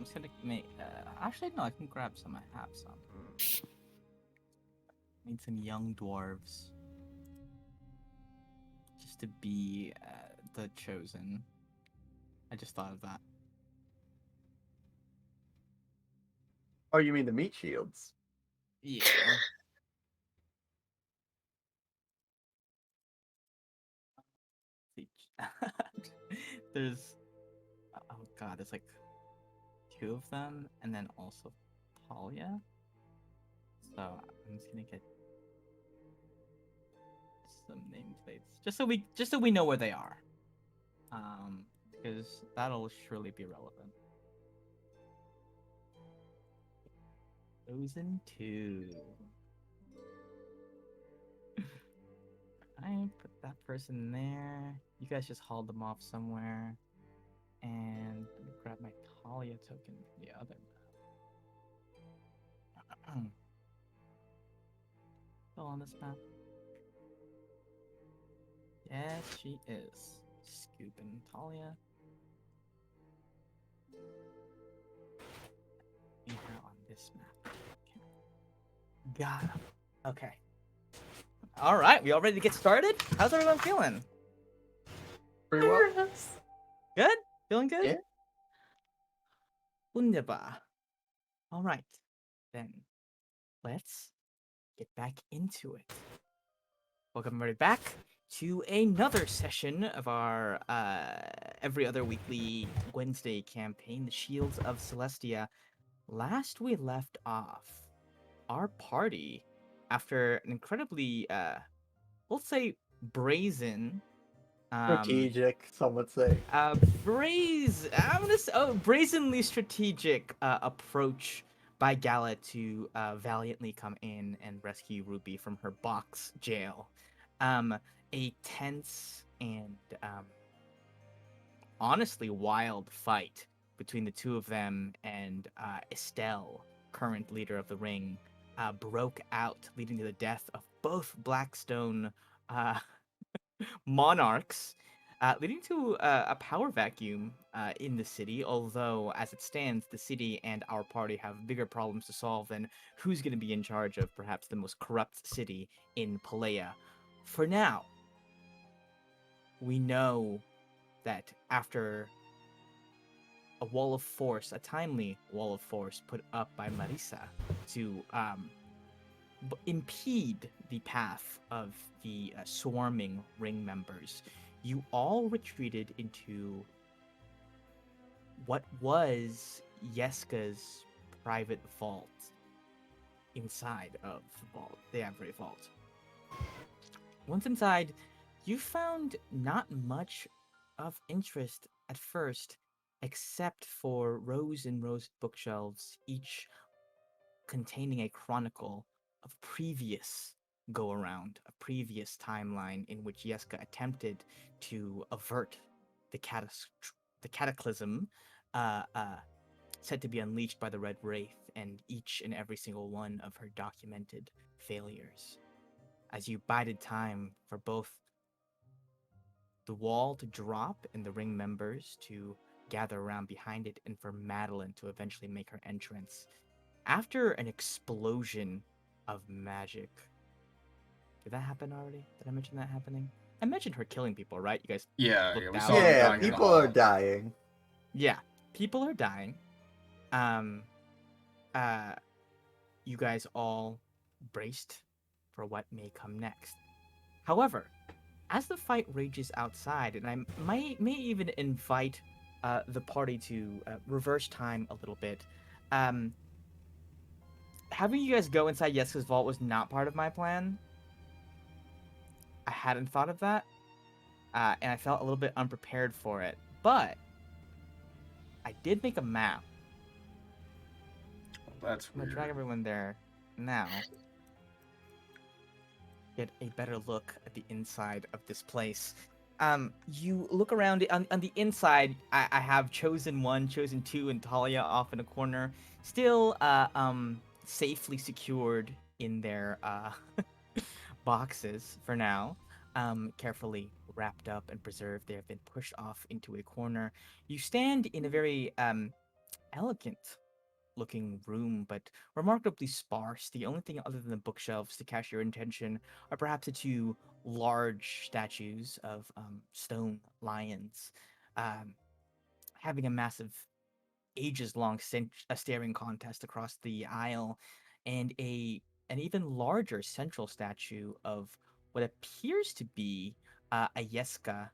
just gonna make. Actually, no, I can grab some. I have some. Need some young dwarves. Just to be the chosen. I just thought of that. Oh, you mean the meat shields? Yeah. There's. Oh god, there's like two of them, and then also Talia. So I'm just gonna get some nameplates, just so we know where they are. Because that'll surely be relevant. Frozen 2. I put that person there. You guys just hauled them off somewhere. And let me grab my Talia token from the other map. Still on this map? Yes, she is. Scooping Talia. Leave her on this map. Okay. Got him. Okay. All right, we all ready to get started? How's everyone feeling? Pretty well. Good? Feeling good? Yeah. Wunderbar. All right, then let's get back into it. Welcome everybody back to another session of our every other weekly Wednesday campaign, The Shields of Celestia. Last we left off, our party, after an incredibly, we'll say, brazen, Strategic, some would say. brazenly strategic approach by Gala to valiantly come in and rescue Ruby from her box jail. A tense and honestly wild fight between the two of them and Estelle, current leader of the ring, broke out, leading to the death of both Blackstone uh, monarchs, leading to a power vacuum in the city. Although, as it stands, the city and our party have bigger problems to solve than who's going to be in charge of perhaps the most corrupt city in Palea. For now, we know that after a wall of force, a timely wall of force put up by Marisa to impede the path of the swarming ring members, you all retreated into what was Yeska's private vault inside of the Avery vault. Once inside, you found not much of interest at first, except for rows and rows of bookshelves, each containing a chronicle of previous go around, a previous timeline in which Yeska attempted to avert the, the cataclysm said to be unleashed by the Red Wraith, and each and every single one of her documented failures. As you bided time for both the wall to drop and the ring members to gather around behind it, and for Madeline to eventually make her entrance. After an explosion of magic. Did that happen already? Did I mention that happening? I mentioned her killing people, right? You guys Yeah, looked we out. saw them Yeah, dying in the people are hall. dying. Yeah, people are dying. You guys all braced for what may come next. However, as the fight rages outside, and I may even invite the party to reverse time a little bit. Having you guys go inside Yeska's vault was not part of my plan. I hadn't thought of that, and I felt a little bit unprepared for it. But I did make a map. That's I'm gonna weird. drag everyone there now. Get a better look at the inside of this place. You look around on the inside. I have chosen 1, chosen 2, and Talia off in a corner, still safely secured in their boxes for now. Carefully wrapped up and preserved. They have been pushed off into a corner. You stand in a very elegant looking room, but remarkably sparse. The only thing other than the bookshelves to catch your attention are perhaps the two large statues of stone lions, um, having a massive, ages-long staring contest across the aisle, and an even larger central statue of what appears to be a Yeska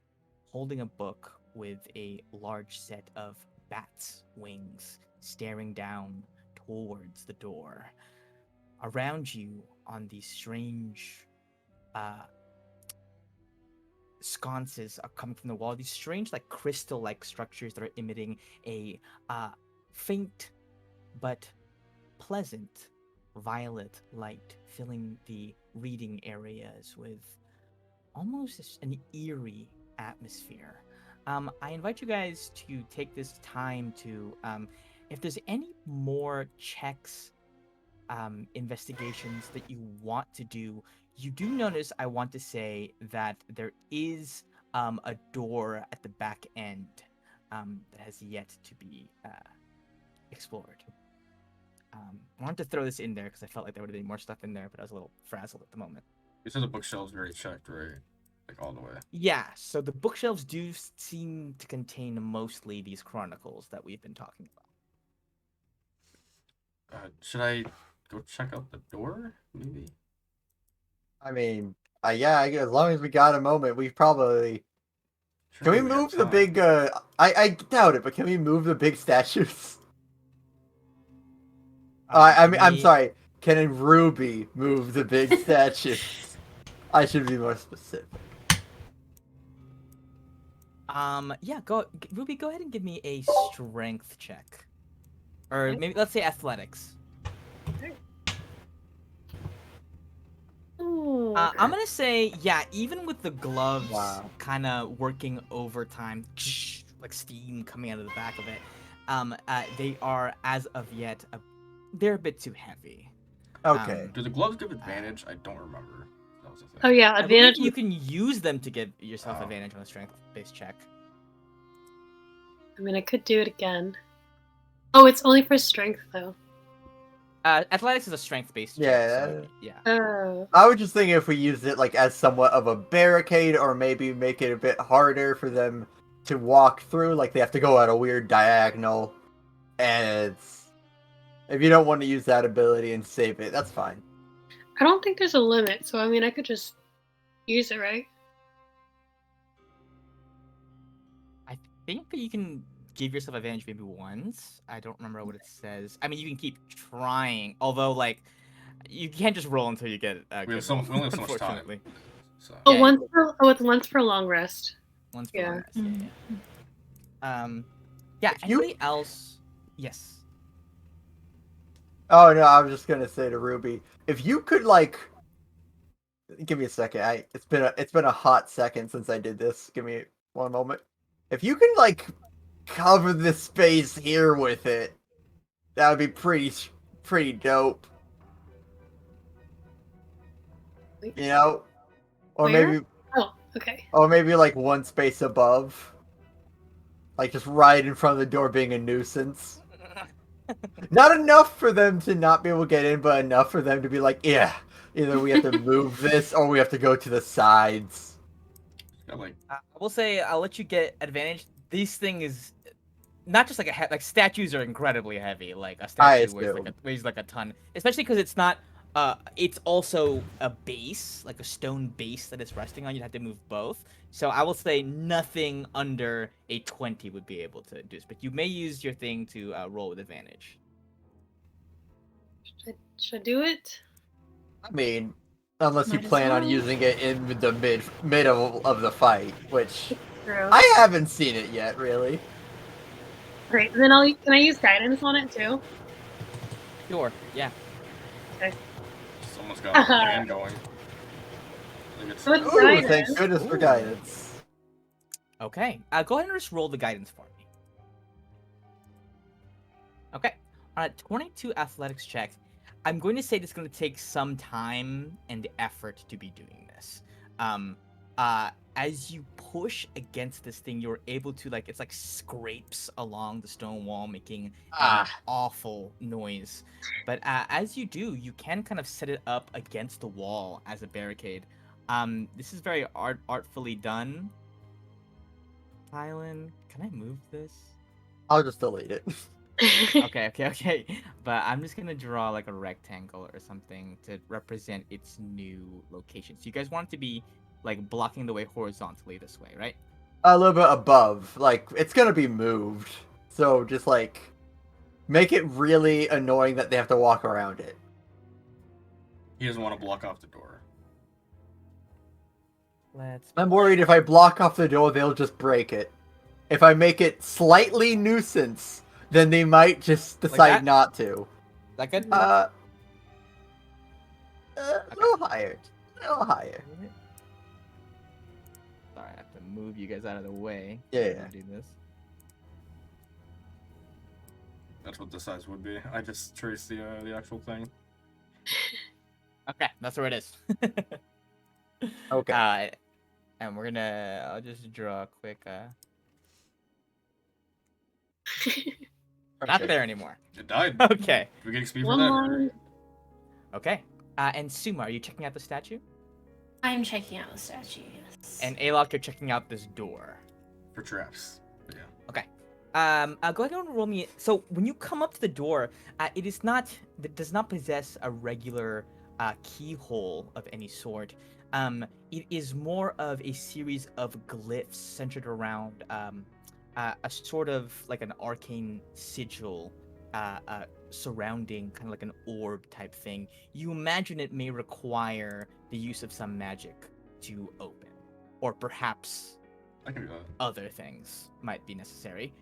holding a book with a large set of bats' wings staring down towards the door. Around you, on these strange uh, sconces are coming from the wall, these strange, like crystal-like structures that are emitting a faint but pleasant violet light, filling the reading areas with almost an eerie atmosphere. I invite you guys to take this time to, if there's any more checks, investigations that you want to do, you do notice, I want to say, that there is a door at the back end that has yet to be explored. I wanted to throw this in there because I felt like there would have been more stuff in there, but I was a little frazzled at the moment. You said the bookshelves already checked, right? Like all the way. Yeah, so the bookshelves do seem to contain mostly these chronicles that we've been talking about. Should I go check out the door? Maybe. I mean, yeah, I guess as long as we got a moment, we probably. Can we move the big? I doubt it, but can we move the big statues? I mean, I'm sorry. Can Ruby move the big statues? I should be more specific. Yeah, Ruby, go ahead and give me a strength check. Or maybe, let's say athletics. I'm gonna say, yeah, even with the gloves kind of working overtime, like steam coming out of the back of it, they are, as of yet, they're a bit too heavy. Okay. Do the gloves give advantage? I don't remember. That was the thing. Oh yeah, advantage. You can use them to give yourself advantage on a strength-based check. I mean, I could do it again. Oh, it's only for strength though. Athletics is a strength-based check. Yeah. So, yeah. Oh. I was just thinking if we used it like as somewhat of a barricade, or maybe make it a bit harder for them to walk through, like they have to go at a weird diagonal, and if you don't want to use that ability and save it, that's fine. I don't think there's a limit, so I mean, I could just use it, right? I think that you can give yourself advantage maybe once. I don't remember what it says. I mean, you can keep trying, although, like, you can't just roll until you get a we good only roll, have so much time. unfortunately. So. Oh, Yeah, it's once for a long rest. Once for Yeah. long rest, yeah. Anybody else? Yes. Oh no, I was just gonna say to Ruby, if you could like, give me a second. It's been a hot second since I did this. Give me one moment. If you can like cover the space here with it, that would be pretty dope. You know, or Where? maybe. Oh, okay. Or maybe like one space above. Like just right in front of the door being a nuisance. Not enough for them to not be able to get in, but enough for them to be like, yeah, either we have to move this or we have to go to the sides. Like, I will say, I'll let you get advantage. This thing is not just like like statues are incredibly heavy. Like a statue weighs like a ton, especially because it's not. It's also a base, like a stone base that it's resting on. You'd have to move both. So I will say nothing under a 20 would be able to do this, but you may use your thing to roll with advantage. Should I do it? I mean, unless you plan on using it in the middle of the fight, which True. I haven't seen it yet, really. Great. And then can I use guidance on it too? Sure. Yeah. Okay. Someone's got a plan going. So it's Ooh, guidance. thank goodness for guidance. Okay. Go ahead and just roll the guidance for me. Okay. On a 22 athletics check, I'm going to say this is going to take some time and effort to be doing this. as you push against this thing, you're able to like it's like scrapes along the stone wall, making an awful noise. But as you do, you can kind of set it up against the wall as a barricade. This is very artfully done. Tylen, can I move this? I'll just delete it. Okay. But I'm just gonna draw like a rectangle or something to represent its new location. So you guys want it to be like blocking the way horizontally this way, right? A little bit above. Like, it's gonna be moved. So just like make it really annoying that they have to walk around it. He doesn't want to block off the door. I'm worried if I block off the door, they'll just break it. If I make it slightly nuisance, then they might just decide not to. Like a A little higher. A little higher. Sorry, I have to move you guys out of the way. Yeah. Do this. That's what the size would be. I just traced the actual thing. Okay, that's where it is. Okay. And we're gonna. I'll just draw a quick. Not there anymore. It died. Okay. Do we get XP for One that? more. Okay. And Suma, are you checking out the statue? I'm checking out the statue, yes. And Alok, you're checking out this door. For traps. But yeah. Okay. Go ahead and roll me. So when you come up to the door, it is not. It does not possess a regular keyhole of any sort. It is more of a series of glyphs centered around a sort of like an arcane sigil surrounding kind of like an orb type thing. You imagine it may require the use of some magic to open, or perhaps I can do that. other things might be necessary.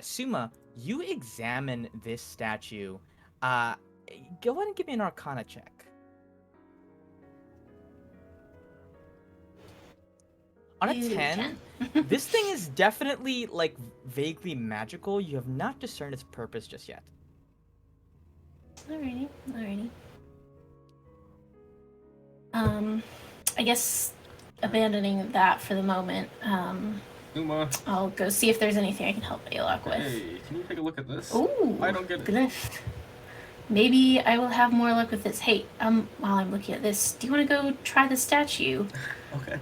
Suma, you examine this statue. Go ahead and give me an Arcana check. On a 10, this thing is definitely like vaguely magical. You have not discerned its purpose just yet. Alrighty. I guess abandoning that for the moment, Uma, I'll go see if there's anything I can help Alok with. hey, can you take a look at this? Ooh, I don't get it. goodness. Maybe I will have more luck with this. Hey, while I'm looking at this, do you want to go try the statue? Okay.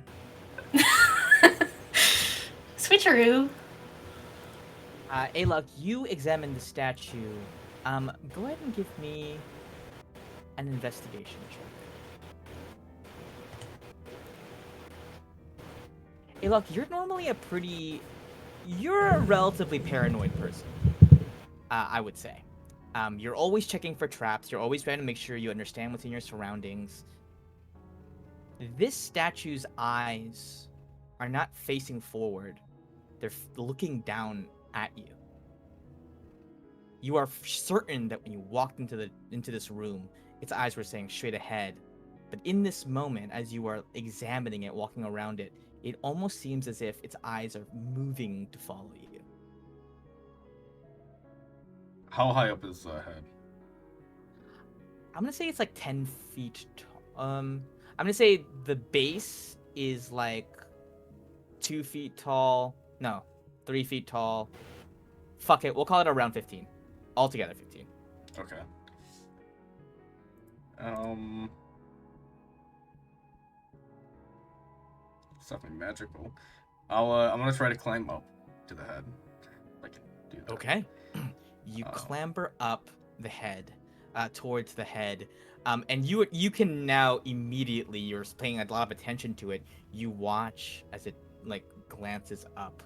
Switcheroo. Alok, you examine the statue. Go ahead and give me an investigation check. Alok, you're a relatively paranoid person, I would say. You're always checking for traps. You're always trying to make sure you understand what's in your surroundings. This statue's eyes are not facing forward. They're looking down at you. You are certain that when you walked into this room, its eyes were saying straight ahead. But in this moment, as you are examining it, walking around it, it almost seems as if its eyes are moving to follow you. How high up is the head? I'm gonna say it's like 10 feet tall. I'm gonna say the base is like 2 feet tall. No, 3 feet tall. Fuck it, we'll call it around 15. Altogether 15. Okay. It's definitely magical. I'm gonna try to climb up to the head. If I can do that. Okay. You clamber up the head, towards the head, and you can now immediately, you're paying a lot of attention to it. You watch as it like glances up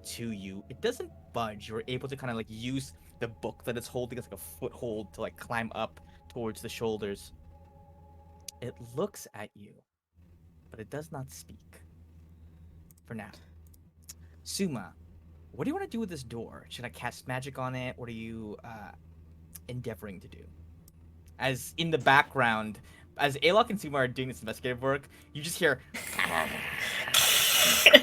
to you. It doesn't budge. You're able to kind of like use the book that it's holding as like a foothold to like climb up towards the shoulders. It looks at you, but it does not speak. For now. Suma, what do you want to do with this door? Should I cast magic on it? What are you endeavoring to do? As in the background, as Alok and Suma are doing this investigative work, you just hear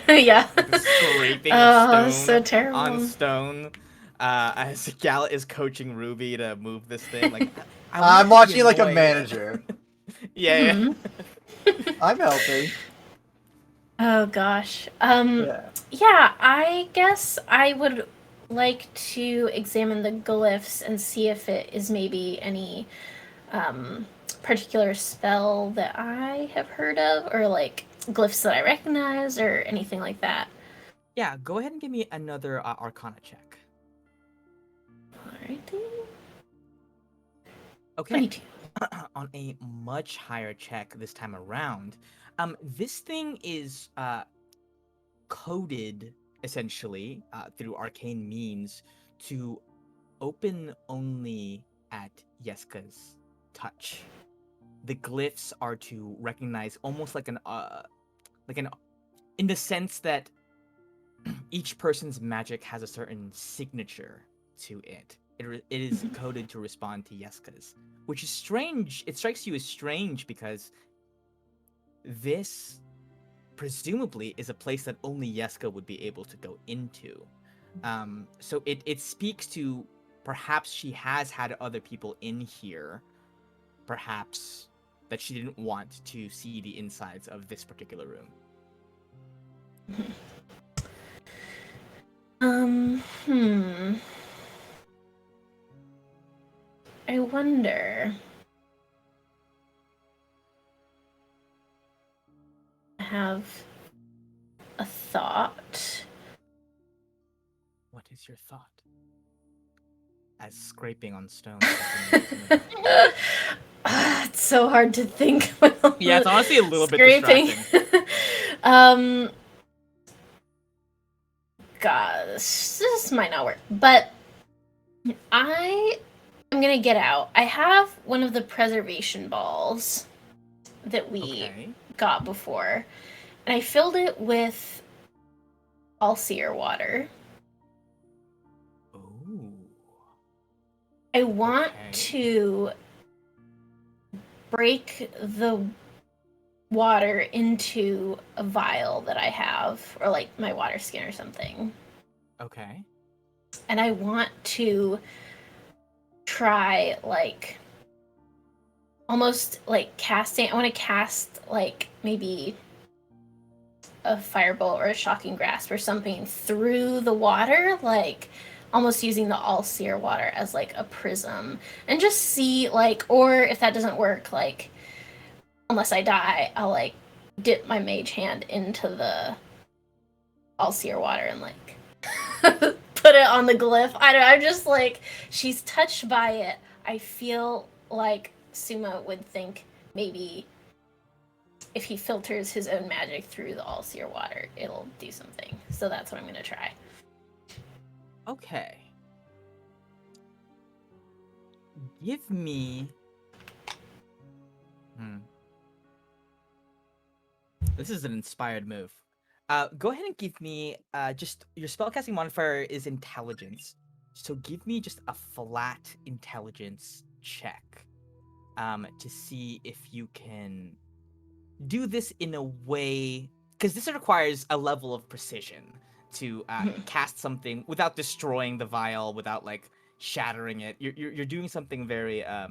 Yeah. the scraping of stone so terrible. on stone. As Gal is coaching Ruby to move this thing. Like I'm watching you like a annoyed. manager. Yeah. Mhm. I'm helping. Oh gosh. Yeah. Yeah, I guess I would like to examine the glyphs and see if it is maybe any particular spell that I have heard of, or like glyphs that I recognize, or anything like that. Yeah, go ahead and give me another Arcana check. Alrighty. Okay. 22. On a much higher check this time around, this thing is coded essentially through arcane means to open only at Yeska's touch. The glyphs are to recognize almost like an in the sense that each person's magic has a certain signature to it. It is coded to respond to Yeska's, which is strange. It strikes you as strange because this presumably is a place that only Yeska would be able to go into. So it speaks to perhaps she has had other people in here, perhaps that she didn't want to see the insides of this particular room. Hmm. I wonder. I have a thought. What is your thought? As scraping on stone. continues to move. It's so hard to think. Yeah, it's honestly a little bit Scraping. distracting. God, this might not work. But I am gonna get out. I have one of the preservation balls that we Okay. got before, and I filled it with all-seer water. Ooh. I want Okay. to break the water into a vial that I have, or like my water skin or something. Okay. And I want to try like almost like casting. I want to cast like maybe a firebolt or a shocking grasp or something through the water, like almost using the all-seer water as like a prism, and just see like, or if that doesn't work, like unless I die, I'll like dip my mage hand into the all-seer water and like put it on the glyph. I'm just like, she's touched by it. I feel like Suma would think maybe if he filters his own magic through the all-seer water, it'll do something. So that's what I'm gonna try. Okay. Give me. This is an inspired move. Go ahead and give me just your spellcasting modifier is intelligence. So give me just a flat intelligence check to see if you can do this in a way, because this requires a level of precision to cast something without destroying the vial, without like shattering it. You're doing something very it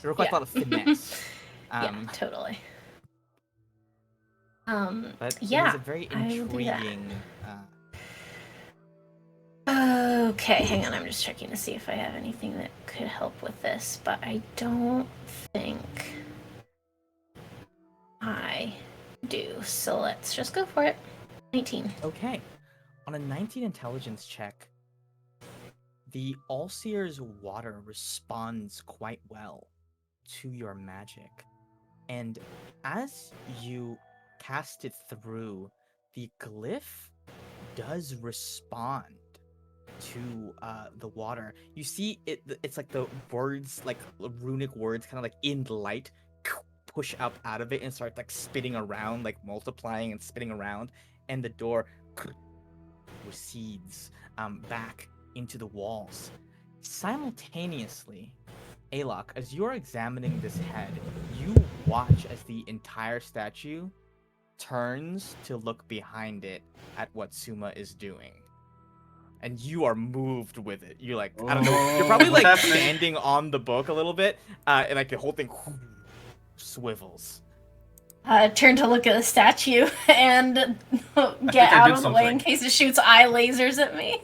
requires a lot of finesse. Yeah, totally. But yeah, it is a very I will do that. intriguing. Okay, hang on. I'm just checking to see if I have anything that could help with this, but I don't think I do. So let's just go for it. 19. Okay, on a 19 intelligence check, the All-Seer's water responds quite well to your magic, and as you cast it through, the glyph does respond to the water. You see it's like the words, like runic words, kind of like in the light, push up out of it and start like spitting around, like multiplying and spitting around, and the door recedes back into the walls. Simultaneously, Alok, as you're examining this head, you watch as the entire statue turns to look behind it at what Suma is doing. And you are moved with it. You're like, I don't know, you're probably What's like happening? standing on the book a little bit, and like the whole thing swivels. Turn to look at the statue and think get I out did of the way in something. case it shoots eye lasers at me.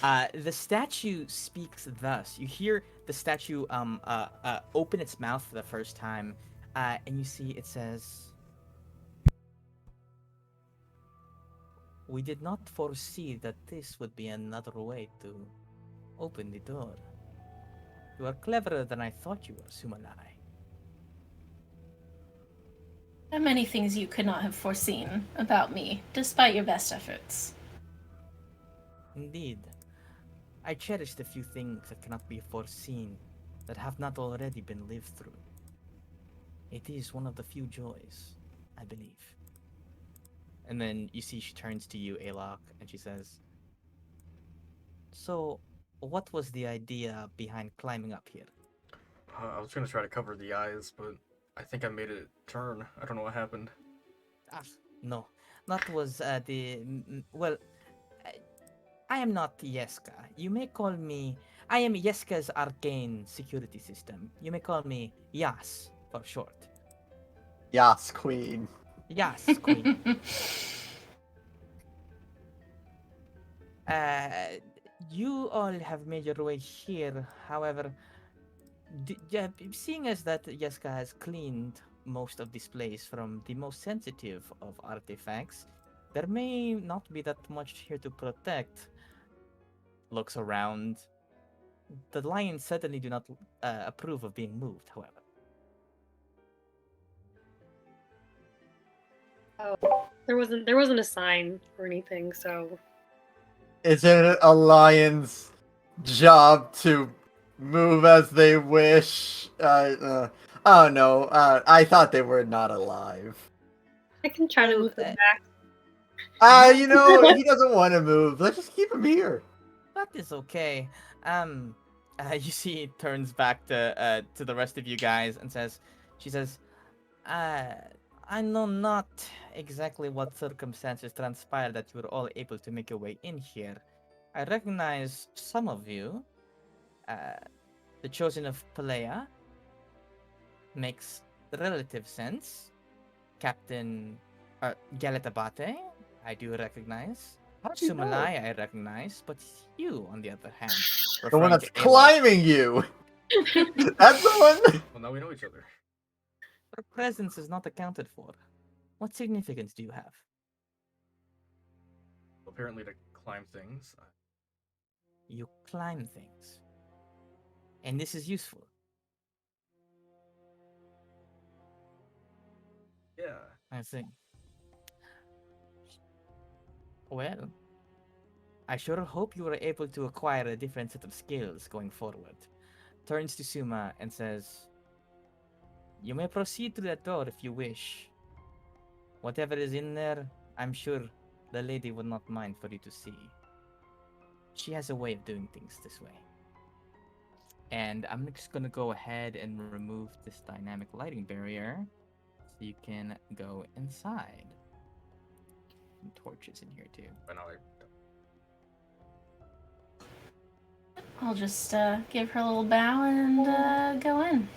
The statue speaks thus. You hear the statue open its mouth for the first time, and you see it says, "We did not foresee that this would be another way to open the door. You are cleverer than I thought you were, Sumalai." There are many things you could not have foreseen about me, despite your best efforts. Indeed. I cherish the few things that cannot be foreseen, that have not already been lived through. It is one of the few joys, I believe. And then you see she turns to you, Alok, and she says, "So, what was the idea behind climbing up here?" I was gonna try to cover the eyes, but I think I made it turn. I don't know what happened. Ah, no. That was well, I, I am not Yeska. You may call me. I am Yeska's arcane security system. You may call me Yas for short. Yas, queen. Yas, queen. Uh, you all have made your way here. However, seeing as that Yeska has cleaned most of this place from the most sensitive of artifacts, there may not be that much here to protect. Looks around. The lions certainly do not approve of being moved, however. Oh, there wasn't a sign or anything, so Isn't it a lion's job to move as they wish? Oh no, I thought they were not alive. I can try to Well, move them back. You know, he doesn't want to move. Let's just keep him here. That is okay. You see, it turns back to the rest of you guys and she says, I know not exactly what circumstances transpired that you were all able to make your way in here. I recognize some of you. The Chosen of Pelea makes relative sense. Captain Galatabate, I do recognize. How do you know? Sumalai, I recognize, but you, on the other hand, The one referring that's to Ayla, climbing you. That's the one. Well, now we know each other. her presence is not accounted for. What significance do you have? Apparently, to climb things. You climb things. And this is useful. Yeah. I see. Well, I sure hope you were able to acquire a different set of skills going forward. Turns to Suma and says, "You may proceed through that door if you wish. Whatever is in there, I'm sure the lady would not mind for you to see. She has a way of doing things this way." And I'm just gonna go ahead and remove this dynamic lighting barrier so you can go inside. Some torches in here too. But now I'll just give her a little bow and go in.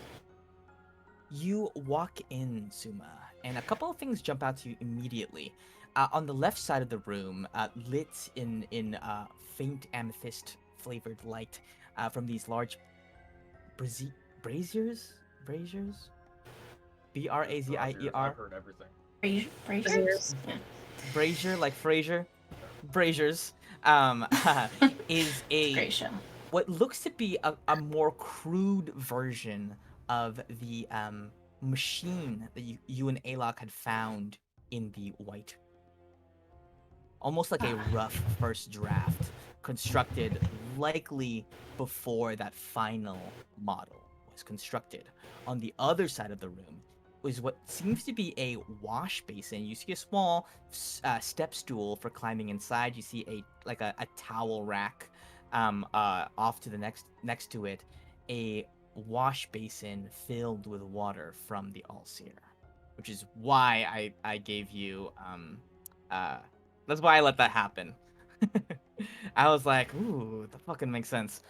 You walk in, Suma, and a couple of things jump out to you immediately. On the left side of the room, lit in faint amethyst flavored light from these large braziers? Brazier? I've heard everything. Braziers? Yeah. Brazier, like Frasier? Braziers. Is a Great show. what looks to be a more crude version of the machine that you and Alok had found in the white. Almost like a rough first draft, constructed likely before that final model was constructed. On the other side of the room was what seems to be a wash basin. You see a small step stool for climbing inside. You see a towel rack off to the next to it, a wash basin filled with water from the Allseer, which is why I gave you that's why I let that happen. I was like, ooh, that fucking makes sense.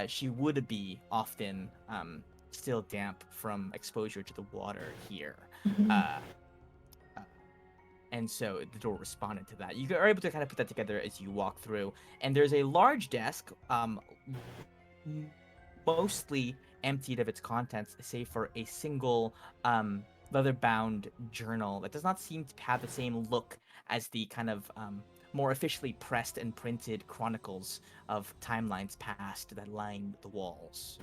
She would be often still damp from exposure to the water here. Mhm. And so the door responded to that. You are able to kind of put that together as you walk through. And there's a large desk, mostly emptied of its contents, save for a single leather-bound journal that does not seem to have the same look as the kind of more officially pressed and printed chronicles of timelines past that line the walls.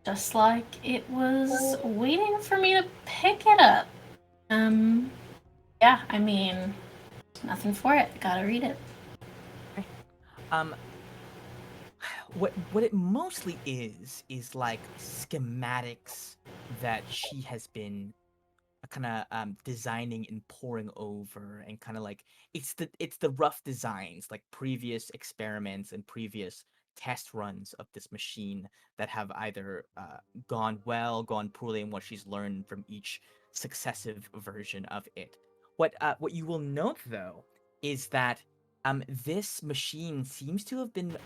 Just like it was waiting for me to pick it up. Yeah, I mean, nothing for it. Gotta read it. Um, what it mostly is like schematics that she has been kind of designing and pouring over, and kind of like it's the rough designs, like previous experiments and previous test runs of this machine that have either gone well, gone poorly, and what she's learned from each successive version of it. What you will note though is that this machine seems to have been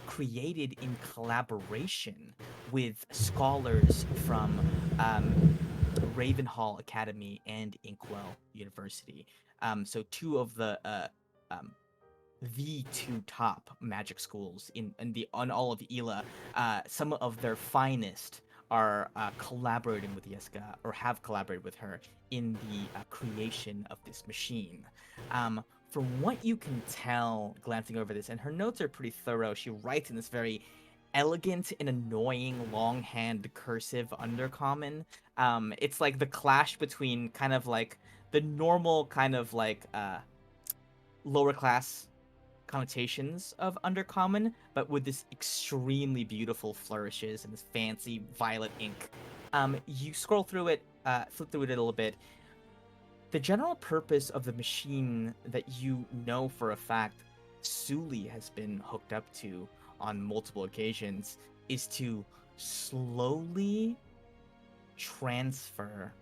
created in collaboration with scholars from Ravenhall Academy and Inkwell University. So two of the two top magic schools in all of Ela. Some of their finest are collaborating with Yeska, or have collaborated with her in the creation of this machine. From what you can tell, glancing over this, and her notes are pretty thorough. She writes in this very elegant and annoying longhand cursive undercommon. It's like the clash between kind of like the normal kind of like lower class connotations of undercommon, but with this extremely beautiful flourishes and this fancy violet ink. You scroll through it, flip through it a little bit. The general purpose of the machine that you know for a fact Suli has been hooked up to on multiple occasions is to slowly transfer,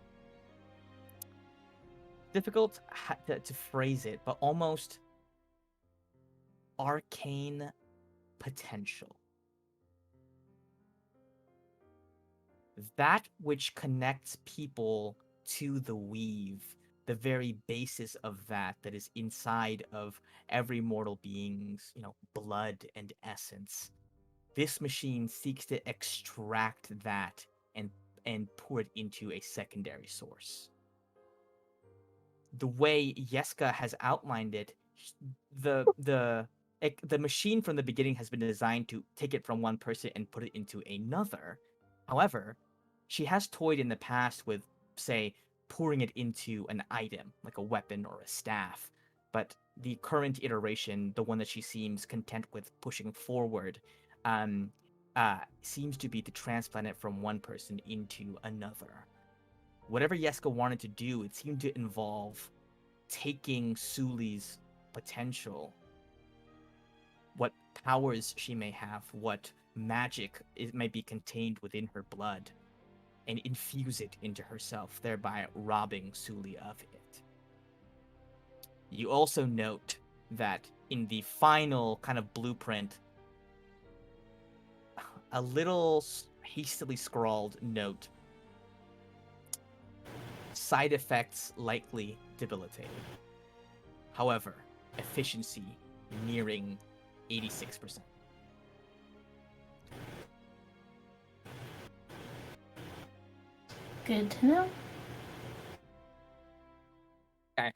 difficult to phrase it, but almost arcane potential. That which connects people to the weave, the very basis of that is inside of every mortal being's, blood and essence. This machine seeks to extract that and pour it into a secondary source. The way Yeska has outlined it, the machine from the beginning has been designed to take it from one person and put it into another. However, she has toyed in the past with, say, pouring it into an item, like a weapon or a staff. But the current iteration, the one that she seems content with pushing forward, seems to be to transplant it from one person into another. Whatever Yeska wanted to do, it seemed to involve taking Suli's potential, what powers she may have, what magic may be contained within her blood, and infuse it into herself, thereby robbing Suli of it. You also note that in the final kind of blueprint, a little hastily scrawled note: side effects likely debilitating. However, efficiency nearing 86%. Good to know. Okay.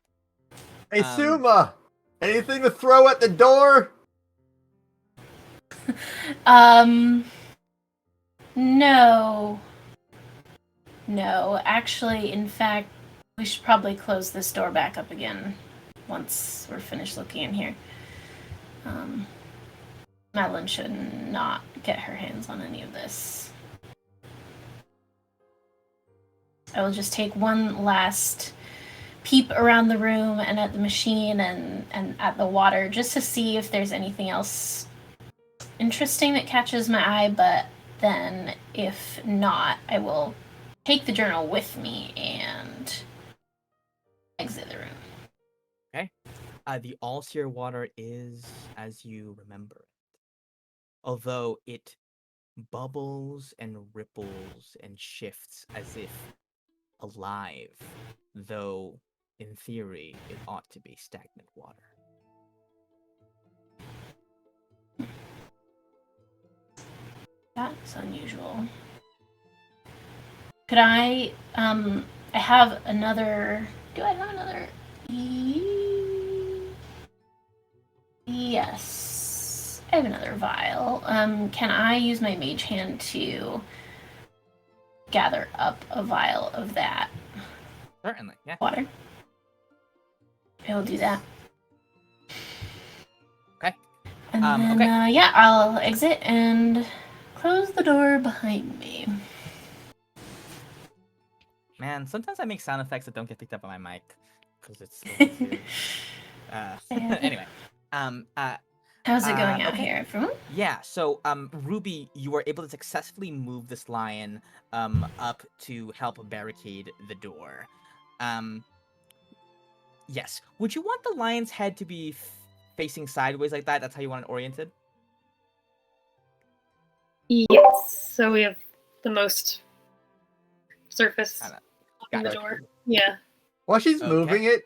Hey, Suma! Anything to throw at the door? No. No, actually, in fact, we should probably close this door back up again once we're finished looking in here. Madeline should not get her hands on any of this. I will just take one last peep around the room and at the machine and at the water just to see if there's anything else interesting that catches my eye, but then if not, I will take the journal with me and exit the room. Okay. The All-Seer water is as you remember it. although it bubbles and ripples and shifts as if alive, though in theory it ought to be stagnant water. That's unusual. Could I have another... Do I have another? Yes. I have another vial. Can I use my mage hand to gather up a vial of that Certainly, yeah. water? I will do that. Okay. And then, okay. yeah, I'll exit and close the door behind me. Man, sometimes I make sound effects that don't get picked up on my mic because it's a little too... anyway, How's it going out okay. here, everyone? Yeah, so Ruby, you were able to successfully move this lion up to help barricade the door. Yes. Would you want the lion's head to be facing sideways like that? That's how you want it oriented? Yes. So we have the most surface Kinda. in the Gotcha. door. Yeah. While she's Okay. moving it,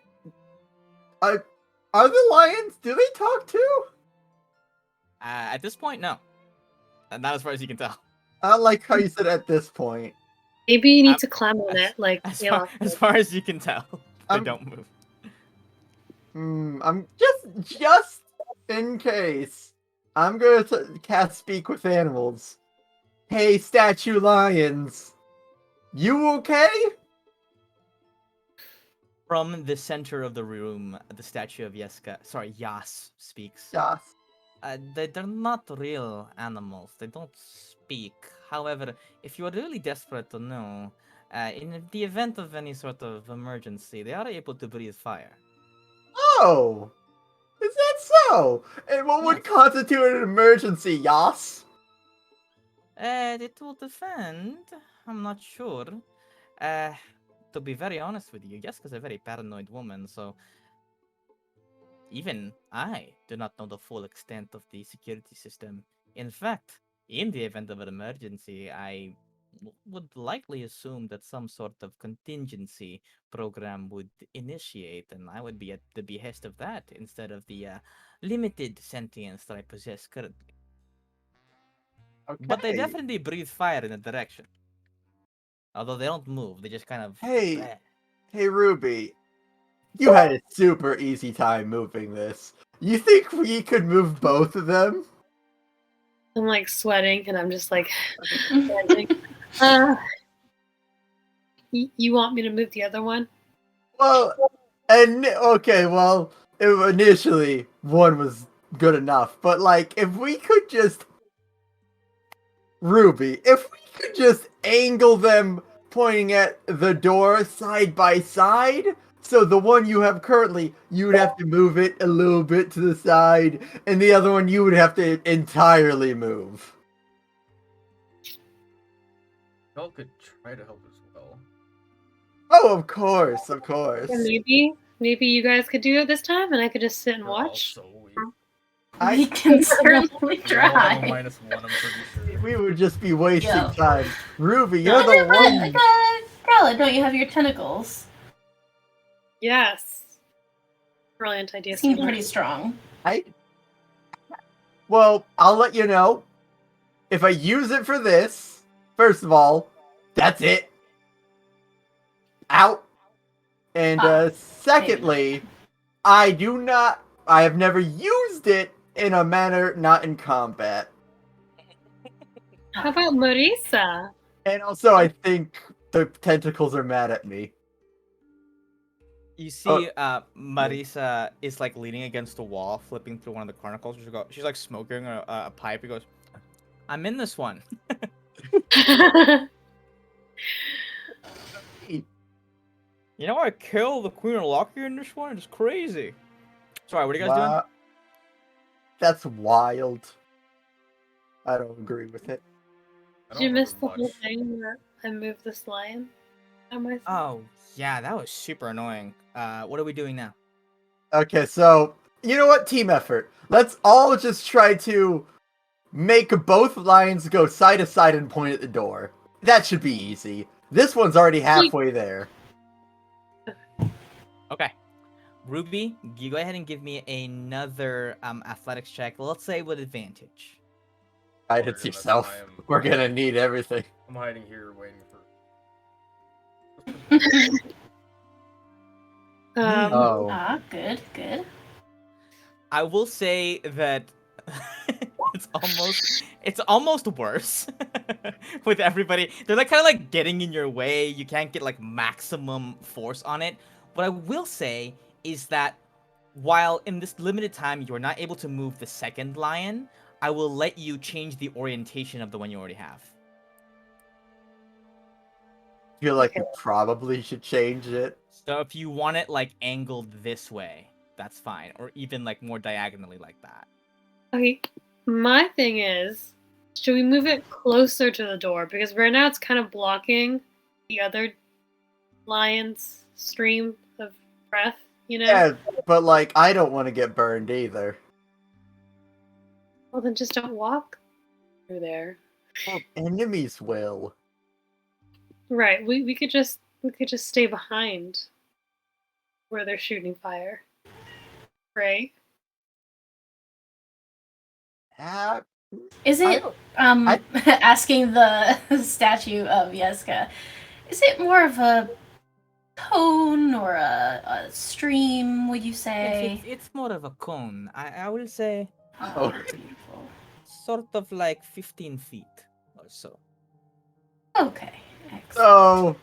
are the lions? Do they talk too? At this point, no. Not as far as you can tell. I like how you said at this point. Maybe you need to climb on it, like As Yellow. far as you can tell, they I'm- don't move. I'm just in case. I'm gonna cast Speak with Animals. Hey, statue lions, you okay? From the center of the room, the statue of Yas speaks. Yes. They're not real animals. They don't speak. However, if you are really desperate to know, in the event of any sort of emergency, they are able to breathe fire. Oh, is that so? And what would Yes. constitute an emergency, Yas? It will defend. I'm not sure. To be very honest with you, Jessica's a very paranoid woman, so even I do not know the full extent of the security system. In fact, in the event of an emergency, I would likely assume that some sort of contingency program would initiate, and I would be at the behest of that instead of the limited sentience that I possess currently. Okay. But they definitely breathe fire in a direction. Although they don't move, they just kind of... Hey. bleh. Hey, Ruby, you had a super easy time moving this. You think we could move both of them? I'm like sweating and I'm just like panting. You want me to move the other one? Well, and okay, well, initially one was good enough, but like, if we could just, Ruby, if we could just angle them pointing at the door side by side, so the one you have currently, you would have to move it a little bit to the side, and the other one you would have to entirely move. Y'all could try to help as well. Oh, of course, of course. Or maybe you guys could do it this time and I could just sit and They're watch. also weak. We can certainly They're all level try. -1, I'm pretty sure. We would just be wasting Yo. time. Ruby, you're But, the one. Carla, don't you have your tentacles? Yes. Brilliant idea. Seem Stella. pretty strong. Well, I'll let you know. If I use it for this, first of all, that's it. Out. And secondly, I have never used it in a manner not in combat. How about Marisa? And also, I think the tentacles are mad at me. You see, Marisa is like leaning against the wall, flipping through one of the chronicles. She's like smoking a pipe. He goes, "I'm in this one." You know, I killed the Queen of Lockyer in this one. It's crazy. Sorry, what are you guys doing? That's wild. I don't agree with it. I Did you don't miss the remember whole much. thing where I moved this lion? On myself? Oh, yeah, that was super annoying. What are we doing now? Okay, so you know what? Team effort. Let's all just try to make both lions go side to side and point at the door. That should be easy. This one's already halfway there. Okay. Ruby, you go ahead and give me another athletics check. Let's say with advantage. Guidance Oh, yeah, that's yourself. why I'm- We're gonna need everything. I'm hiding here waiting for. Oh. Good, good. I will say that it's almost worse with everybody. They're like kind of like getting in your way. You can't get like maximum force on it. What I will say is that while in this limited time you are not able to move the second lion, I will let you change the orientation of the one you already have. Feel like you probably should change it. So if you want it like angled this way, that's fine, or even like more diagonally like that. Okay, my thing is, should we move it closer to the door? Because right now it's kind of blocking the other lion's stream of breath, you know? Yeah, but like I don't want to get burned either. Well, then just don't walk through there. Well, enemies will. Right, we could just stay behind where they're shooting fire. Right? Ah, Is I it don't- I- asking the statue of Yeska? Is it more of a cone or a stream? Would you say? It's more of a cone. I will say Oh, beautiful. sort of like 15 feet or so. Okay, excellent. So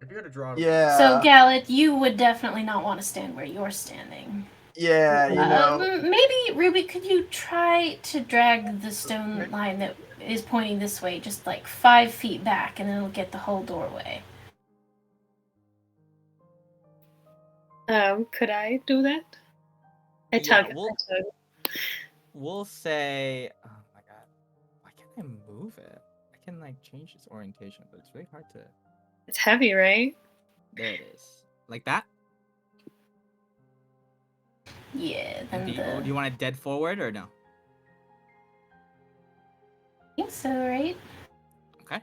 If you had to draw. yeah. So, Gallet, you would definitely not want to stand where you're standing. Yeah, you know. Maybe, Ruby, could you try to drag the stone line that is pointing this way just like 5 feet back, and then it'll get the whole doorway? Could I do that? I Yeah, tug. we'll- I tug. We'll say, oh my god, why can't I move it? I can like change its orientation, but it's really hard to. It's heavy, right? There it is, like that. Yeah, And then do you want it dead forward or no? I think so, right? Okay.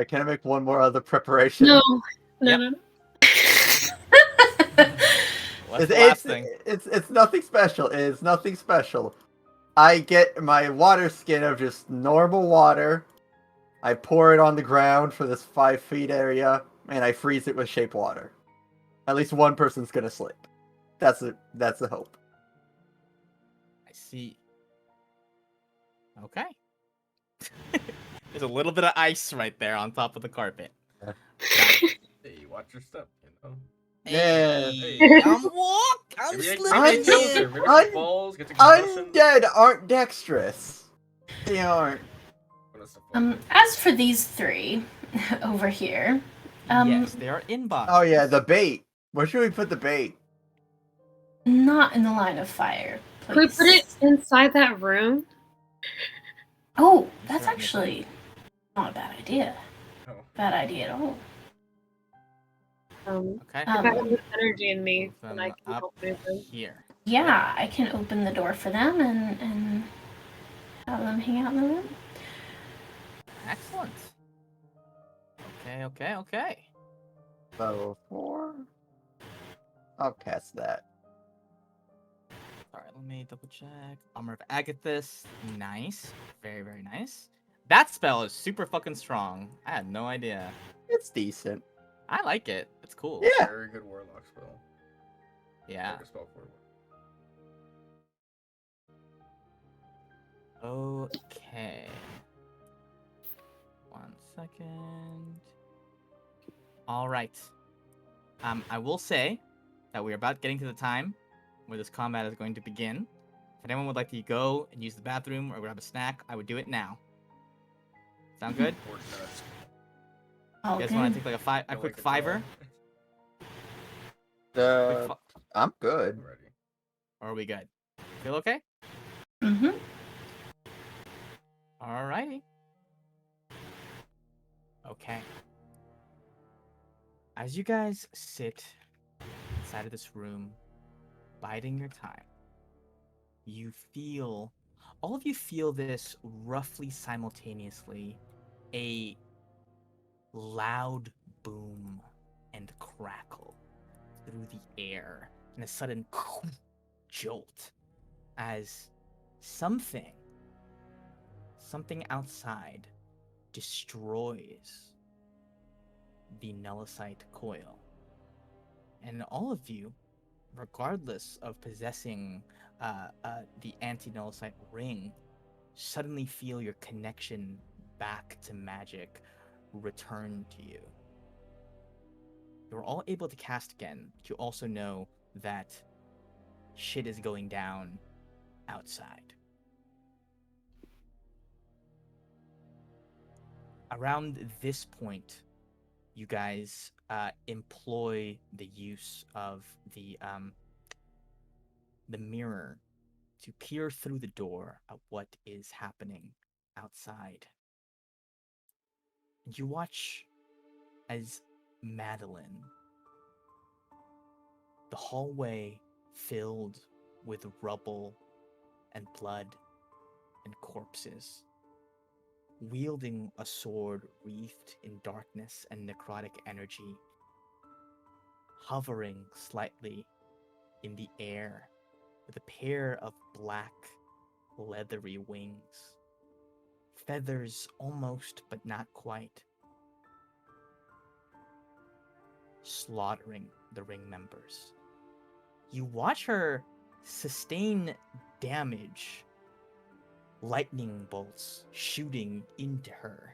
Can I make one more other preparation? No, no, Yep. no, no. What's It's, the last it's, thing? it's nothing special. It's nothing special. I get my water skin of just normal water. I pour it on the ground for this 5 feet area, and I freeze it with shape water. At least one person's gonna slip. That's the hope. I see. Okay. There's a little bit of ice right there on top of the carpet. Yeah. Hey, watch your step, you know. Yeah. Hey, I'm Maybe slipping it kills her. in. Maybe she falls, gets a concussion. Undead aren't dexterous. They aren't. As for these three over here, Yes, they are in box. Oh yeah, the bait. Where should we put the bait? not in the line of fire, Could we please. put it inside that room? Oh, that's Certainly. actually not a bad idea. Oh. Bad idea at all. Okay. If I have enough energy in me, Move then them I can up help move them. here. Yeah, I can open the door for them and have them hang out in the room. Excellent. Okay. Level 4. I'll cast that. Alright, let me double check. Armor of Agathis. Nice. Very, very nice. That spell is super fucking strong. I had no idea. It's decent. I like it. It's cool. Yeah. Very good warlock spell. Yeah. Like a spell for it. Okay. 1 second. Alright. I will say that we're about getting to the time where this combat is going to begin. If anyone would like to go and use the bathroom or grab a snack, I would do it now. Sound good? 40 minutes. All You guys good. want to take like a I quick like it, fiver? I'm good. I'm ready. Or are we good? Feel okay? Mm-hmm. Alrighty. Okay. As you guys sit inside of this room, biding your time, you feel, all of you feel this roughly simultaneously, a loud boom and crackle through the air, and a sudden jolt as something outside destroys the Nullicite coil. And all of you, regardless of possessing the anti-Nullicite ring, suddenly feel your connection back to magic return to you. You're all able to cast again, but you also know that shit is going down outside. Around this point, you guys employ the use of the mirror to peer through the door at what is happening outside. And you watch as Madeline, the hallway filled with rubble and blood and corpses, wielding a sword wreathed in darkness and necrotic energy, hovering slightly in the air with a pair of black, leathery wings. Feathers almost, but not quite. Slaughtering the ring members. You watch her sustain damage, lightning bolts shooting into her,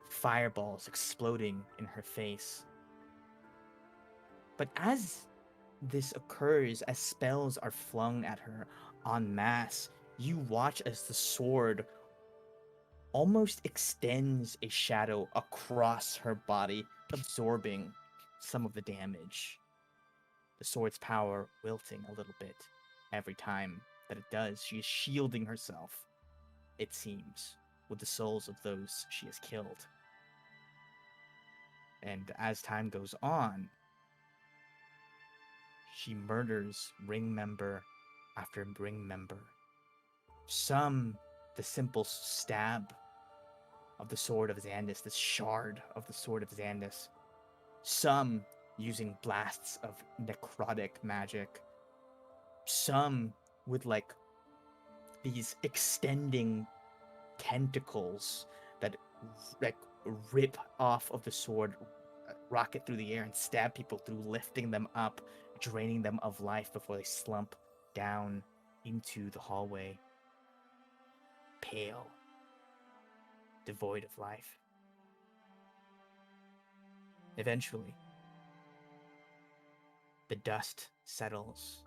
fireballs exploding in her face. But as this occurs, as spells are flung at her en masse, you watch as the sword almost extends a shadow across her body, absorbing some of the damage. The sword's power wilting a little bit every time that it does. She is shielding herself, it seems, with the souls of those she has killed. And as time goes on, she murders ring member after ring member. Some, the simple stab of the sword of Xandis, this shard of the sword of Xandis. Some using blasts of necrotic magic. Some with like these extending tentacles that like rip off of the sword, rocket through the air and stab people through, lifting them up, draining them of life before they slump down into the hallway, pale, devoid of life. Eventually, the dust settles,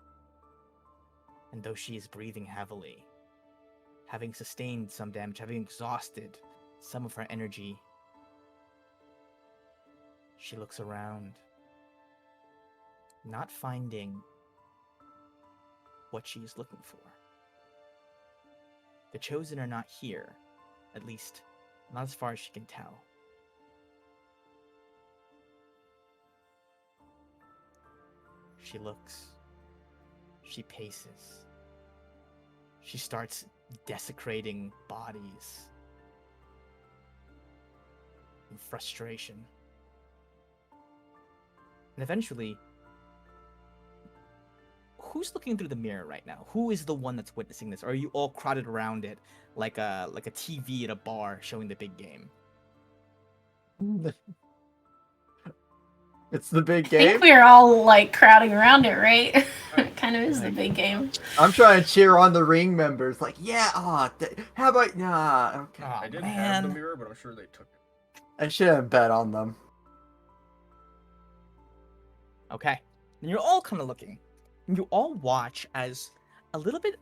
and though she is breathing heavily, having sustained some damage, having exhausted some of her energy, she looks around, not finding what she is looking for. The Chosen are not here, at least not as far as she can tell. She looks, she paces, she starts desecrating bodies in frustration. And eventually, who's looking through the mirror right now? Who is the one that's witnessing this? Or are you all crowded around it like a TV at a bar showing the big game? It's the big I game. think we're all like crowding around it, right? It kind of is the big game. I'm trying to cheer on the ring members. Like, yeah, how about okay. Oh, I didn't man. have the mirror, but I'm sure they took it. I shouldn't bet on them. Okay. And you're all kind of looking. And you all watch as a little bit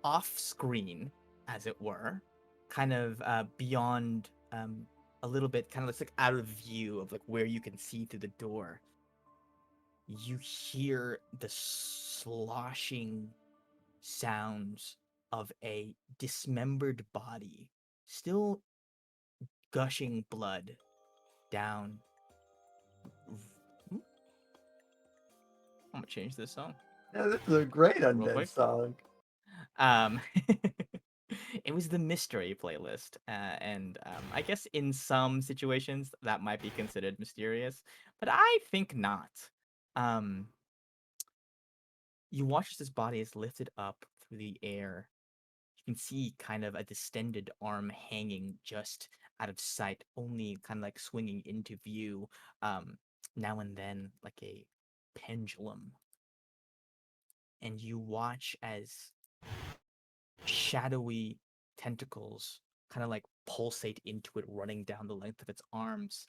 off screen, as it were, kind of beyond a little bit, kind of looks like out of view of like where you can see through the door. You hear the sloshing sounds of a dismembered body, still gushing blood down. I'm gonna change this song. Yeah, this is a great Real undead quick. song. Um, it was the mystery playlist, and I guess in some situations that might be considered mysterious, but I think not. Um, you watch as this body is lifted up through the air. You can see kind of a distended arm hanging just out of sight, only kind of like swinging into view, now and then, like a pendulum. And you watch as shadowy tentacles kind of like pulsate into it, running down the length of its arms.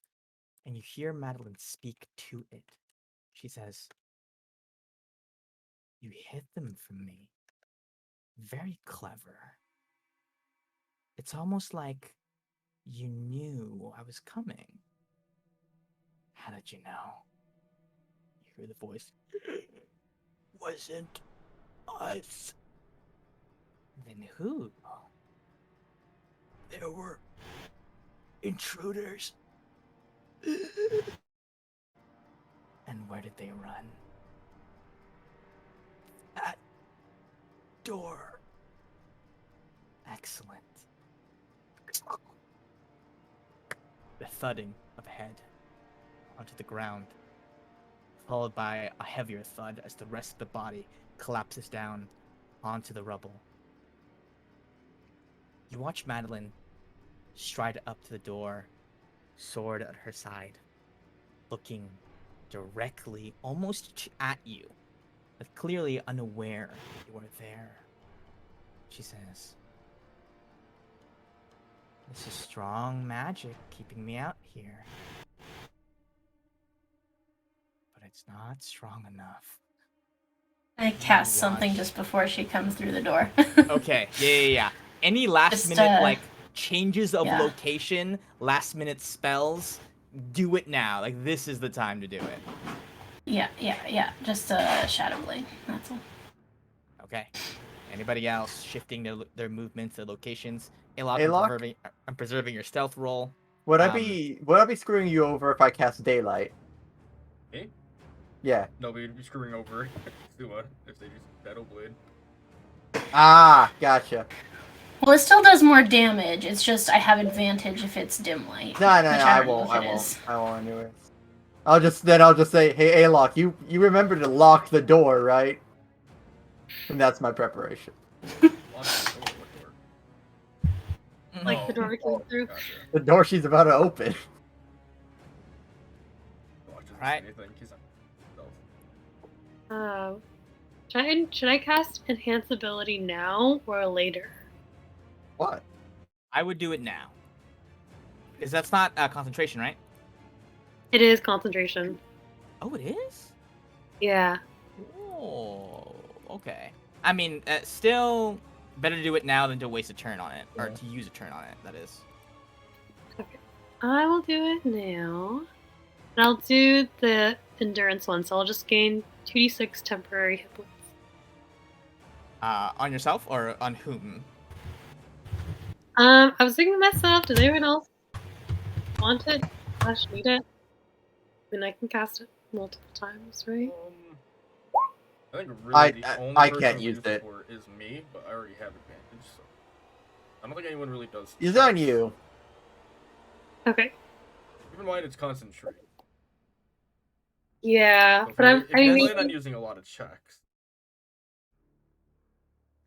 And you hear Madeline speak to it. She says, "You hid them from me. Very clever. It's almost like you knew I was coming. How did you know?" You hear the voice. "Wasn't us." "Then who?" "There were intruders." "And where did they run?" "That door." "Excellent." The thudding of a head onto the ground, followed by a heavier thud as the rest of the body collapses down onto the rubble. You watch Madeline stride up to the door, sword at her side, looking directly, almost at you, but clearly unaware that you are there. She says, "This is strong magic keeping me out here. But it's not strong enough." I cast You something watch. just before she comes through the door. Okay, yeah. Any last Just, minute like changes of yeah. location, last minute spells, do it now. Like this is the time to do it. Yeah. Just Shadow Blade. That's all. Okay. Anybody else shifting their movements, their locations? Alok, Alok? I'm preserving your stealth roll. Would I be screwing you over if I cast daylight? Me? Yeah. No, we'd be screwing over Suma if they use Shadow Blade. Ah, gotcha. Well, it still does more damage. It's just I have advantage if it's dim light. No, I won't. I won't anyways. I'll just say, hey, Alok, you remember to lock the door, right? And that's my preparation. Lock the door, what door? Like the door we came through. Gotcha. The door she's about to open. Watch doesn't Right. say anything. He's not. Should I cast enhance ability now or later? What? I would do it now. Because that's not concentration, right? It is concentration. Oh, it is? Yeah. Oh, okay. I mean, still better to do it now than to waste a turn on it. Or Yeah. to use a turn on it, that is. I will do it now. And I'll do the endurance one, so I'll just gain 2d6 temporary hit points. On yourself or on whom? I was thinking to myself, does anyone else want it? / need it? I mean, I can cast it multiple times, right? I think really the only I person can't to use it. for is me, but I already have advantage, so I don't think anyone really does. It's on you. Okay. Keep in mind it's concentrate. Yeah, So but I'm. I mean, plan on using a lot of checks.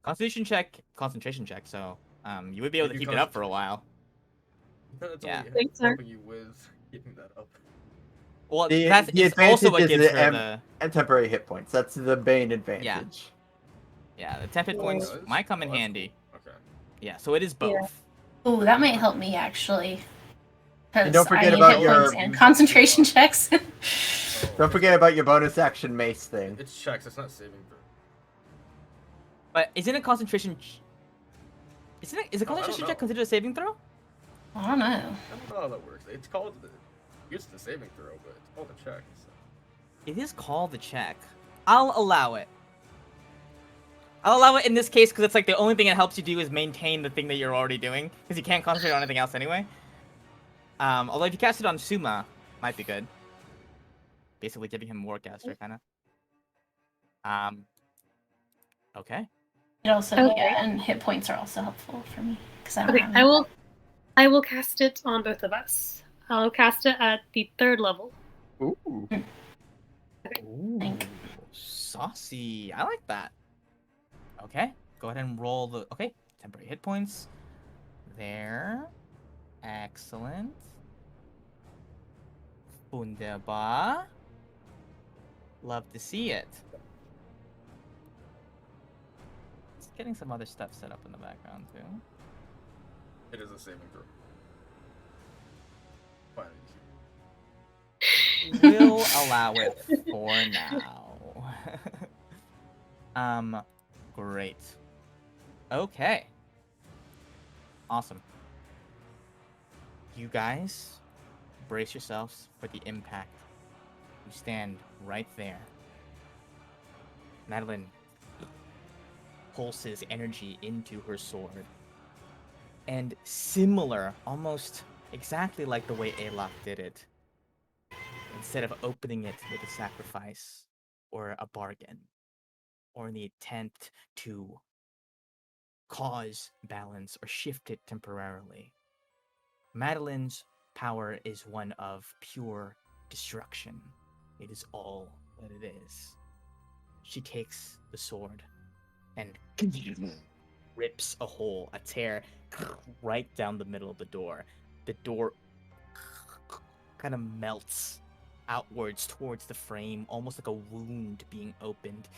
Constitution check, concentration check, so you would be able to keep it up for a while. That's Yeah. only Thanks, sir. helping you with keeping that up. Well, The that's it's also advantage what is gives her the and temporary hit points. That's the main advantage. the 10 hit Yeah. points Does? might come in Oh, that's handy. cool. Okay. Yeah, so it is both. Yeah. Ooh, that might help me actually. And Because don't forget I need about hit your- points and concentration checks. Don't forget about your bonus action mace thing. It's checks. It's not saving throw. But isn't a concentration? Is a Oh, I don't concentration check know. considered a saving throw? I don't know. I don't know how that works. It's called it's the saving throw, but it's called a check. So. It is called the check. I'll allow it. I'll allow it in this case because it's like the only thing it helps you do is maintain the thing that you're already doing because you can't concentrate on anything else anyway. Although if you cast it on Suma, might be good. Basically giving him Warcaster, kind of. Okay. It also, Okay. yeah, and hit points are also helpful for me because I don't Okay, have any. I will cast it on both of us. I'll cast it at the 3rd level. Ooh. Ooh, saucy. I like that. Okay, go ahead and roll the. Okay, temporary hit points. There. Excellent. Wunderbar. Love to see it. It's getting some other stuff set up in the background too. It is a saving throw. Fine. We'll allow it for now. Great. Okay. Awesome. You guys brace yourselves for the impact. You stand right there. Madeline pulses energy into her sword. And similar, almost exactly like the way Alok did it, instead of opening it with a sacrifice or a bargain, or in the attempt to cause balance or shift it temporarily, Madeline's power is one of pure destruction. It is all that it is. She takes the sword and rips a hole, a tear, right down the middle of the door. The door kind of melts outwards towards the frame, almost like a wound being opened.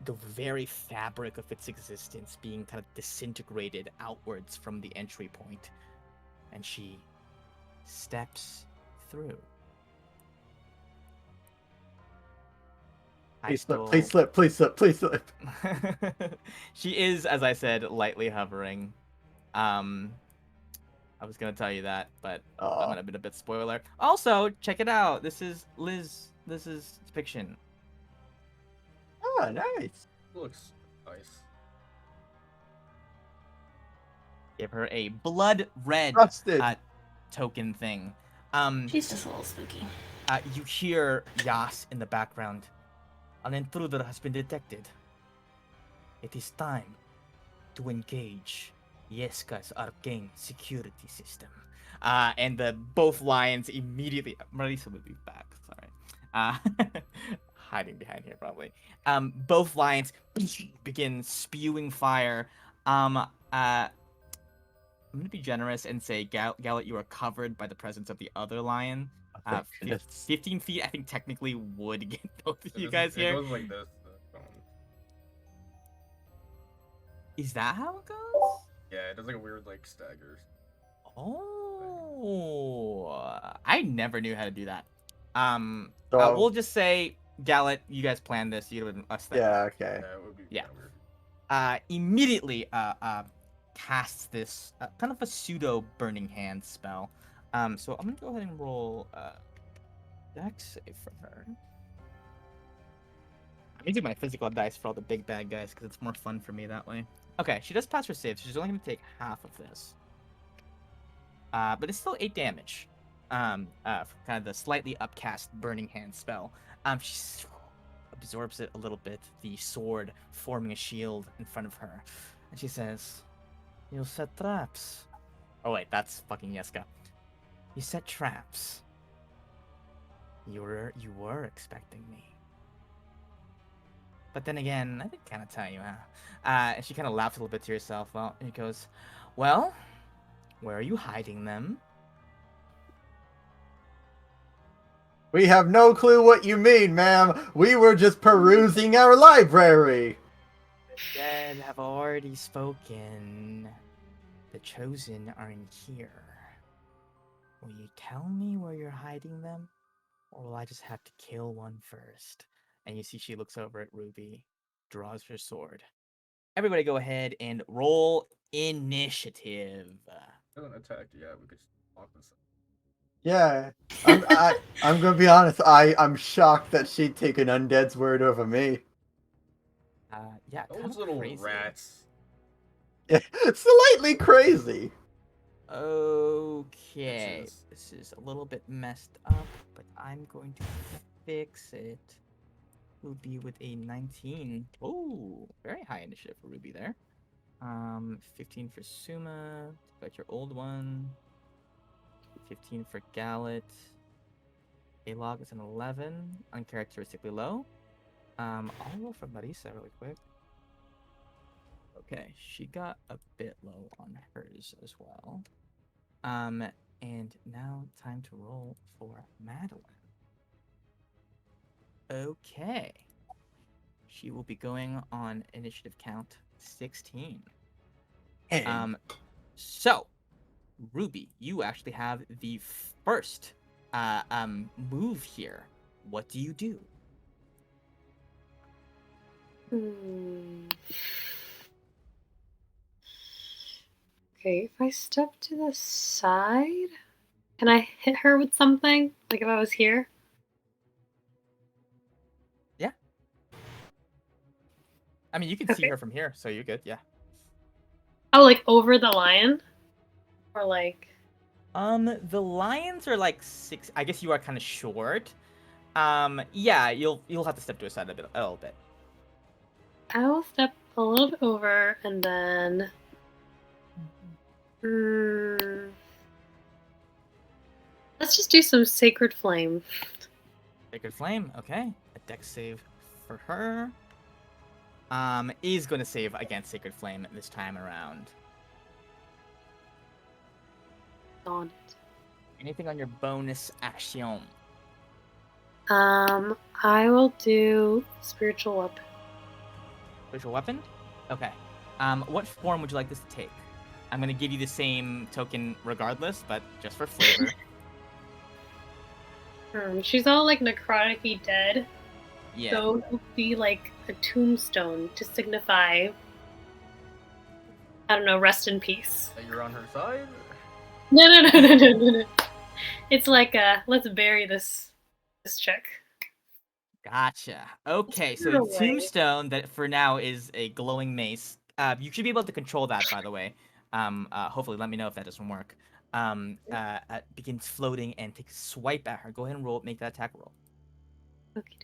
The very fabric of its existence being kind of disintegrated outwards from the entry point. And she steps through. Please slip, please slip, please slip, please slip. She is, as I said, lightly hovering. I was gonna tell you that, but that might have been a bit spoiler. Also, check it out. This is Liz. This is fiction. Oh, nice. Looks nice. Give her a blood red Trusted. token thing. She's just a little spooky. You hear Yas in the background. An intruder has been detected. It is time to engage Yeska's arcane security system. And both lions immediately. Marisa would be back. Sorry. Hiding behind here probably. Both lions begin spewing fire. I'm gonna be generous and say, Gallet, you are covered by the presence of the other lion. 15 feet, I think technically would get both of you guys here. It goes like this. Is that how it goes? Yeah, it does like a weird like staggers. Oh, I never knew how to do that. So, we'll just say, Gallet, you guys planned this. You would us that. Yeah, okay. Yeah, it would be Yeah. weird. Immediately casts this kind of a pseudo burning hand spell. So I'm gonna go ahead and roll dex save for her. I'm using my physical dice for all the big bad guys because it's more fun for me that way. Okay, she does pass her save, so she's only gonna take half of this. But it's still 8 damage. For kind of the slightly upcast burning hand spell. She absorbs it a little bit, the sword forming a shield in front of her. And she says, "You set traps." Oh wait, that's fucking Yeska. "You set traps. You were expecting me. But then again, I did kind of tell you, huh?" And she kind of laughs a little bit to herself. Well, and he goes, "Well, where are you hiding them?" We have no clue what you mean, ma'am. We were just perusing our library. "The dead have already spoken. The chosen are in here. Will you tell me where you're hiding them? Or will I just have to kill one first?" And you see she looks over at Ruby, draws her sword. Everybody go ahead and roll initiative. Doesn't attack. Yeah, we could just lock this up. Yeah, I'm gonna be honest. I'm shocked that she'd take an undead's word over me. Yeah, kind Those of little crazy. rats. Slightly crazy. Okay, Bitches. this is a little bit messed up, but I'm going to fix it will be with a 19. Oh, very high initiative for Ruby there. 15 for Suma. Got your old one. 15 for Gallet. A-Log is an 11, uncharacteristically low. I'll roll for Marisa really quick. Okay, she got a bit low on hers as well. And now time to roll for Madeline. Okay. She will be going on initiative count 16. So, Ruby, you actually have the first move here. What do you do? Okay, if I step to the side, can I hit her with something? Like if I was here? Yeah. I mean, you can see Okay. her from here, so you're good. Yeah. Oh, like over the lion? Or like... The lions are like 6. I guess you are kind of short. Yeah, you'll have to step to a side a little bit. I will step a little bit over and then... let's just do some Sacred Flame. Sacred Flame, okay. A dex save for her. Is going to save against Sacred Flame this time around. On it. Anything on your bonus action? I will do Spiritual Weapon. Spiritual weapon? Okay. What form would you like this to take? I'm going to give you the same token regardless, but just for flavor. She's all like necrotic-y dead. Yeah. So it will be like a tombstone to signify, I don't know, rest in peace. That you're on her side? No. It's like, let's bury this chick. Gotcha. Okay, so No the way. tombstone that for now is a glowing mace. You should be able to control that, by the way. Hopefully, let me know if that doesn't work. Begins floating and takes a swipe at her. Go ahead and roll. Make that attack roll. Okay.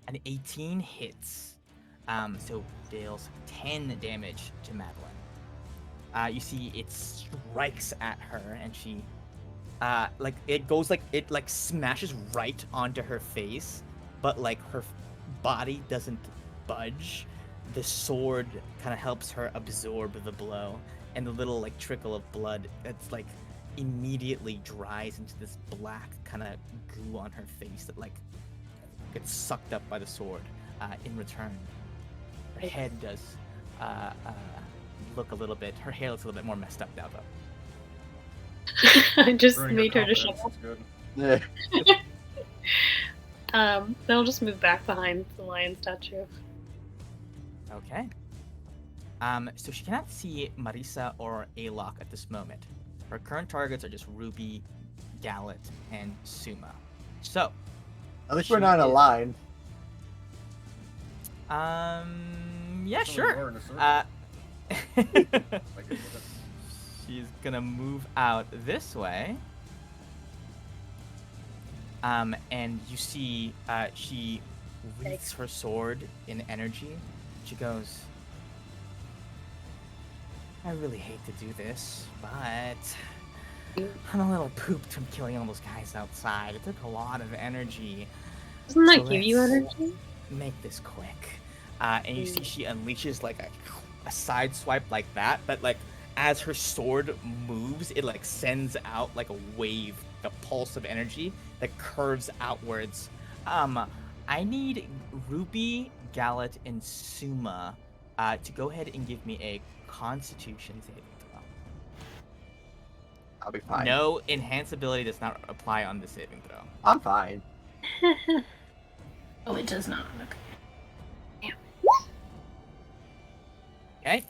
An 18 hits. So deals 10 damage to Madeline. You see it strikes at her, and she, it smashes right onto her face, but like her body doesn't budge. The sword kind of helps her absorb the blow, and the little like trickle of blood that's like immediately dries into this black kind of goo on her face that like gets sucked up by the sword. In return, her head does look a little bit. Her hair looks a little bit more messed up now, though. I just Ruining made your her to confidence, shuffle. it's good. Yeah. They'll just move back behind the lion statue. Okay. So she cannot see Marisa or A-Lock at this moment. Her current targets are just Ruby, Gallet, and Suma. So, At least we're not in a line. yeah, So sure. you're in a circle. Like, look at- She's gonna move out this way. And you see, she wreathes her sword in energy. She goes, I really hate to do this, but I'm a little pooped from killing all those guys outside. It took a lot of energy. Doesn't that So give you let's energy? Make this quick. And you see she unleashes like a side swipe like that, but like as her sword moves, it like sends out like a wave, a pulse of energy that curves outwards. I need Ruby, Gallet, and Suma to go ahead and give me a Constitution saving throw. I'll be fine. No, enhance ability does not apply on the saving throw. I'm fine. Oh, it does not. Okay. Okay.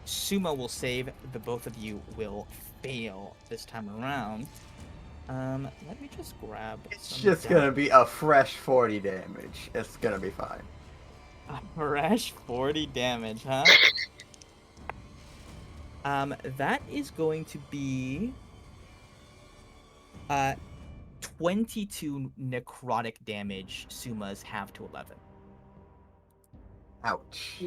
Suma will save. The both of you will fail this time around. Let me just grab. It's some just down- gonna be a fresh 40 damage. It's gonna be fine. A fresh 40 damage, huh? That is going to be Uh, 22 necrotic damage. Suma's half to 11. Ouch.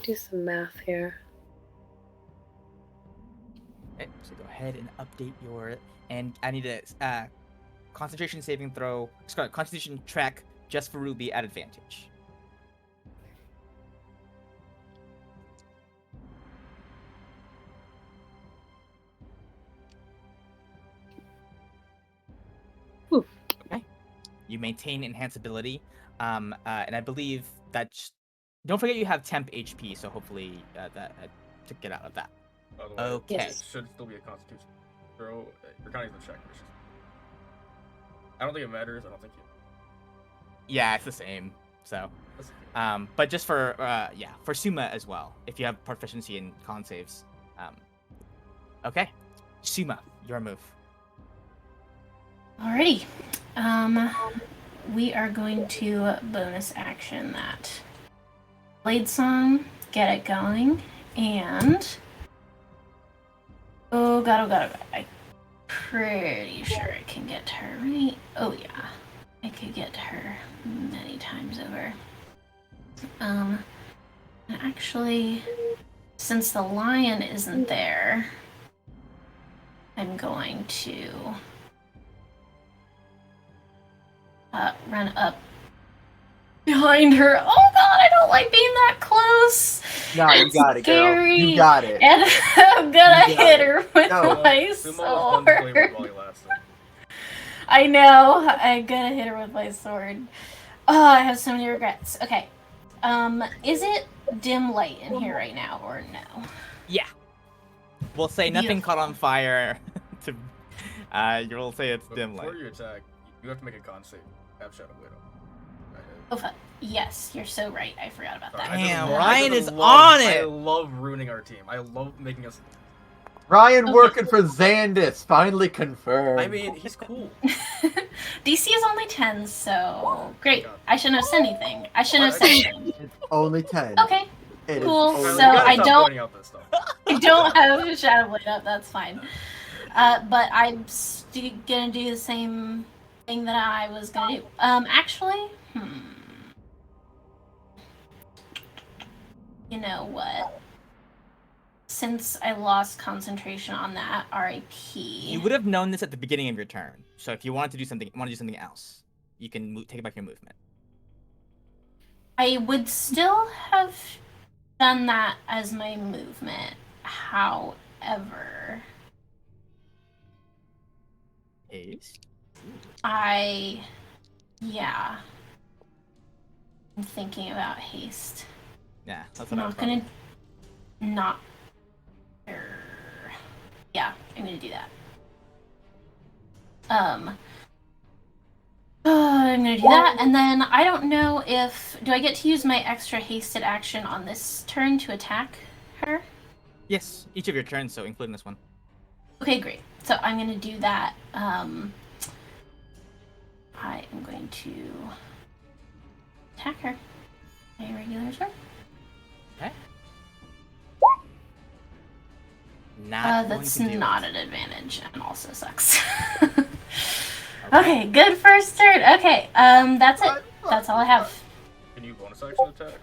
Do some math here. Okay, so go ahead and update your. And I need a concentration saving throw. Sorry, concentration track just for Ruby at advantage. Whew. Okay. You maintain enhanceability, and I believe that's. Don't forget you have temp HP, so hopefully to get out of that. By the way, Okay. Yes. it should still be a Constitution throw. You're counting the check. I don't think it matters. I don't think you. Yeah, it's the same. So, That's okay. but just for for Suma as well, if you have proficiency in con saves. Okay, Suma, your move. Alrighty. We are going to bonus action that. Blade Song, get it going, and oh god, I'm pretty sure I can get to her, right? Oh yeah, I could get to her many times over. And actually, since the lion isn't there, I'm going to run up behind her. Oh god, I don't like being that close. No, you It's got it, girl. scary. You got it. And I'm gonna You got hit it. her with No. my Sumo was fun to play with sword. while he lasted. I know. I'm gonna hit her with my sword. Oh, I have so many regrets. Okay. Is it dim light in here right now or no? Yeah, we'll say nothing Beautiful. caught on fire. To you'll say it's But dim before light. you attack, you have to make a con save. Have Shadow Blade on. Oh, fuck. Yes, you're so right. I forgot about that. Damn, I Ryan just is love- on I it! love ruining our team. I love making us. Ryan Okay. working for Xandis, finally confirmed. I mean, he's cool. DC is only 10, so great. I shouldn't have said anything. I shouldn't have said anything. It's only 10. Okay, It is cool. only Kylie, you So gotta I stop don't- pointing out this stuff. I don't have a Shadow Blade up. That's fine. But I'm gonna do the same thing that I was gonna do. Actually, you know what? Since I lost concentration on that RIP, You would have known this at the beginning of your turn. So if you wanted to do something, else, you can take back your movement. I would still have done that as my movement. However, Haste. I'm thinking about haste. Yeah, that's I'm what I was not gonna not. Yeah, I'm gonna do that. I'm gonna do that, and then I don't know if do I get to use my extra hasted action on this turn to attack her? Yes, each of your turns, so including this one. Okay, great. So I'm gonna do that. I am going to attack her. My regular sword. Okay. Not going That's to do not it. an advantage and also sucks. Okay, good first turn. Okay, that's it. That's all I have. Can you bonus action attack?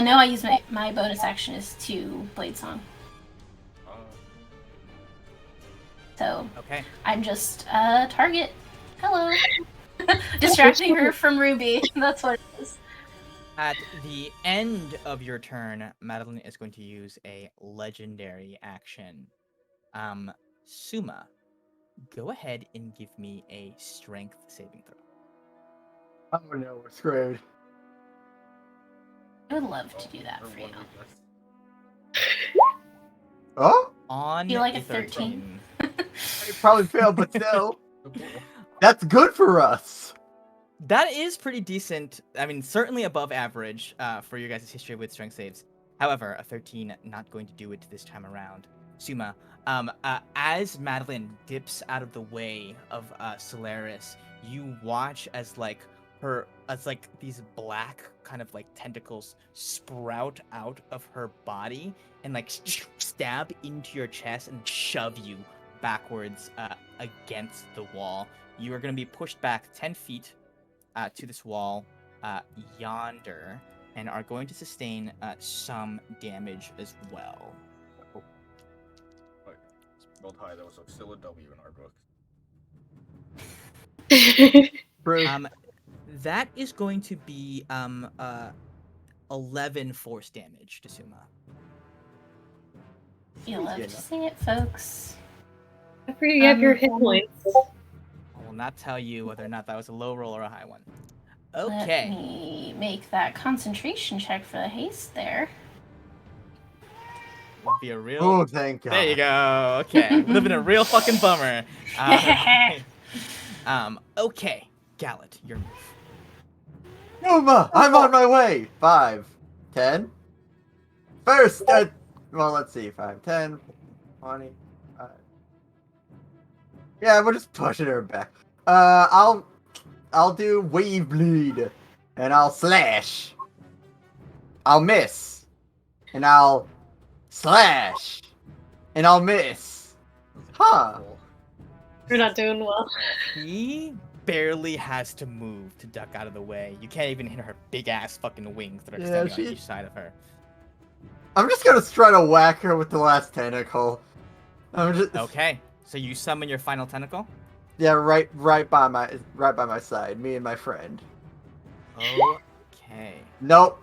No, I use my bonus action is to Blade Song. So Okay. I'm just target. Hello. Distracting her from Ruby. That's what it is. At the end of your turn, Madeline is going to use a legendary action. Suma, go ahead and give me a strength saving throw. Oh no, we're screwed. I would love to do that Or for one you. weakness. Oh? On You like a a 13? 13. I probably failed, but still. So cool. That's good for us. That is pretty decent. I mean, certainly above average for your guys' history with strength saves. However, a 13 not going to do it this time around. Suma, as Madeline dips out of the way of Solaris, you watch as these black kind of like tentacles sprout out of her body and like stab into your chest and shove you backwards against the wall. You are going to be pushed back 10 feet to this wall yonder, and are going to sustain some damage as well. Wait, rolled high. That was still a W in our book. Bruce. That is going to be 11 force damage to Suma. You love Yeah. to see it, folks. I forget you have your hit points. I will not tell you whether or not that was a low roll or a high one. Let Okay. me make that concentration check for the haste there. Would be a real. Oh, thank God. There you go. Okay. Would have been a real fucking bummer. Okay. Gallet, your move. Uma, I'm on my way. 5, 10. First, well, let's see. 5, 10, 20. Yeah, we're just pushing her back. I'll do wave bleed, and I'll slash. I'll miss, and I'll slash, and I'll miss. Huh? You're not doing well. He barely has to move to duck out of the way. You can't even hit her big ass fucking wings that are Yeah, extending on each side of her. I'm just gonna try to whack her with the last tentacle. I'm just Okay. So you summon your final tentacle? yeah, right by my side, me and my friend. Okay. Nope.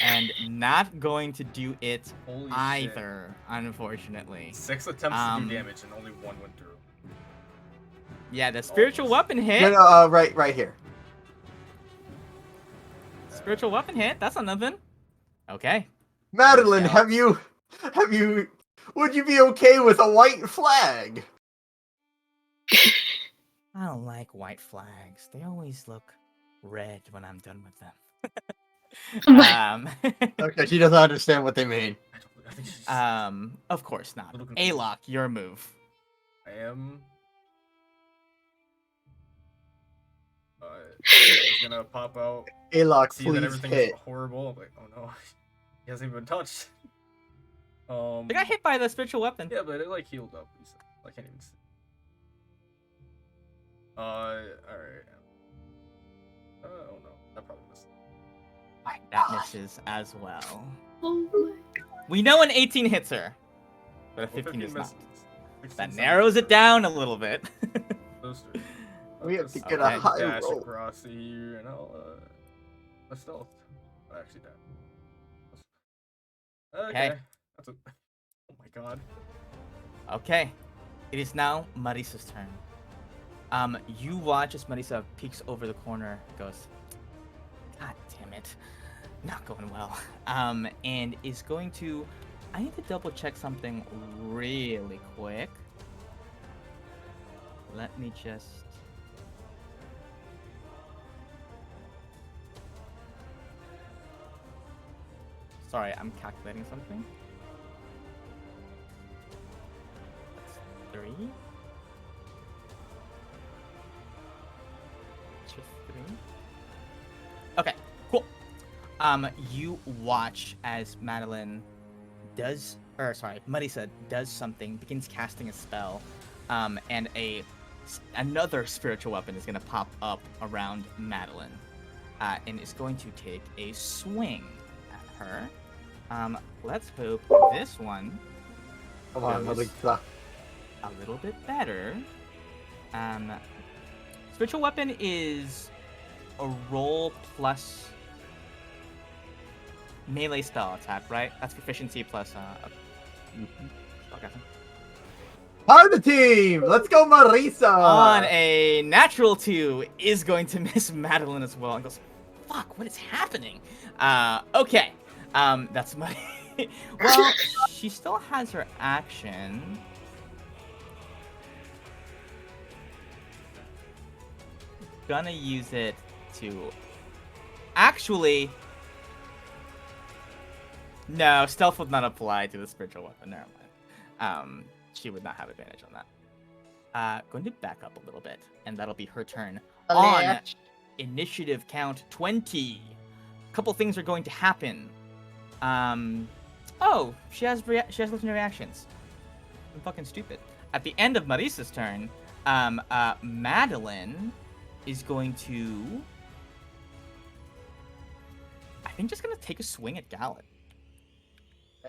And not going to do it Holy shit. either, unfortunately. 6 attempts to do damage and only 1 went through. Yeah, the spiritual Almost. weapon hit. No, right here. Spiritual weapon hit. That's not nothing. Okay. Madeline, Yeah. would you be okay with a white flag? I don't like white flags. They always look red when I'm done with them. Okay, she doesn't understand what they mean. I think she's Of course not. Little confused. Alok, your move. I am. He's gonna pop out. Alok, See that please everything's hit. horrible. I'm like, oh no, he hasn't even been touched. They got hit by the spiritual weapon. Yeah, but it like healed up. I can't even see. Alright. Oh no, that probably missed. That misses as well. Oh my god. We know an 18 hits her, but a Well, 15 is not. misses. 16, That 17, narrows it down a little bit. Those 3. We have to Just get a high dash roll. across here, and I'll stealth. I actually died. Okay. That's a. Oh my god. Okay. It is now Marisa's turn. You watch as Marisa peeks over the corner, goes, God damn it. Not going well. And is going to... I need to double check something really quick. Let me just... Sorry, I'm calculating something. That's 3. Just 3. Okay, cool. You watch as Madeline does, or sorry, Marisa does something, begins casting a spell, and another spiritual weapon is going to pop up around Madeline, and is going to take a swing at her. Let's hope this one Come on, goes Marisa. a little bit better. Spiritual weapon is a roll plus melee spell attack, right? That's proficiency plus spellcasting. Hi, the team! Let's go, Marisa! On a natural 2 is going to miss Madeline as well, and goes, fuck, what is happening? Okay. That's my... Well, she still has her action. Gonna use it to... Actually... No, stealth would not apply to the spiritual weapon. Never mind. She would not have advantage on that. Going to back up a little bit, and that'll be her turn. On initiative count 20. A couple things are going to happen. Oh, she has legendary reactions. I'm fucking stupid. At the end of Marissa's turn, Madeline is going to, I think, just gonna take a swing at Gallet.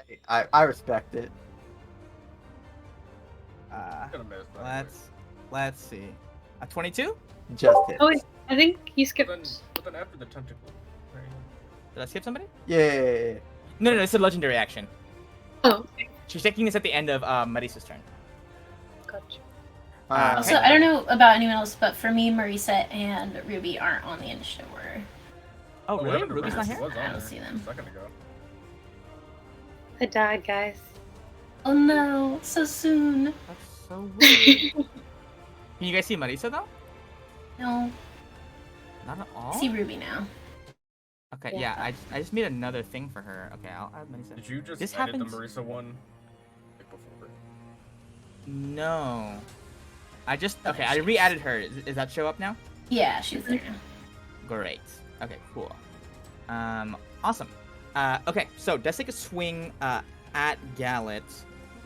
Hey, I respect it. Gonna miss that Let's see. A 22? Just hit. Oh, wait, I think you But skipped. then after the tentacle. Right? Did I skip somebody? Yeah. No, it's a legendary action. Oh, okay. She's taking this at the end of Marissa's turn. Gotcha. Also, Okay. I don't know about anyone else, but for me, Marisa and Ruby aren't on the initiative order. Oh, what really? happened to Ruby's not Maris? here? Was on I don't there see them. a second ago. I died, guys. Oh no, so soon. That's so weird. Can you guys see Marissa, though? No, Not at I all? see Ruby now. Okay, Yeah. yeah, I just made another thing for her. Okay, I'll add Marissa. Did you just This edit happens- the Marisa one like before? No. I just, Oh, okay, there I she is. re-added her. Does that show up now? Yeah, she's there now. Great. Okay, cool. Awesome. Okay, so let's take a swing at Gallet.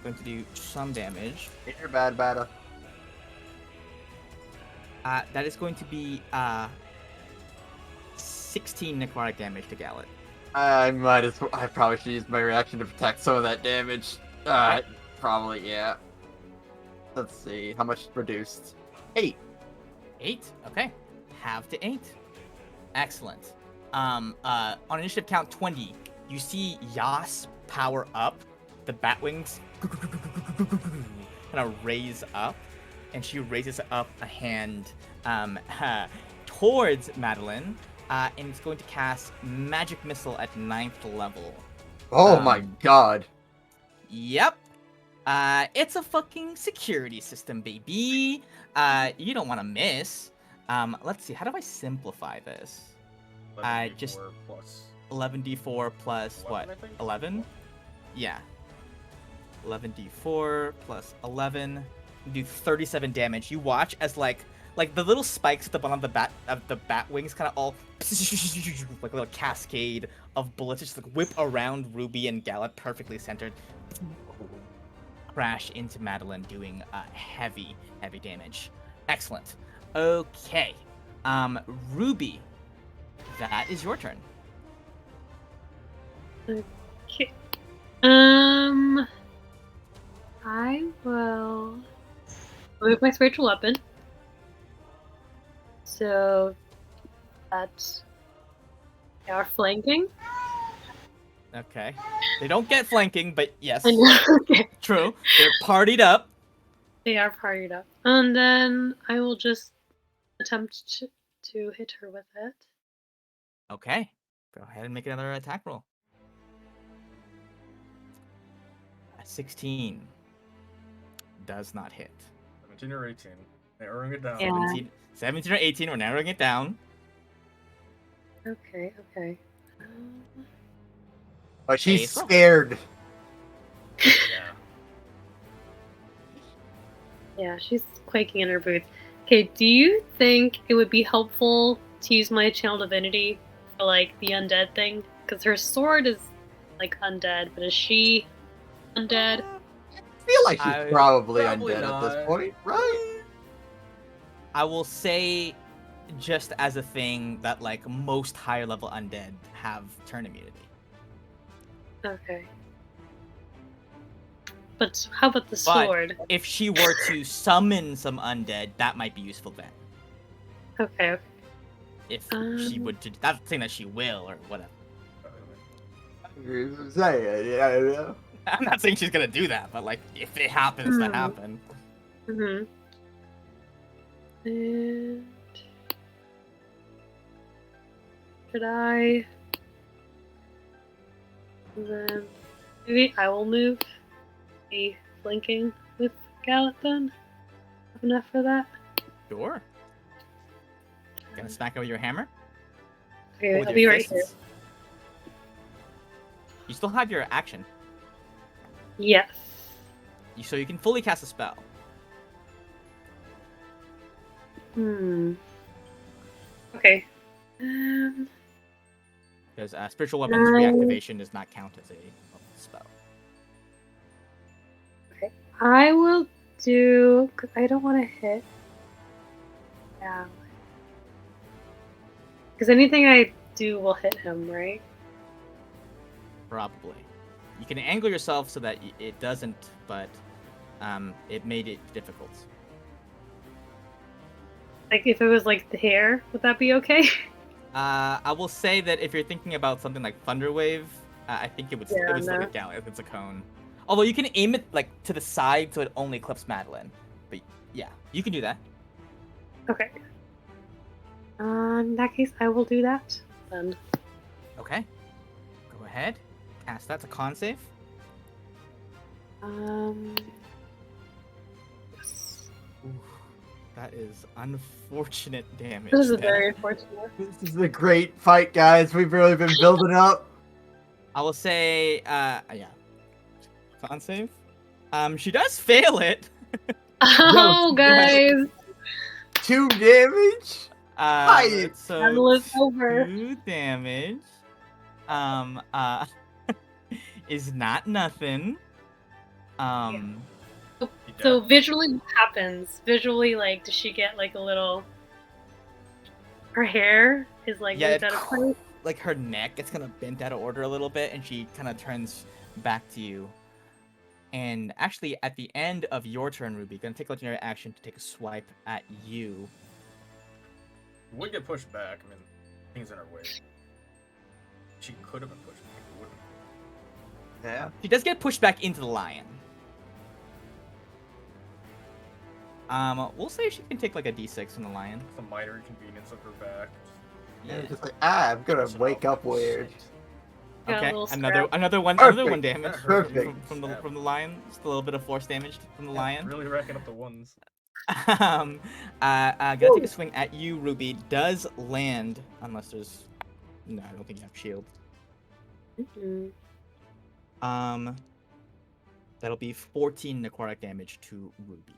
Going to do some damage. You're bad, bada. That is going to be 16 necrotic damage to Gallet. I probably should use my reaction to protect some of that damage. Probably, yeah. Let's see, how much reduced? 8. 8? Okay. Half to 8. Excellent. On initiative count 20, you see Yas power up. The bat wings kind of raise up, and she raises up a hand towards Madeline, and it's going to cast Magic Missile at 9th level. Oh my god. Yep. It's a fucking security system, baby. You don't want to miss. Let's see. How do I simplify this? 11d4 plus 11d4 plus 11, what? I think? 11? Yeah. 11d4 plus 11. Do 37 damage. You watch as like the little spikes at the bottom of the bat wings kind of all like a little cascade of bullets just like whip around Ruby and Gallet, perfectly centered. Crash into Madeline, doing heavy damage. Excellent. Okay. Ruby, that is your turn. Okay. I will move my spiritual weapon. So that's our flanking. Okay. They don't get flanking, but yes, I know. Okay. true. They're partied up. They are partied up. And then I will just attempt to hit her with it. Okay. Go ahead and make another attack roll. 16 does not hit. 17 or 18. Narrowing it down. Yeah. 17 or 18, we're narrowing it down. Okay. Oh, she's Ace. scared. Yeah. Yeah, she's quaking in her boots. Okay, do you think it would be helpful to use my channel divinity for like the undead thing? Because her sword is like undead, but is she undead? I feel like she's probably Probably undead at this not. point, right? I will say, just as a thing, that like most higher level undead have turn immunity. Okay. But how about the sword? If she were to summon some undead, that might be useful then. Okay. If she would, not saying that she will or whatever. Yeah. I'm not saying she's gonna do that, but like if it happens to happen. Mm-hmm. And should I? And then maybe I will move. Be flanking with Gallet then. Have enough for that. Sure. Gonna smack her with your hammer? Okay, Or with I'll your be right here. fists? You still have your action, Yes. so you can fully cast a spell. Okay. Because spiritual weapons reactivation does not count as a spell. Okay. I will do, because I don't want to hit. Yeah. Because anything I do will hit him, right? Probably. You can angle yourself so that it doesn't, but it made it difficult. Like if it was like the hair, would that be okay? I will say that if you're thinking about something like Thunder Wave, I think it would Yeah, still no. get down if it's a cone. Although you can aim it like to the side so it only clips Madeline. But yeah, you can do that. Okay. In that case, I will do that then. Okay. Go ahead. Cast that's a con save. Yes. Oof, that is unfortunate damage. This is there. very unfortunate. This is a great fight, guys. We've really been building up. I will say, yeah. Con save. She does fail it. Oh, guys. 2 damage. So Battle is over. 2 damage. Is not nothing. So visually, what happens? Visually, like, does she get like a little? Her hair is like Yeah, moved out of place. like her neck gets kind of bent out of order a little bit, and she kind of turns back to you. And actually, at the end of your turn, Ruby, gonna take legendary action to take a swipe at you. We would get pushed back. I mean, things in her way. She could have been pushed back. But wouldn't. Yeah. She does get pushed back into the lion. We'll say she can take like a d6 from the lion. The minor inconvenience of her back. And it's just like, I'm gonna wake up weird. Got a Okay, little another scrap. another one Perfect. damage Perfect. from the lion. Just a little bit of force damage from the lion. Really racking up the ones. Gonna take a swing at you, Ruby. Does land unless there's no. I don't think you have shield. Mm-mm. That'll be 14 necrotic damage to Ruby.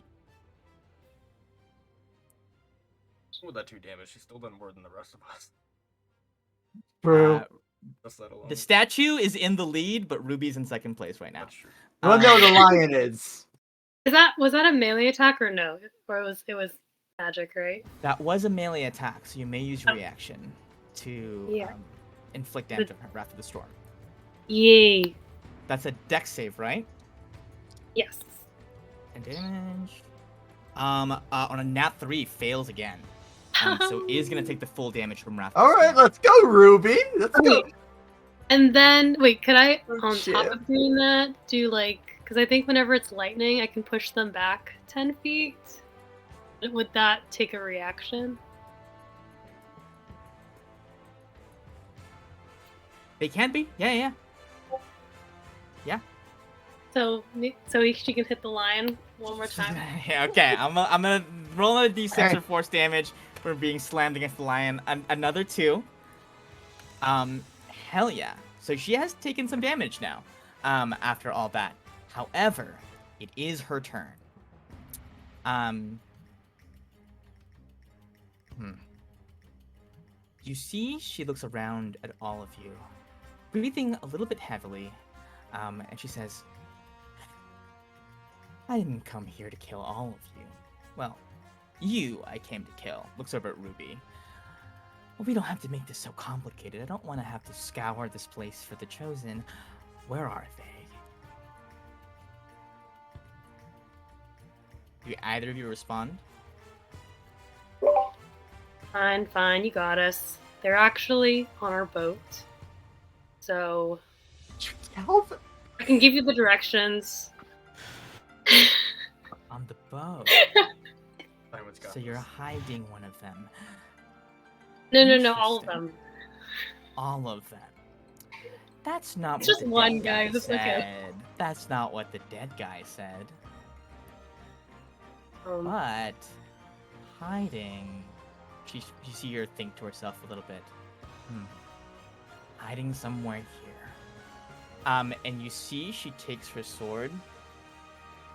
With that 2 damage, she's still done more than the rest of us. True. Just that alone. The statue is in the lead, but Ruby's in second place right now. That's true. You wanna know where the lion is? Was that a melee attack or no? Or it was magic, right? That was a melee attack, so you may use your reaction to Yeah. inflict damage on her Wrath of the Storm. Yay! That's a dex save, right? Yes. And damage. On a nat 3, fails again. So is gonna take the full damage from Wrath. All right, let's go, Ruby. Let's go. Okay. And then wait, could I Oh, on shit. top of doing that do like? Because I think whenever it's lightning, I can push them back 10 feet. Would that take a reaction? They can be. Yeah. So she can hit the lion one more time. Yeah. Okay. I'm gonna roll another d6 Alright. for force damage for being slammed against the lion. Another 2. Hell yeah. So she has taken some damage now. After all that. However, it is her turn. You see, she looks around at all of you, breathing a little bit heavily, and she says, I didn't come here to kill all of you. Well, you I came to kill. Looks over at Ruby. Well, we don't have to make this so complicated. I don't want to have to scour this place for the chosen. Where are they? Do either of you respond? Fine, you got us. They're actually on our boat. So Calvin. I can give you the directions. On the boat. Simon's got So you're this. hiding one of them. No, all of Interesting. them. All of them. That's not It's what just the one dead guy, guy that's said. okay. That's not what the dead guy said. Um, But hiding, you see her think to herself a little bit. Hiding somewhere here. And you see she takes her sword,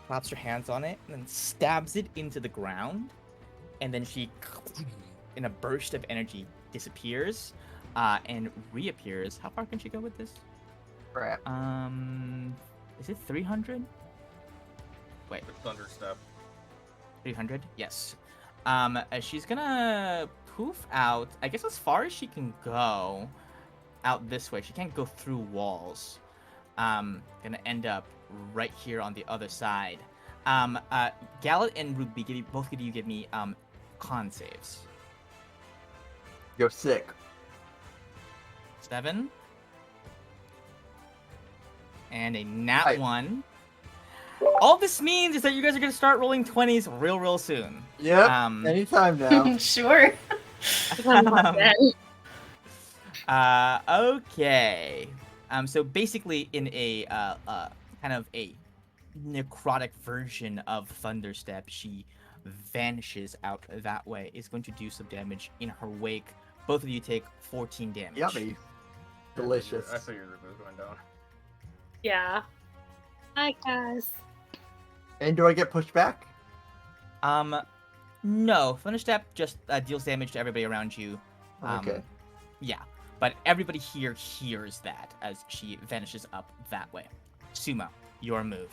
claps her hands on it, and then stabs it into the ground. And then she, in a burst of energy, disappears and reappears. How far can she go with this? Crap. Is it 300? Wait, With Thunder Step. 300? Yes. She's gonna poof out, I guess as far as she can go, out this way. She can't go through walls. Gonna end up right here on the other side. Gallet and Ruby, both of you give me, con saves. You're sick. 7. And a nat Hi. 1. All this means is that you guys are gonna start rolling 20s real soon. Yep. Anytime now. Sure. Okay. So basically, in a kind of a necrotic version of Thunderstep, she vanishes out that way. Is going to do some damage in her wake. Both of you take 14 damage. Yummy. Delicious. I figured it was going down. Yeah. Hi, guys. And do I get pushed back? No. Thunderstep just deals damage to everybody around you. Okay. Yeah, but everybody here hears that as she vanishes up that way. Sumo, your move.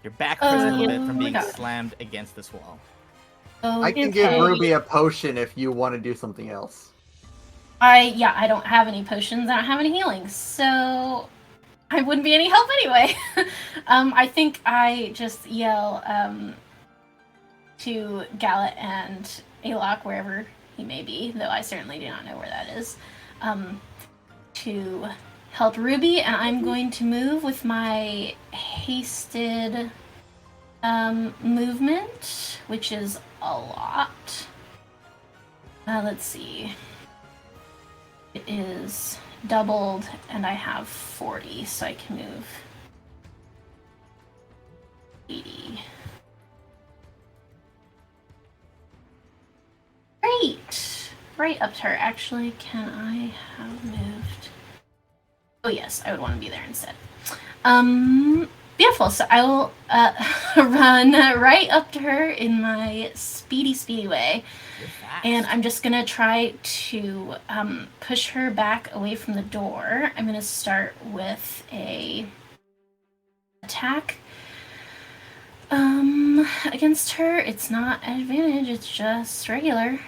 Your back hurts a little bit from my being God. slammed against this wall. I can give Ruby a potion if you want to do something else. I don't have any potions. I don't have any healings, so I wouldn't be any help anyway. I think I just yell to Gallet and Alok, wherever he may be, though I certainly do not know where that is, to help Ruby, and I'm going to move with my hasted movement, which is a lot. Let's see. It is doubled, and I have 40, so I can move 80. Great! Right up to her. Actually, can I have moved? Oh yes, I would want to be there instead. Beautiful. So I will run right up to her in my speedy way. You're fast. And I'm just gonna try to push her back away from the door. I'm gonna start with a attack against her. It's not an advantage, it's just regular.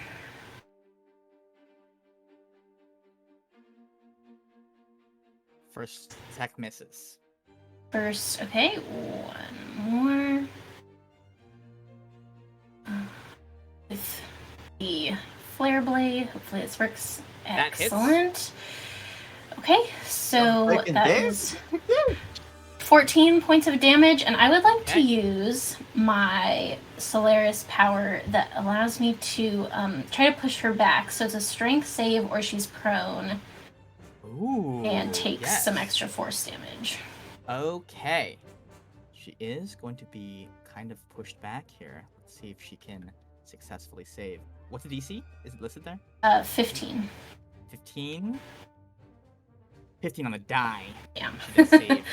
First attack misses. First, okay, one more. With the flare blade, hopefully this works. That hits. Excellent. Okay, so Taking that damage. is 14 points of damage, and I would like to Okay. use my Solaris power that allows me to try to push her back. So it's a strength save or she's prone Ooh. and takes yes. some extra force damage. Okay. She is going to be kind of pushed back here. Let's see if she can successfully save. What's the DC? Is it listed there? 15. 15? 15 on the die. Damn. She does save.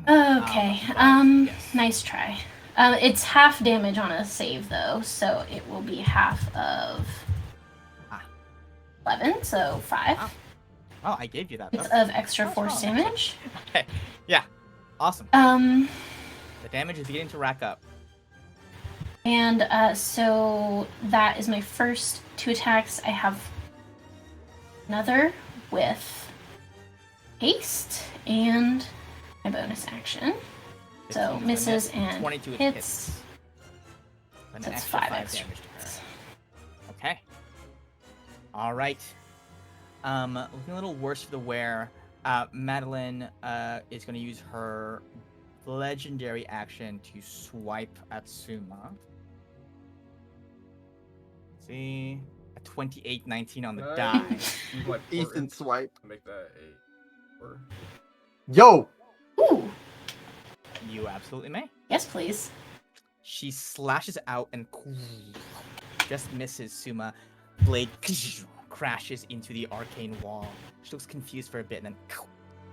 Okay. Yes. Nice try. It's half damage on a save though, so it will be half of Ah. 11, so 5 Wow. Oh, I gave you that. points Though. of extra Oh, force oh, damage. Okay. Yeah. Awesome. The damage is beginning to rack up. And so that is my first 2 attacks. I have another with haste and my bonus action. 15 So is a misses miss, and 22 hits. An That's extra 5 5 extra. damage to her. Okay. All right. Looking a little worse for the wear. Madeline is going to use her legendary action to swipe at Suma. Let's see, a 28-19 on the die. Use my Decent portent swipe. to make that a 4. Yo! Ooh, You absolutely may. yes, please. She slashes out and just misses Suma. Blade crashes into the arcane wall. She looks confused for a bit and then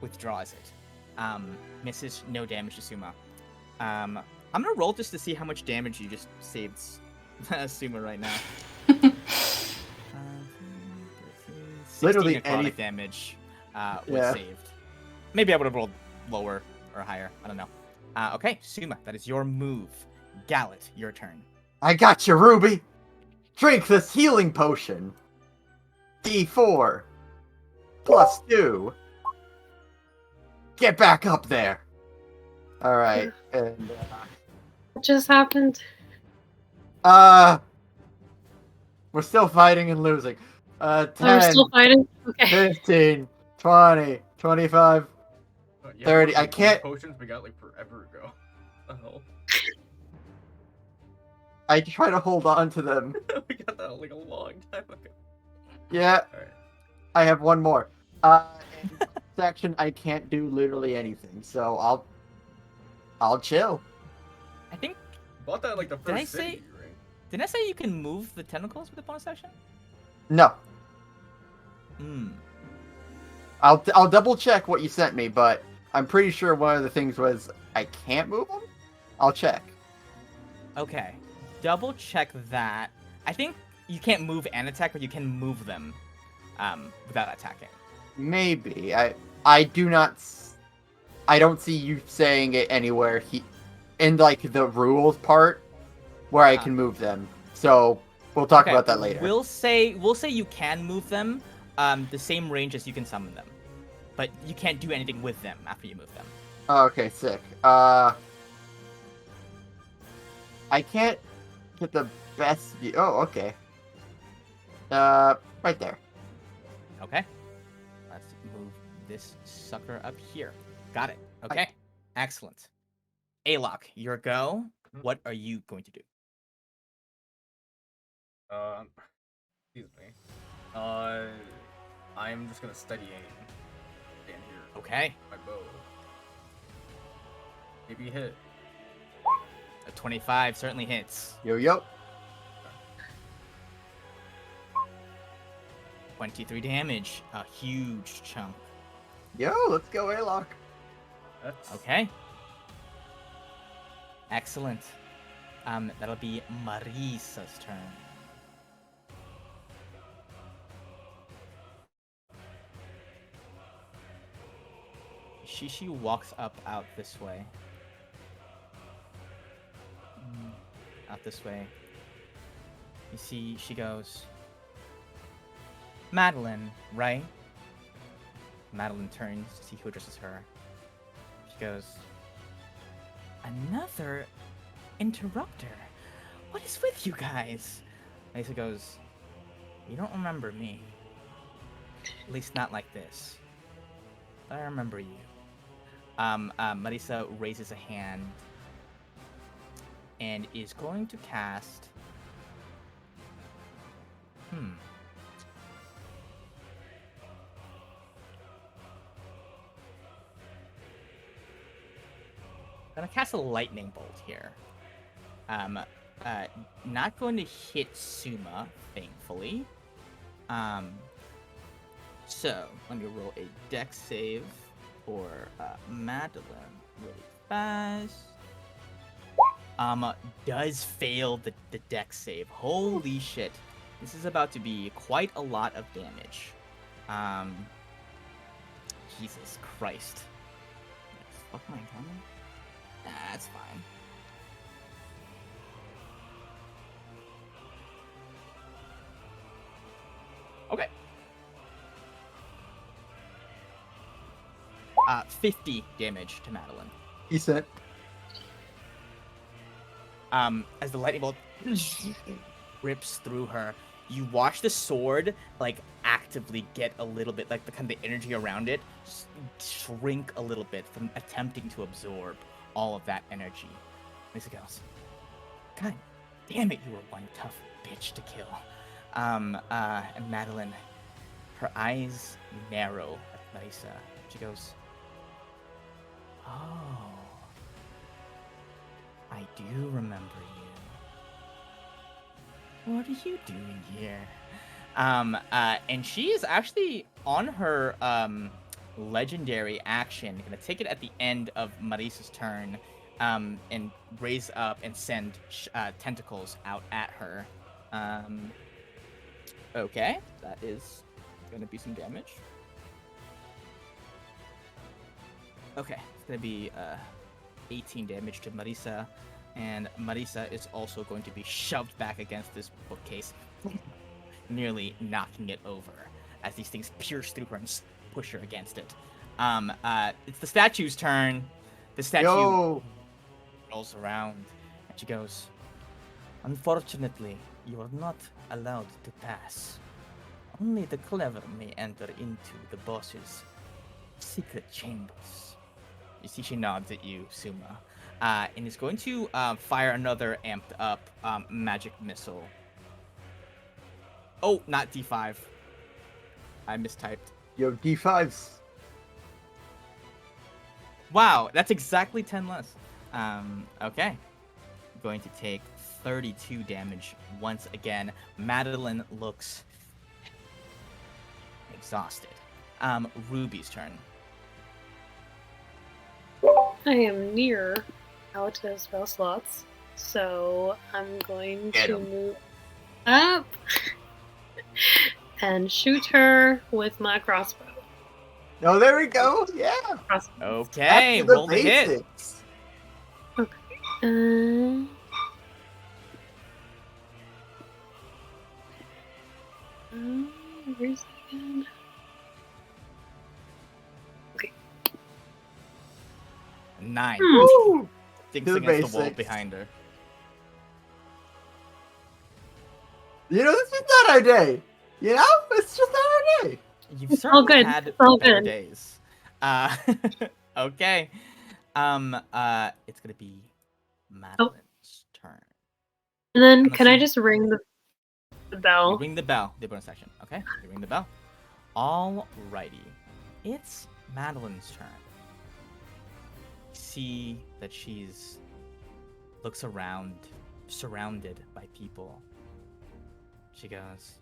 withdraws it. Misses, no damage to Suma. I'm gonna roll just to see how much damage you just saved Suma right now. Literally 16 necrotic any- damage was Yeah. saved. Maybe I would have rolled lower or higher. I don't know. Okay, Suma, that is your move. Gallet, your turn. I got you, Ruby. Drink this healing potion. D4 +2. Get back up there. All right, and What just happened? we're still fighting and losing. 10, Oh, we're still fighting? Okay. 15, 20, 25. Yeah, 30, what are I these can't- potions we got like forever ago. The hell? I try to hold on to them. We got that like a long time ago. Yeah, Alright. I have one more. In section, I can't do literally anything, so I'll chill. I think. Bought that like the Did I first say- city, right? Didn't I say you can move the tentacles with the bonus action? No, Hmm. I'll double check what you sent me, but I'm pretty sure one of the things was I can't move them. I'll check. Okay. Double check that. I think you can't move and attack, but you can move them without attacking. Maybe I don't see you saying it anywhere in like the rules part where I can move them. So we'll talk Okay, about that later. We'll say you can move them the same range as you can summon them. But you can't do anything with them after you move them. Okay, sick. I can't get the best view. Oh, okay. Right there. Okay. Let's move this sucker up here. Got it. Okay. Excellent. Alok, your go. What are you going to do? Excuse me. I'm just gonna steady aim. Stand here. Okay. My bow. Maybe hit. A 25 certainly hits. Yo. 23 damage. A huge chunk. Yo, let's go, Alok. That's Okay. Excellent. That'll be Marisa's turn. Shishi walks up out this way. Out this way. You see, she goes, Madeline, right? Madeline turns to see who addresses her. She goes, another interrupter? What is with you guys? Lisa goes, you don't remember me. At least not like this. But I remember you. Marisa raises a hand and is going to cast... Gonna cast a lightning bolt here. Not going to hit Suma, thankfully. So let me roll a dex save for Madeline really fast. Does fail the dex save. Holy shit. This is about to be quite a lot of damage. Jesus Christ. What the fuck am I coming? Nah, that's fine. Okay. 50 damage to Madeline. Decent. As the lightning bolt rips through her, you watch the sword like actively get a little bit, like the kind of the energy around it shrink a little bit from attempting to absorb all of that energy. Lisa goes, God damn it, you were one tough bitch to kill. And Madeline, her eyes narrow at Lisa. She goes, oh, I do remember you. What are you doing here? And she is actually on her legendary action, gonna take it at the end of Marisa's turn, and raise up and send tentacles out at her. Okay, that is gonna be some damage. Okay, it's gonna be 18 damage to Marisa, and Marisa is also going to be shoved back against this bookcase, nearly knocking it over as these things pierce through her and push her against it. It's the statue's turn. The statue Yo! rolls around, and she goes, "Unfortunately, you are not allowed to pass. Only the clever may enter into the boss's secret chambers." You see she nods at you, Suma, and is going to fire another amped up magic missile. Oh, not D5. I mistyped. Yo, D5s. Wow, that's exactly 10 less. Okay. Going to take 32 damage once again. Madeline looks exhausted. Ruby's turn. I am near out of spell slots, so I'm going Get to 'em. move up and shoot her with my crossbow. Oh, there we go. Yeah. Okay, Back to the roll the hit. basics. Where's it again? Okay. 9. Woo! Sticks To the against the wall basics. behind her. You know, this is not our day. You know, it's just not our day. You've It's all certainly good. had It's all better good. days. Okay. It's gonna be Madeline's turn. And then, Unless can I you- just ring the You bell? ring the bell. The bonus action. Okay. You ring the bell. Alrighty. It's Madeline's turn. See that she's looks around, surrounded by people. She goes,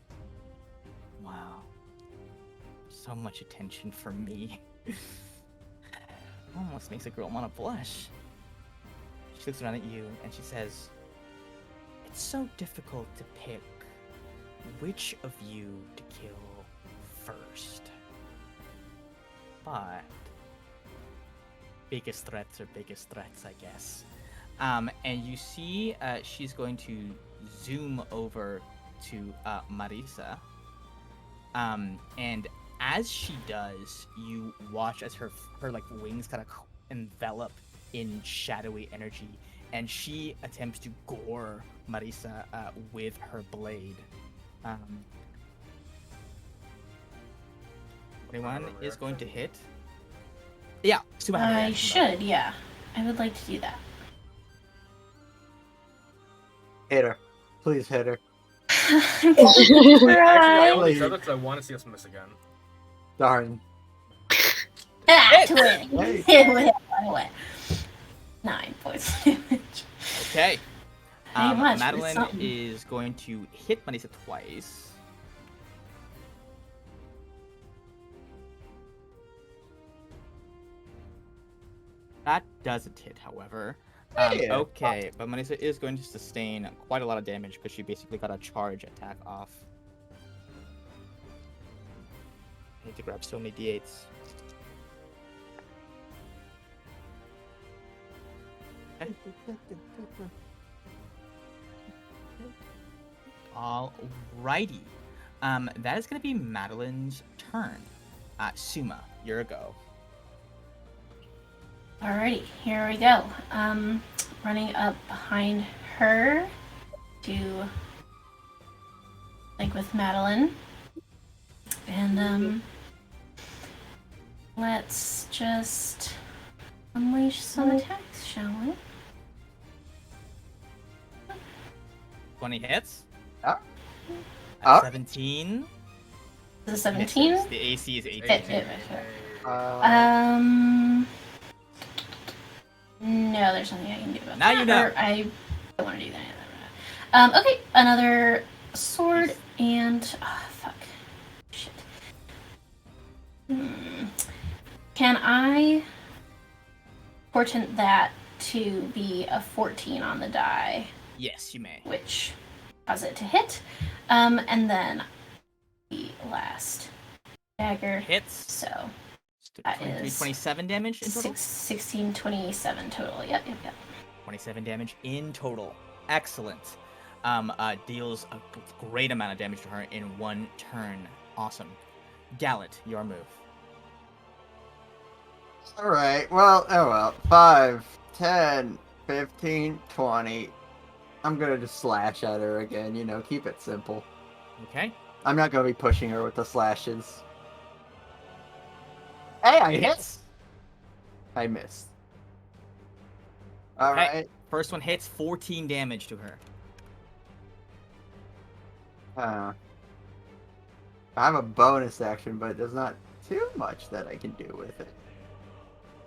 "Wow, so much attention for me. Almost makes a girl want to blush." She looks around at you and she says, "It's so difficult to pick which of you to kill first. But biggest threats are biggest threats, I guess." And you see she's going to zoom over to Marisa. And as she does, you watch as her like wings kind of envelop in shadowy energy, and she attempts to gore Marisa with her blade. 21 is going to hit. Yeah, Suma had a I reaction, should, yeah. I would like to do that. Hit her. Please hit her. Actually, I only Please. said that because I want to see us miss again. Darn. Ah, to win. Hey. I win. 9 points damage. Okay. Ain't much, but it's Madeline something. is going to hit Marisa twice. That doesn't hit, however. Yeah. Okay, but Marisa is going to sustain quite a lot of damage because she basically got a charge attack off. I need to grab so many d8s. Okay. Alrighty. That is going to be Madeline's turn. Suma, you're a go. Alrighty, here we go. Running up behind her to, like, with Madeline. And, let's just unleash some attacks, shall we? 20 hits. Ah. At Ah. 17. Is it 17? misses. The AC is 18. No, there's nothing I can do about Now that. you know. Or I don't want to do that. Okay, another sword and... Oh, fuck. Shit. Can I portent that to be a 14 on the die, Yes, you may. which cause it to hit? And then the last dagger. Hits. So, That 23, is 27 damage in total? 16, 27 total. Yep. 27 damage in total. Excellent. Deals a great amount of damage to her in one turn. Awesome. Gallet, your move. Alright, well, oh well. 5, 10, 15, 20. I'm gonna just slash at her again, you know, keep it simple. Okay. I'm not gonna be pushing her with the slashes. Hey, I hit! Hits. I missed. Okay. Alright. First one hits, 14 damage to her. I have a bonus action, but there's not too much that I can do with it.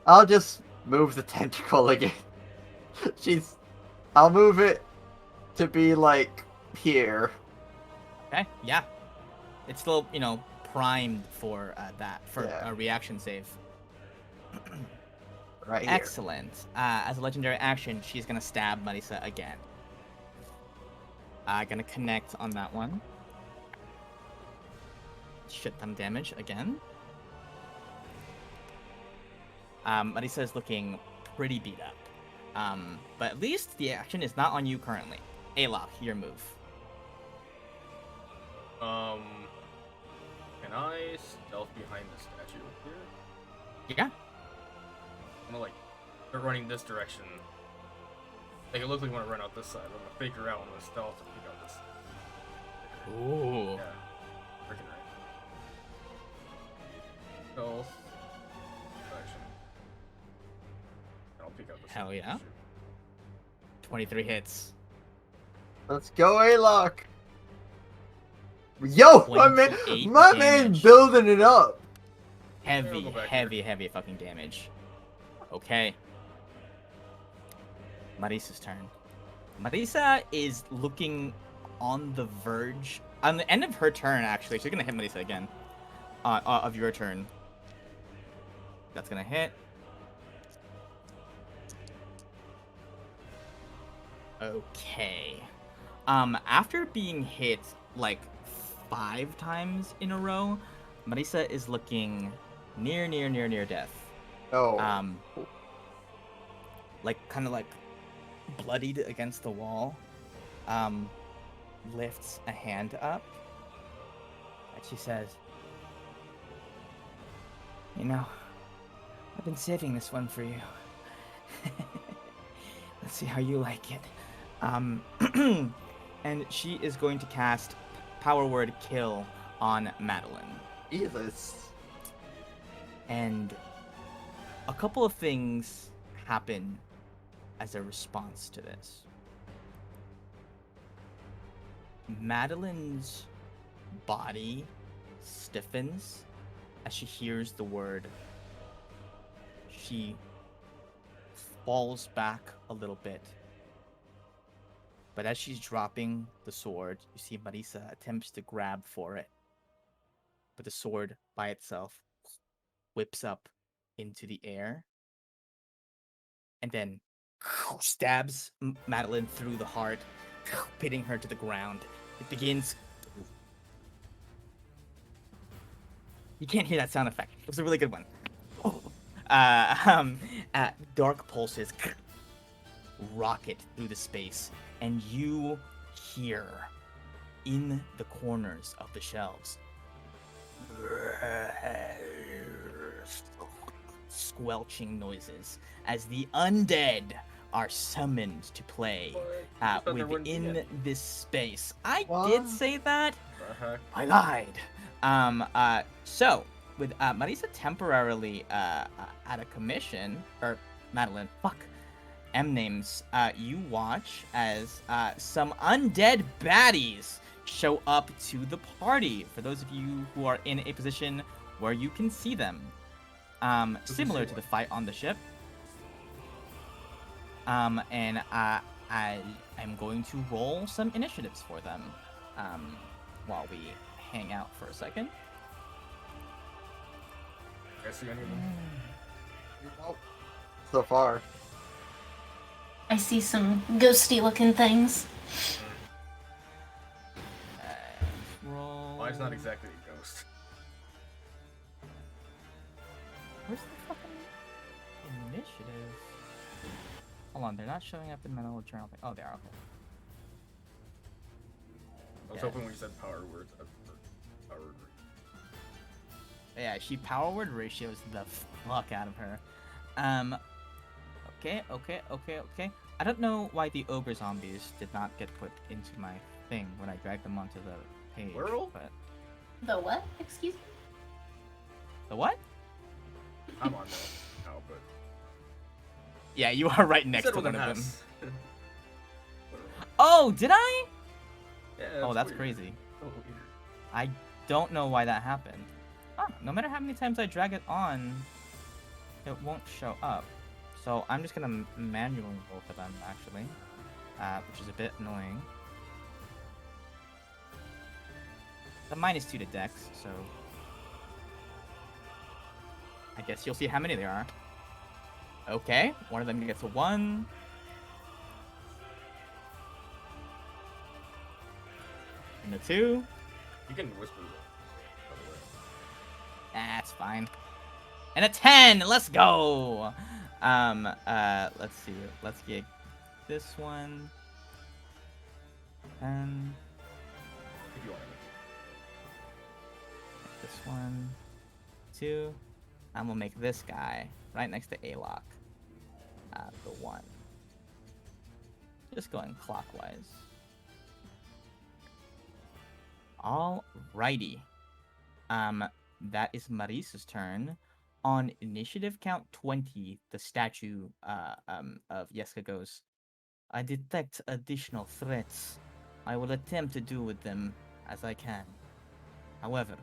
I'll just move the tentacle again. I'll move it to be like here. Okay, yeah. It's still, primed for Yeah. a reaction save. Right here. Excellent. As a legendary action, she's gonna stab Marisa again. Gonna connect on that one. Shit ton damage again. Marisa is looking pretty beat up. But at least the action is not on you currently. Alok, your move. Can I stealth behind the statue here? Yeah. I'm gonna start running this direction. It looks like I'm gonna run out this side. I'm gonna fake her out. I'm gonna stealth and pick out this side. Ooh. Yeah. Freaking right. Stealth. Action. I'll pick out this Hell side. yeah. 23 hits. Let's go, Alok! Yo, my 28 man damage. building it up. Heavy, go back heavy fucking damage. Okay. Marisa's turn. Marisa is looking on the verge. On the end of her turn, actually. She's gonna hit Marisa again. Of your turn. That's gonna hit. Okay. After being hit, 5 times in a row, Marisa is looking near death. Oh. Kind of bloodied against the wall. Lifts a hand up. And she says, I've been saving this one for you. Let's see how you like it. And she is going to cast Power Word Kill on Madeline. Jesus. And a couple of things happen as a response to this. Madeline's body stiffens as she hears the word. She falls back a little bit. But as she's dropping the sword, you see Marisa attempts to grab for it. But the sword by itself whips up into the air and then stabs Madeline through the heart, pitting her to the ground. It begins. You can't hear that sound effect. It was a really good one. Dark pulses rocket through the space, and you hear in the corners of the shelves squelching noises as the undead are summoned to play within this space. I did say that. I lied. So with Marisa temporarily at a commission, or Madeline, M-names, you watch as some undead baddies show up to the party. For those of you who are in a position where you can see them, similar to the fight on the ship. And I'm going to roll some initiatives for them while we hang out for a second. I see anyone? So far. I see some ghosty looking things. Roll. Mine's not exactly a ghost. Where's the fucking initiative? Hold on, they're not showing up in my little journal thing. Oh, they are. Okay. I was Yeah. hoping when you said power words, power word. Yeah, she power word ratios the fuck out of her. Okay. I don't know why the ogre zombies did not get put into my thing when I dragged them onto the page. Whirl? But The what? Excuse me? the what? I'm on now, but Yeah, you are right you next said to with one an of them. S. Oh, did I? Yeah, Oh, that's weird. crazy. So weird. I don't know why that happened. No matter how many times I drag it on, it won't show up. So I'm just gonna manually roll for them, actually, which is a bit annoying. The -2 to Dex, so I guess you'll see how many there are. Okay, one of them gets a 1. And a 2. You can whisper that, by the way. That's fine. And a 10. Let's go. Let's see. Let's get this one. 10. If you want This one. 2. And we'll make this guy right next to A-Lock. The 1. Just going clockwise. Alrighty. That is Marisa's turn. On initiative count 20, the statue of Yeska goes, I detect additional threats. I will attempt to do with them as I can. However,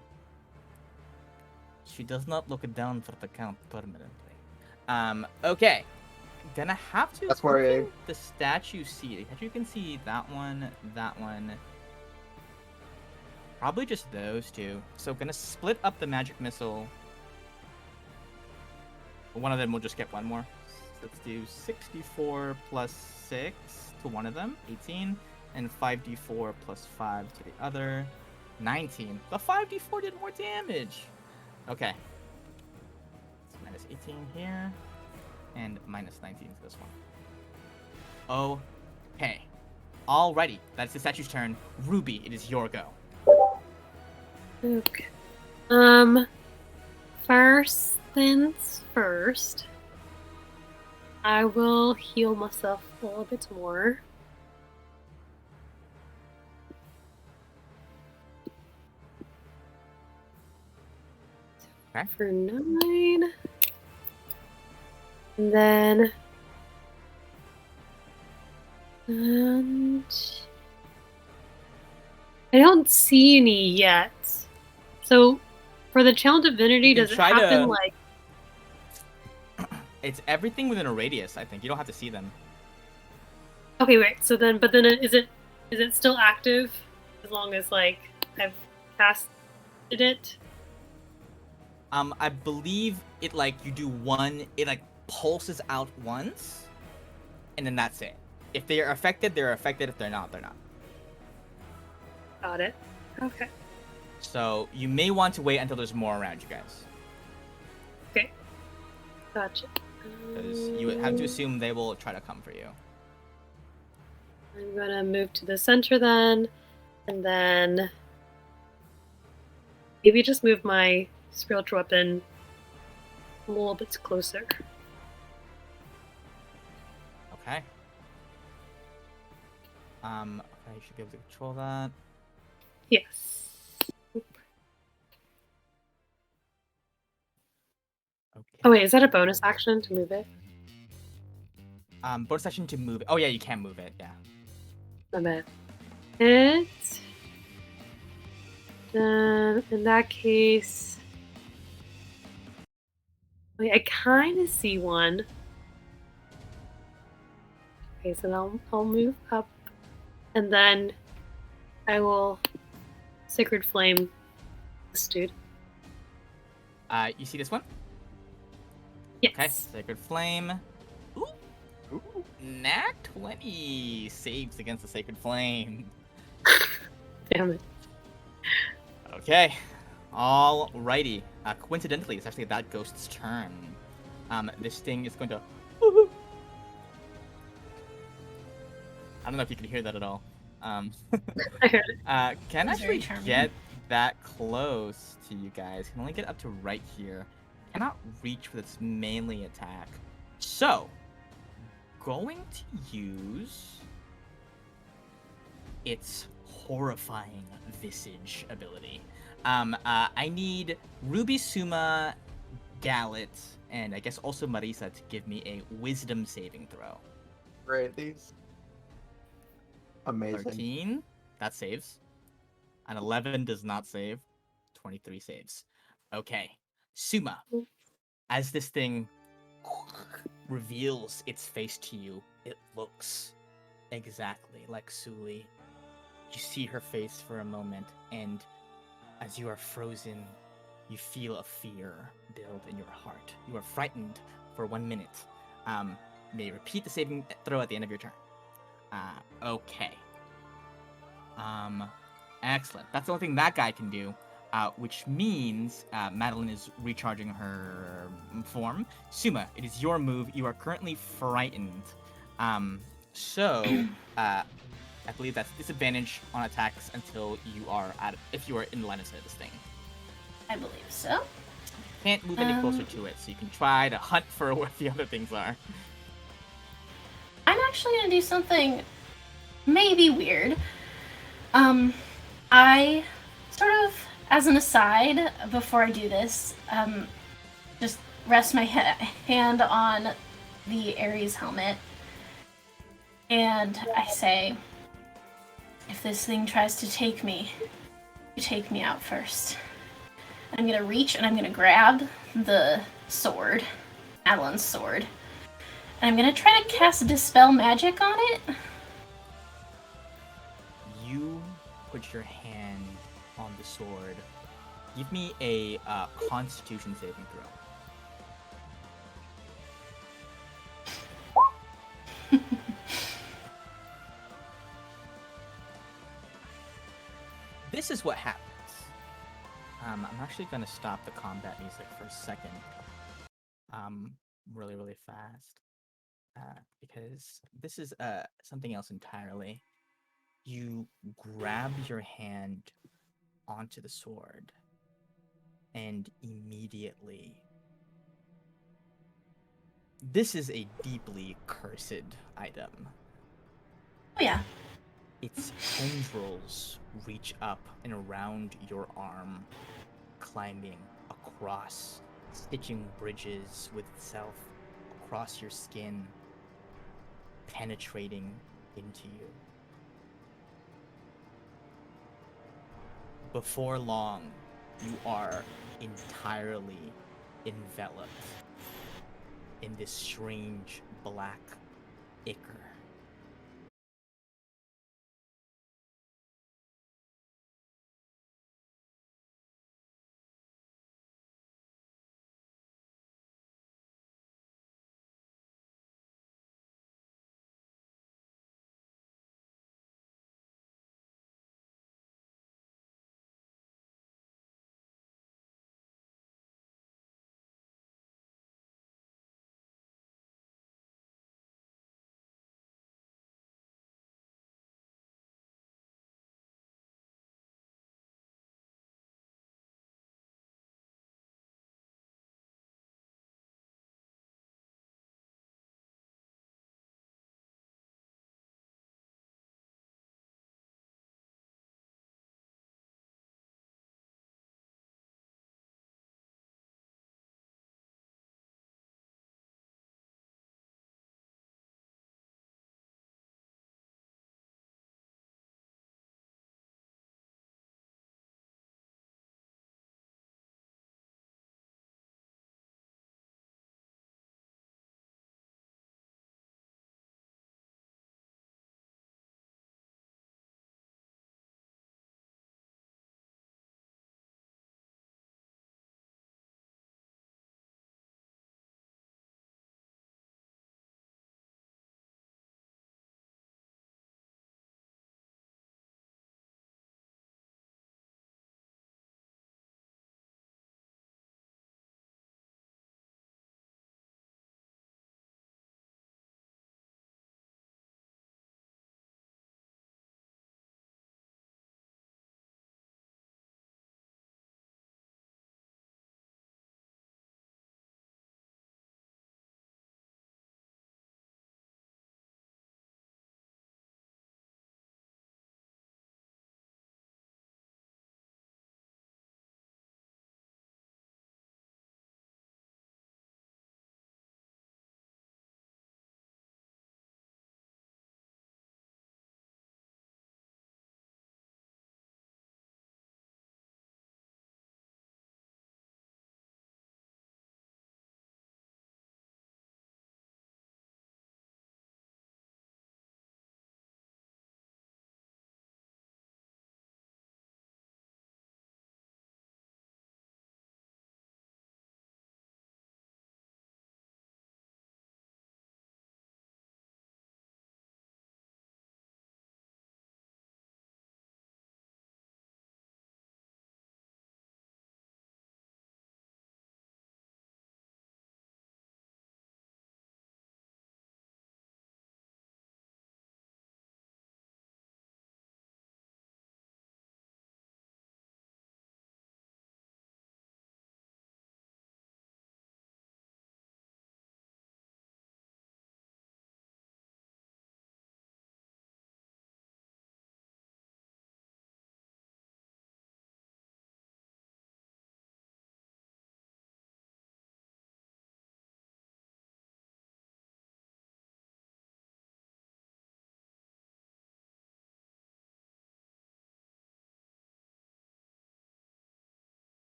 she does not look down for the count permanently. Okay. Gonna have to That's where open the statue see. As you can see, that one. Probably just those two. So gonna split up the magic missile. One of them will just get one more. Let's do 64 plus 6 to one of them, 18, and 5d4 plus 5 to the other, 19. The 5d4 did more damage. Okay. So -18 here, and -19 to this one. Okay. Alrighty, that's the statue's turn. Ruby, it is your go. Okay. First things first. I will heal myself a little bit more. Okay. For 9. And then I don't see any yet. So for the Channel Divinity, You can does it try happen to- like It's everything within a radius, I think. You don't have to see them. okay, wait, so then but then is it still active as long as like I've casted it? I believe it you do one, it pulses out once, and then that's it. If they are affected, they're affected. If they're not, they're not. Got it. Okay. So you may want to wait until there's more around you guys, Okay. Gotcha. because you have to assume they will try to come for you. I'm gonna move to the center then, and then maybe just move my spiritual weapon a little bit closer. Okay. Okay, you should be able to control that. Yes. Okay. Oh wait, is that a bonus action to move it? Bonus action to move it. Oh yeah, you can move it. Yeah. My bad. It. Then in that case, wait, I kind of see one. Okay, so I'll move up, and then I will Sacred Flame this dude. You see this one? Yes. Okay. Sacred Flame. Ooh. Nat 20 saves against the Sacred Flame. Damn it. Okay. Alrighty. Coincidentally, it's actually that ghost's turn. This thing is going to. I don't know if you can hear that at all. I heard it. Can That's very actually charming. get that close to you guys. Can only get up to right here. Cannot reach with its melee attack. So, going to use its horrifying visage ability. I need Ruby Suma, Gallet, and I guess also Marisa to give me a wisdom saving throw. Great, these. Amazing. 13, that saves. An 11 does not save. 23 saves. Okay. Suma, as this thing reveals its face to you, it looks exactly like Suli. You see her face for a moment, and as you are frozen, you feel a fear build in your heart. You are frightened for 1 minute. May you repeat the saving throw at the end of your turn. Okay. Excellent. That's the only thing that guy can do, which means Madeline is recharging her form. Suma, it is your move. You are currently frightened. I believe that's disadvantage on attacks until you are if you are in the line of sight of this thing. I believe so. Can't move any closer to it, so you can try to hunt for where the other things are. I'm actually gonna do something maybe weird. I sort of, as an aside, before I do this, just rest my hand on the Ares helmet, and I say, if this thing tries to take me, you take me out first. I'm gonna reach and I'm gonna grab the sword, Madeline's sword, and I'm gonna try to cast Dispel Magic on it. You put your hand on the sword. Give me a Constitution saving throw. This is what happens. I'm actually going to stop the combat music for a second. Really fast. Because this is something else entirely. You grab your hand onto the sword, and immediately, this is a deeply cursed item. Oh yeah. Its tendrils reach up and around your arm, climbing across, stitching bridges with itself across your skin, penetrating into you. Before long, you are entirely enveloped in this strange black ichor.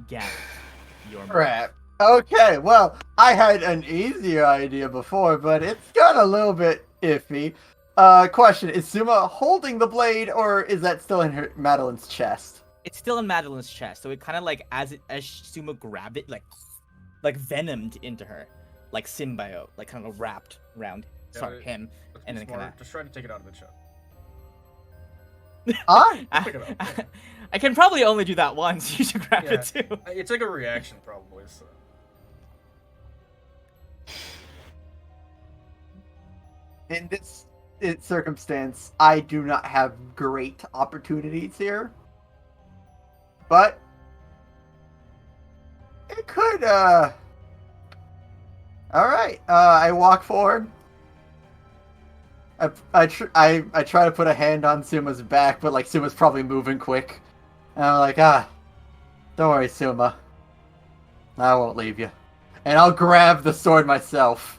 Garrett, your move. Crap. Okay, well, I had an easier idea before, but it's got a little bit iffy. Question, is Suma holding the blade, or is that still in her Madeline's chest? It's still in Madeline's chest, so it kind of like as Suma grabbed it, like venomed into her, like symbiote, like kind of wrapped around him, Let's and be then smart. kind of. Just try to take it out of the chest. Pick it up. I can probably only do that once. You should grab it too. It's like a reaction, probably. So. In this circumstance, I do not have great opportunities here. But it could, Alright, I walk forward. I try to put a hand on Suma's back, but like Suma's probably moving quick. And I'm like, don't worry, Suma. I won't leave you. And I'll grab the sword myself.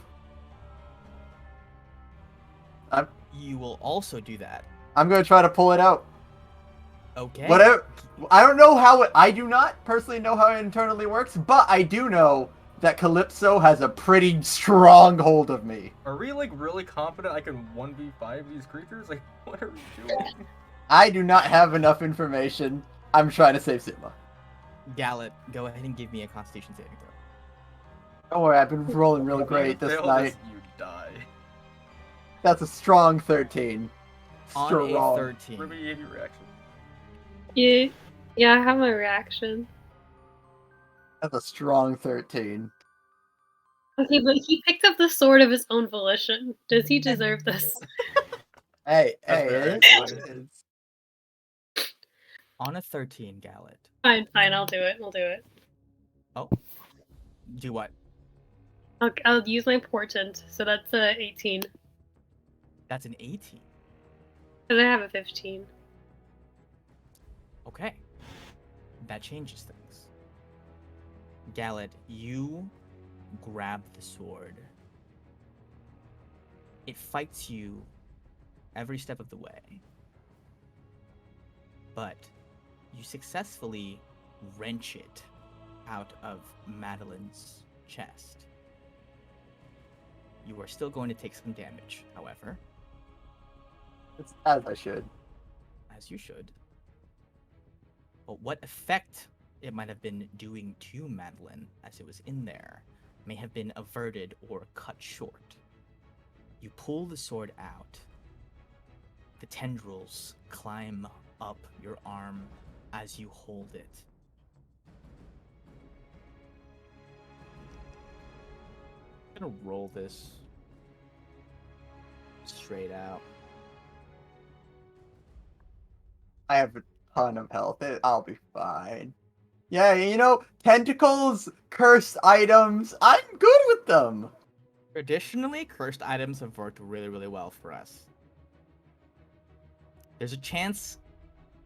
You will also do that. I'm gonna try to pull it out. Okay. Whatever. I don't know how I do not personally know how it internally works, but I do know that Calypso has a pretty strong hold of me. Are we like really confident I can 1v5 these creatures? Like, what are we doing? I do not have enough information. I'm trying to save Suma. Gallet, go ahead and give me a Constitution saving throw. Don't worry, I've been rolling real great this night. You die. That's a strong 13. On a Strong. 13. Ruby, you have your reaction. Yeah, I have my reaction. That's a strong 13. Okay, but he picked up the sword of his own volition. Does he deserve this? Hey, That's fair, it actually. is. On a 13, Gallet. Fine, I'll do it. Oh. Do what? I'll use my portent, so that's 18. That's an 18. Because I have a 15. Okay. That changes things. Gallet, you grab the sword. It fights you every step of the way. But you successfully wrench it out of Madeline's chest. You are still going to take some damage, however. It's as I should. As you should. But what effect it might have been doing to Madeline as it was in there may have been averted or cut short. You pull the sword out. The tendrils climb up your arm as you hold it. I'm gonna roll this straight out. I have a ton of health. I'll be fine. Yeah, you know, tentacles, cursed items, I'm good with them. Traditionally, cursed items have worked really, really well for us. There's a chance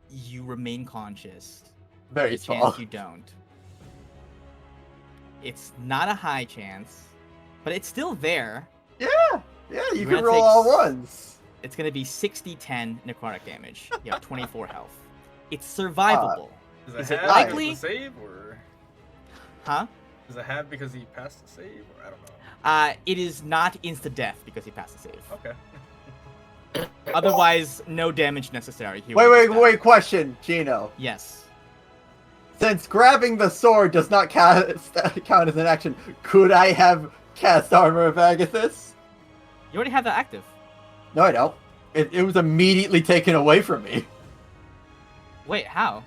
you remain conscious. Very There's a small. chance you don't. It's not a high chance, but it's still there. Yeah, you You're can gonna roll take all ones. It's going to be 60-10 necrotic damage. You have 24 health. It's survivable. Is it it likely- because of the save, or Huh? is it have because he passed the save, or I don't know. It is not insta-death because he passed the save. Okay. Otherwise, no damage necessary. He would just die. Wait, question, Gino. Yes. Since grabbing the sword does not count as an action, could I have cast Armor of Agathis? You already have that active. No, I don't. It was immediately taken away from me. Wait, how?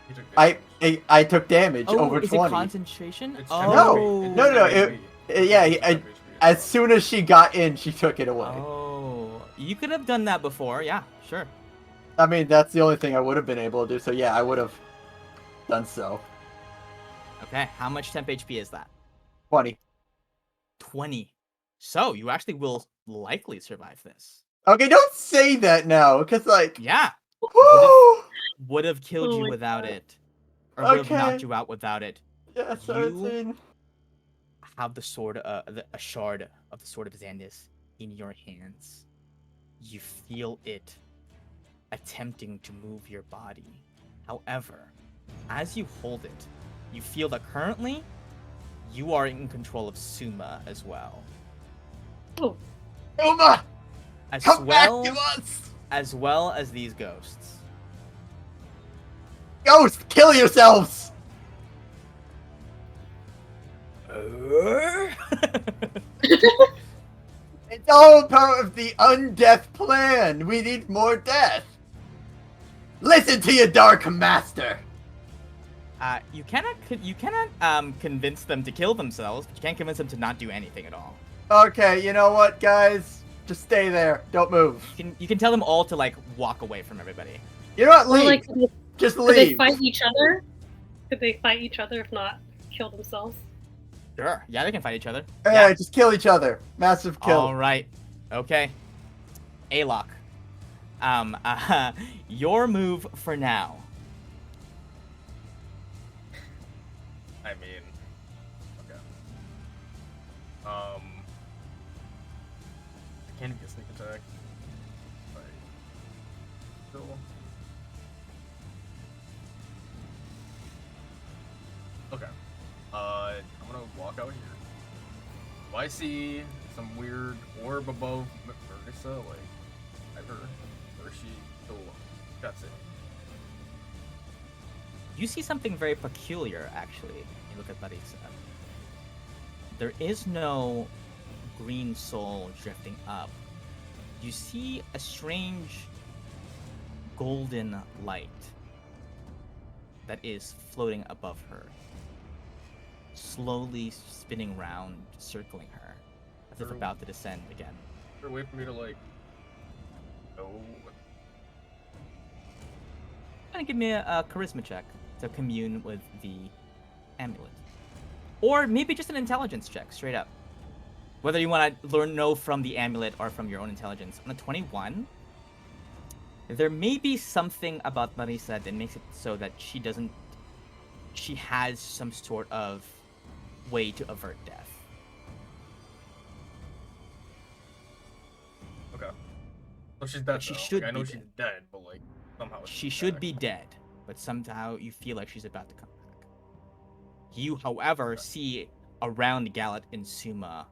He took damage. I took damage over is 20. it concentration? It's Oh. No, It's yeah, It's I- 10 HP. As soon as she got in, she took it away. Oh. You could have done that before. Yeah, sure. I mean, that's the only thing I would have been able to do, so yeah, I would have done so. Okay, how much temp HP is that? 20. 20. So, you actually will likely survive this. Okay, don't say that now, because, like... Yeah. Woo! Would have killed Oh you my without God. it. Or would have Okay. knocked you out without it. Yeah, 17. Have the sword, a shard of the sword of Xandis in your hands. You feel it attempting to move your body. However, as you hold it, you feel that currently you are in control of Suma as well. Oh, Uma, As come well back to us! as well as these ghosts. Ghost, kill yourselves! It's all part of the undeath plan. We need more death. Listen to your Dark Master. You cannot convince them to kill themselves, but you can't convince them to not do anything at all. Okay, you know what, guys? Just stay there. Don't move. You can tell them all to like walk away from everybody. You know what? or Leave. like, Just could they leave. fight each other? Could they fight each other if not kill themselves? Sure. Yeah, they can fight each other. Hey, Yeah. just kill each other. Massive kill. All right. Okay. A-lock. Your move for now. I mean, okay. I can't even get sneak attack. Right. Still. Okay. I'm gonna walk out here. Do I see some weird orb above Marissa? Like, ever? Or is she still? That's it. You see something very peculiar, actually, when you look at Marisa. There is no green soul drifting up. You see a strange golden light that is floating above her, slowly spinning round, circling her, as if about to descend again. Is there a way for me to, like, go? Gonna give me a charisma check to commune with the amulet, or maybe just an intelligence check, straight up. Whether you want to know from the amulet or from your own intelligence. On a 21, there may be something about Marisa that makes it so that she has some sort of way to avert death. Okay. So she's dead. She though. should Like, I know be she's dead. dead, but like somehow She she's should back. be dead, but somehow you feel like she's about to come back. You, however, see around Galet and Suma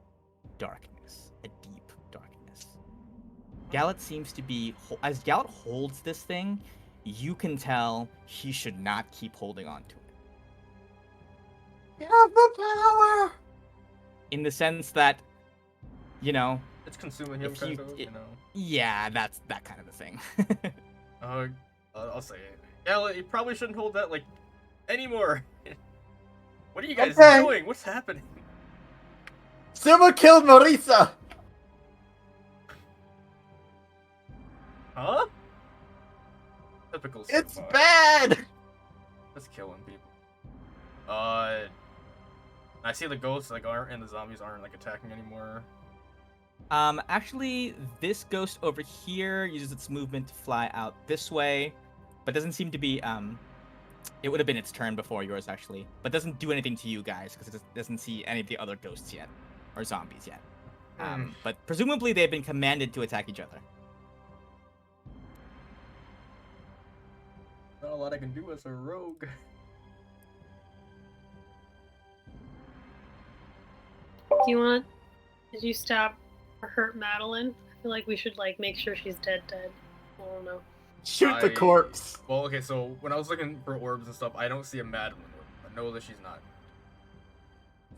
darkness, a deep darkness. Galet seems to be, as Galet holds this thing, you can tell he should not keep holding on to it. You have the power. In the sense that, you know, It's consuming him, if kind you- of. it- You know. yeah, that's that kind of a thing. I'll say it. Yeah, you probably shouldn't hold that like anymore. What are you guys Okay. doing? What's happening? Suma killed Marisa. Huh? Typical. It's Suma. bad. Just killing people. I see the ghosts like aren't and the zombies aren't like attacking anymore. Actually, this ghost over here uses its movement to fly out this way, but doesn't seem to be, it would have been its turn before yours, actually, but doesn't do anything to you guys, because it doesn't see any of the other ghosts yet, or zombies yet. But presumably they've been commanded to attack each other. Not a lot I can do as a rogue. Do you want? Did you stab or hurt Madeline? I feel like we should like make sure she's dead. I don't know. Shoot the corpse. Well, okay, so when I was looking for orbs and stuff, I don't see a Madeline orb. I know that she's not.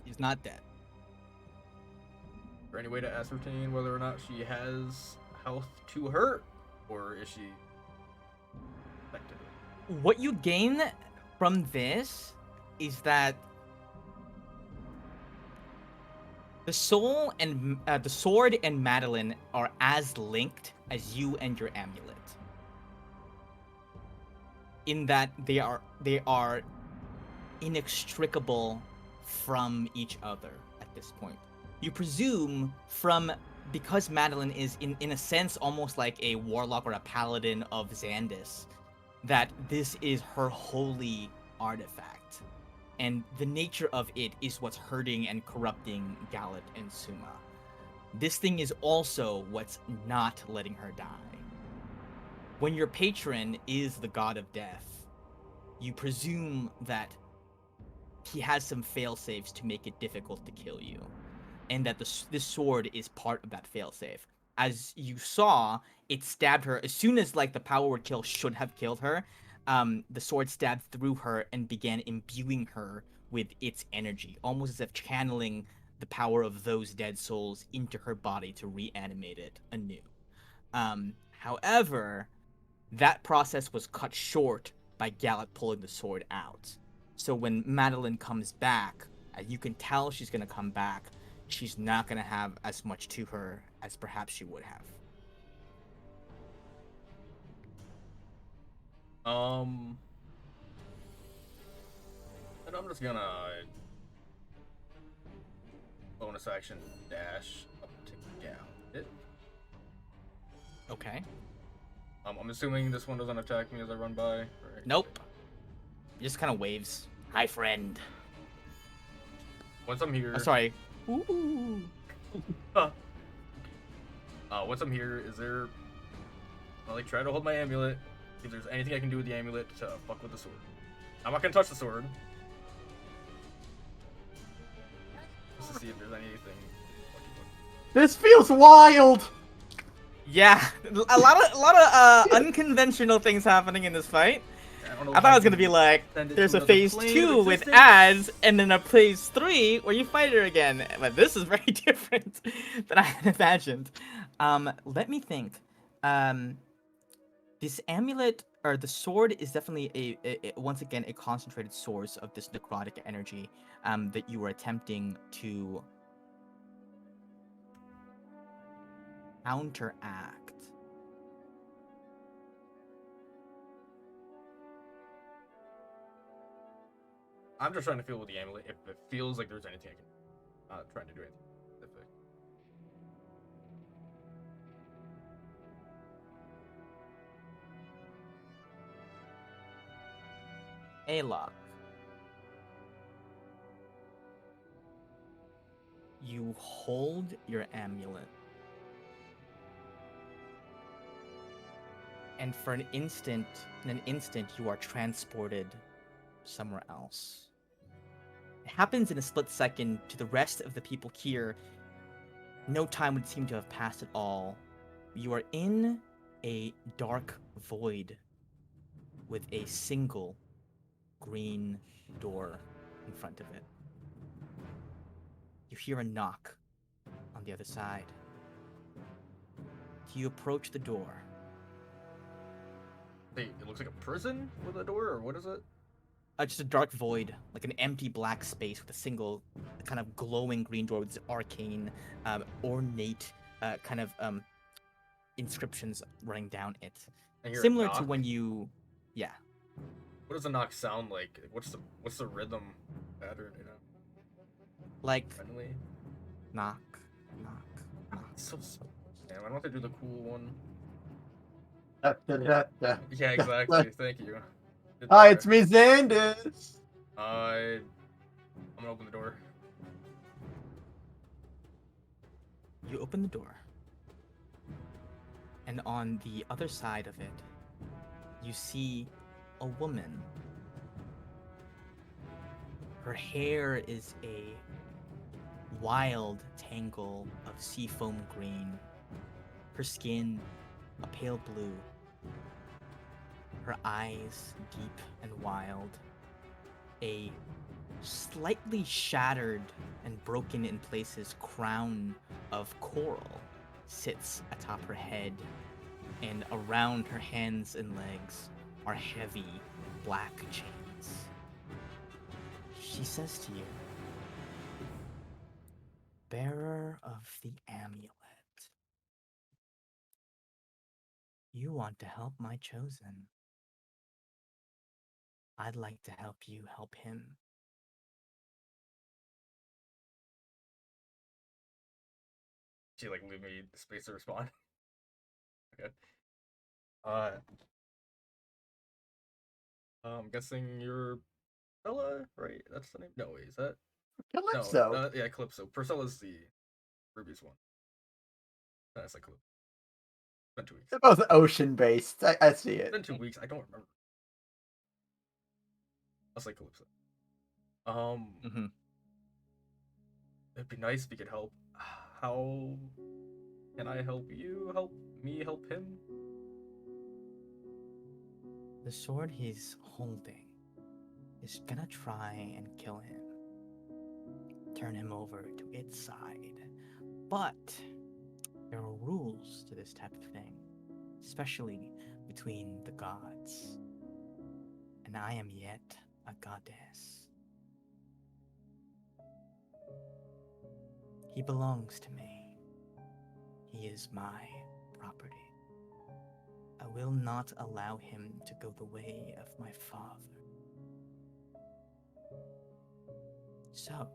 He's not dead. Is there any way to ascertain whether or not she has health to hurt, or is she affected? What you gain from this is that the soul and the sword and Madeline are as linked as you and your amulet. In that they are inextricable from each other at this point. You presume because Madeline is in a sense almost like a warlock or a paladin of Xandis, that this is her holy artifact. And the nature of it is what's hurting and corrupting Galet and Suma. This thing is also what's not letting her die. When your patron is the god of death, you presume that he has some fail safes to make it difficult to kill you, and that this sword is part of that failsafe. As you saw, it stabbed her as soon as like the power word kill should have killed her. The sword stabbed through her and began imbuing her with its energy, almost as if channeling the power of those dead souls into her body to reanimate it anew. However, that process was cut short by Gallet pulling the sword out. So when Madeline comes back, you can tell she's going to come back. She's not going to have as much to her as perhaps she would have. And I'm just gonna bonus action dash up to Gallet. Okay. I'm assuming this one doesn't attack me as I run by. Right? Nope. He just kind of waves. Hi, friend. Once I'm here. Sorry. Ooh. Once I'm here, is there? I like try to hold my amulet. If there's anything I can do with the amulet to fuck with the sword. I'm not gonna touch the sword. Just to see if there's anything. This feels wild. Yeah, a lot of unconventional things happening in this fight. I thought it was gonna be like there's a phase 2 with ads, and then a phase 3 where you fight her again. But this is very different than I had imagined. Let me think. This amulet or the sword is definitely a once again a concentrated source of this necrotic energy that you were attempting to counteract. I'm just trying to feel with the amulet if it feels like there's anything I can. Trying to do anything specific. Alok. You hold your amulet. And for an instant, you are transported somewhere else. It happens in a split second. To the rest of the people here, no time would seem to have passed at all. You are in a dark void with a single green door in front of it. You hear a knock on the other side. You approach the door. Hey, it looks like a prison with a door, or what is it? Just a dark void, like an empty black space with a single kind of glowing green door with this arcane, ornate kind of inscriptions running down it. I hear a Similar to knock. when you, yeah. What does a knock sound like? What's the rhythm pattern? You know. Like Friendly. knock, knock, knock. It's so. Damn, why don't they do the cool one? Da, da, da, da. Yeah, exactly. Thank you. Did Hi, that. it's me, Xandus. I'm gonna open the door. You open the door, and on the other side of it, you see a woman. Her hair is a wild tangle of seafoam green. Her skin, a pale blue. Her eyes, deep and wild. A slightly shattered and broken in places crown of coral sits atop her head, and around her hands and legs are heavy black chains. She says to you, "Bearer of the amulet, you want to help my chosen. I'd like to help you help him." She like leave me space to respond. Okay. I'm guessing you're Priscilla, right? That's the name. No, wait, is that? Calypso. No, yeah, Calypso. Priscilla's the Ruby's one. That's like Calypso. It's been 2 weeks. They're both ocean based. I see It's it. been 2 weeks. I don't remember. I'll say Calypso. Um, Mm-hmm. it'd be nice if you could help. How can I help you? Help me help him? The sword he's holding is gonna try and kill him, turn him over to its side. But there are rules to this type of thing, especially between the gods. And I am yet a goddess. He belongs to me. He is my property. I will not allow him to go the way of my father. So,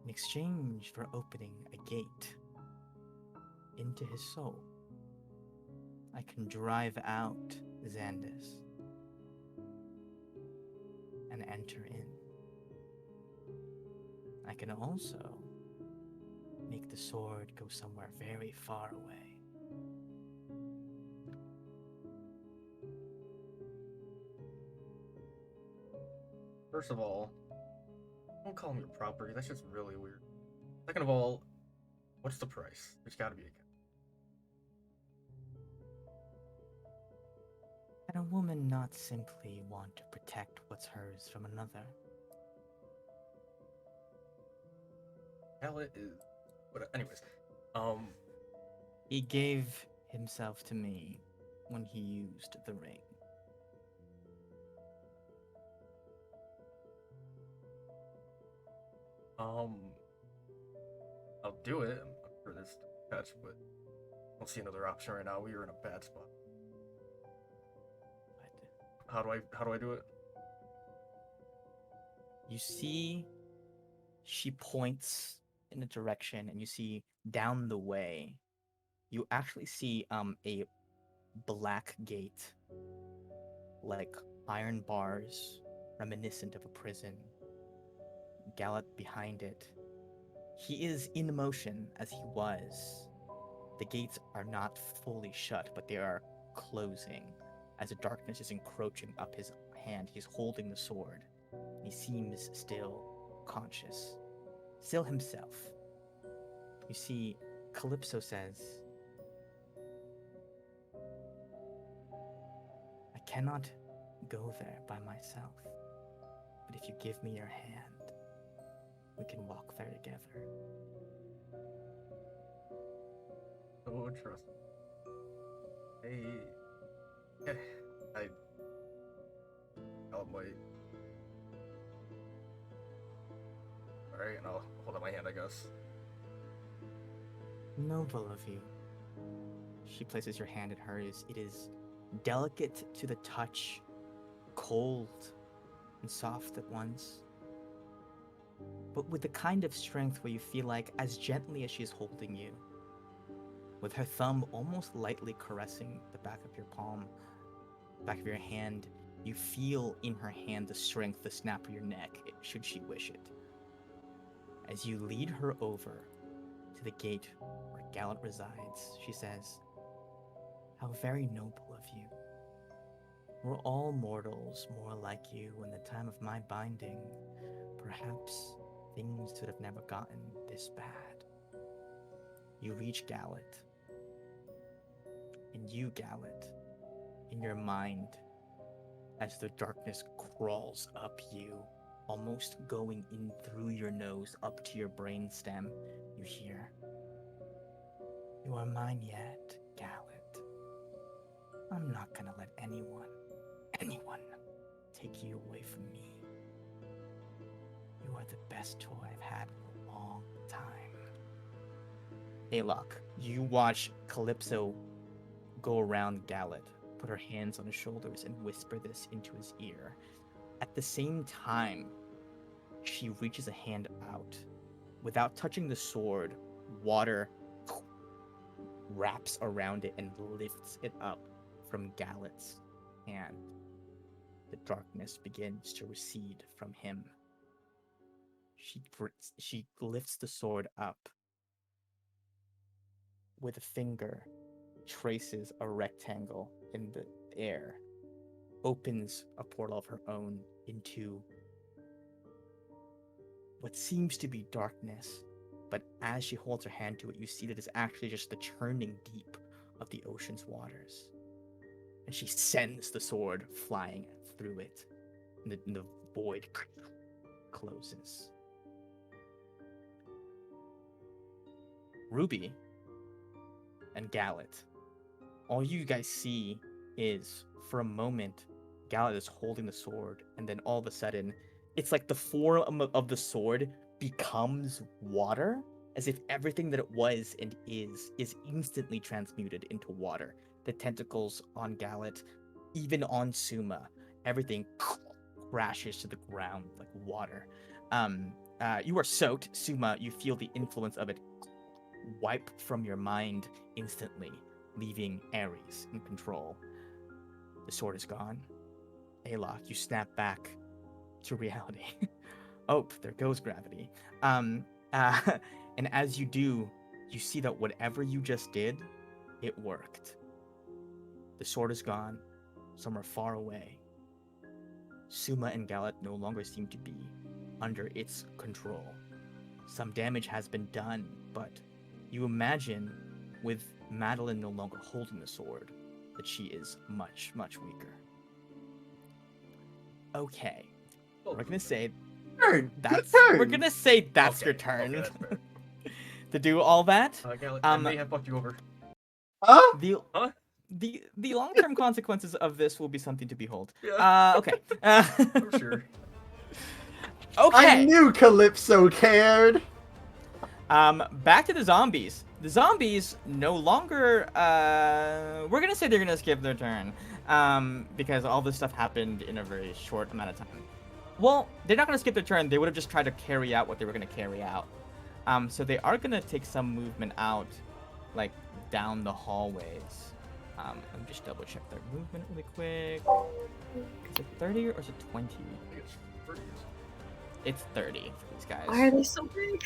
in exchange for opening a gate into his soul, I can drive out Xandus and enter in. I can also make the sword go somewhere very far away. First of all, don't call him your property. That's just really weird. Second of all, what's the price? There's got to be a cap. Can a woman not simply want to protect what's hers from another? Hell, it is. But anyways, um, He gave himself to me when he used the ring. um, I'll do it for this catch, but I don't see another option right now. We are in a bad spot. But How do I do it? you see, she points in a direction, and you see down the way, you actually see a black gate, like iron bars, reminiscent of a prison. Gallat behind it. He is in motion as he was. The gates are not fully shut, but they are closing as the darkness is encroaching up his hand. He's holding the sword. He seems still conscious, still himself. You see, Calypso says, I cannot go there by myself, but if you give me your hand, we can walk there together. Oh, trust. Hey, yeah, I'll wait. All right, and I'll hold out my hand, I guess. Noble of you. She places your hand in hers. It is delicate to the touch, cold and soft at once, but with the kind of strength where you feel like, as gently as she's holding you, with her thumb almost lightly caressing the back of your palm, back of your hand, you feel in her hand the strength, the snap of your neck, should she wish it. As you lead her over to the gate where Gallat resides, she says, how very noble of you. We're all mortals, more like you. In the time of my binding, perhaps things would have never gotten this bad. You reach Gallat, and you, Gallat, in your mind, as the darkness crawls up you, almost going in through your nose up to your brainstem, you hear, you are mine yet, Gallat. I'm not gonna let anyone take you away from me. You are the best toy I've had in a long time. Alok, you watch Calypso go around Gallat, put her hands on his shoulders, and whisper this into his ear. At the same time, she reaches a hand out. Without touching the sword, water wraps around it and lifts it up from Gallat's hand. The darkness begins to recede from him. She lifts the sword up. With a finger, traces a rectangle in the air. opens a portal of her own into what seems to be darkness. But as she holds her hand to it, you see that it's actually just the churning deep of the ocean's waters. And she sends the sword flying through it, and the void closes. Ruby and Gallet, all you guys see is, for a moment, Gallet is holding the sword, and then all of a sudden, it's like the form of the sword becomes water, as if everything that it was and is instantly transmuted into water. The tentacles on Gallet, even on Suma, everything crashes to the ground like water. You are soaked, Suma. You feel the influence of it wipe from your mind instantly, leaving Ares in control. The sword is gone. Alok, you snap back to reality. Oh, there goes gravity. And as you do, you see that whatever you just did, it worked. The sword is gone, somewhere far away. Suma and Gallet no longer seem to be under its control. Some damage has been done, but you imagine, with Madeline no longer holding the sword, that she is much, much weaker. Okay, we're gonna say Turn. that's Turn. we're gonna say that's Okay, your turn okay, that's fair. to do all that. Gallet, I may have fucked you over. Huh? The Huh? the long-term consequences of this will be something to behold. Yeah. Okay. I'm sure. Okay. I knew Calypso cared. Back to the zombies. The zombies no longer, we're gonna say they're gonna skip their turn, because all this stuff happened in a very short amount of time. Well, they're not gonna skip their turn. They would have just tried to carry out what they were gonna carry out. So they are gonna take some movement out, like down the hallways. Let me just double check their movement really quick. Is it 30 or is it 20? It's pretty easy. It's 30 for these guys. Why are they so big?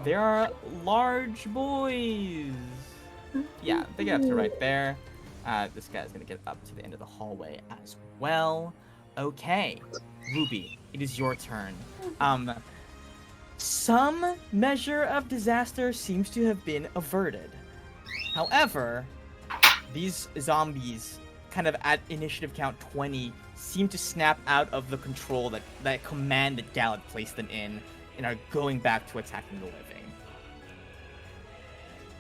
They are large boys. Yeah, they get up to right there. This guy's gonna get up to the end of the hallway as well. Okay, Ruby, it is your turn. Some measure of disaster seems to have been averted. However, these zombies, kind of at initiative count 20, seem to snap out of the control that command that Gallet placed them in, and are going back to attacking the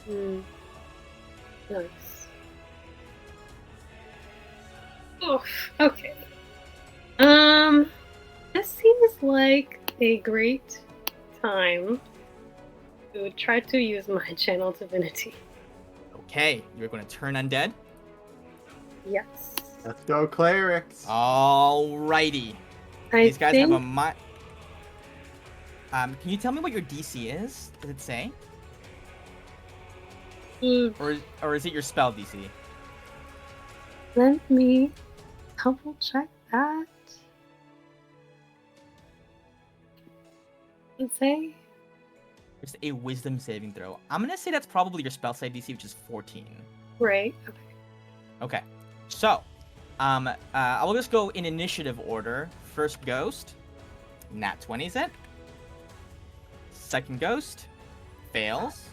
living. Nice. Oh, okay. This seems like a great time to try to use my channel divinity. Okay, you're going to turn undead. Yes. Let's go, clerics. Alrighty. These guys have a can you tell me what your DC is? Does it say? Or is it your spell DC? Let me double check that. Does it say? It's a wisdom saving throw. I'm gonna say that's probably your spell save DC, which is 14. Right. Okay. Okay. So, I will just go in initiative order. First ghost, nat 20's it. Second ghost, fails.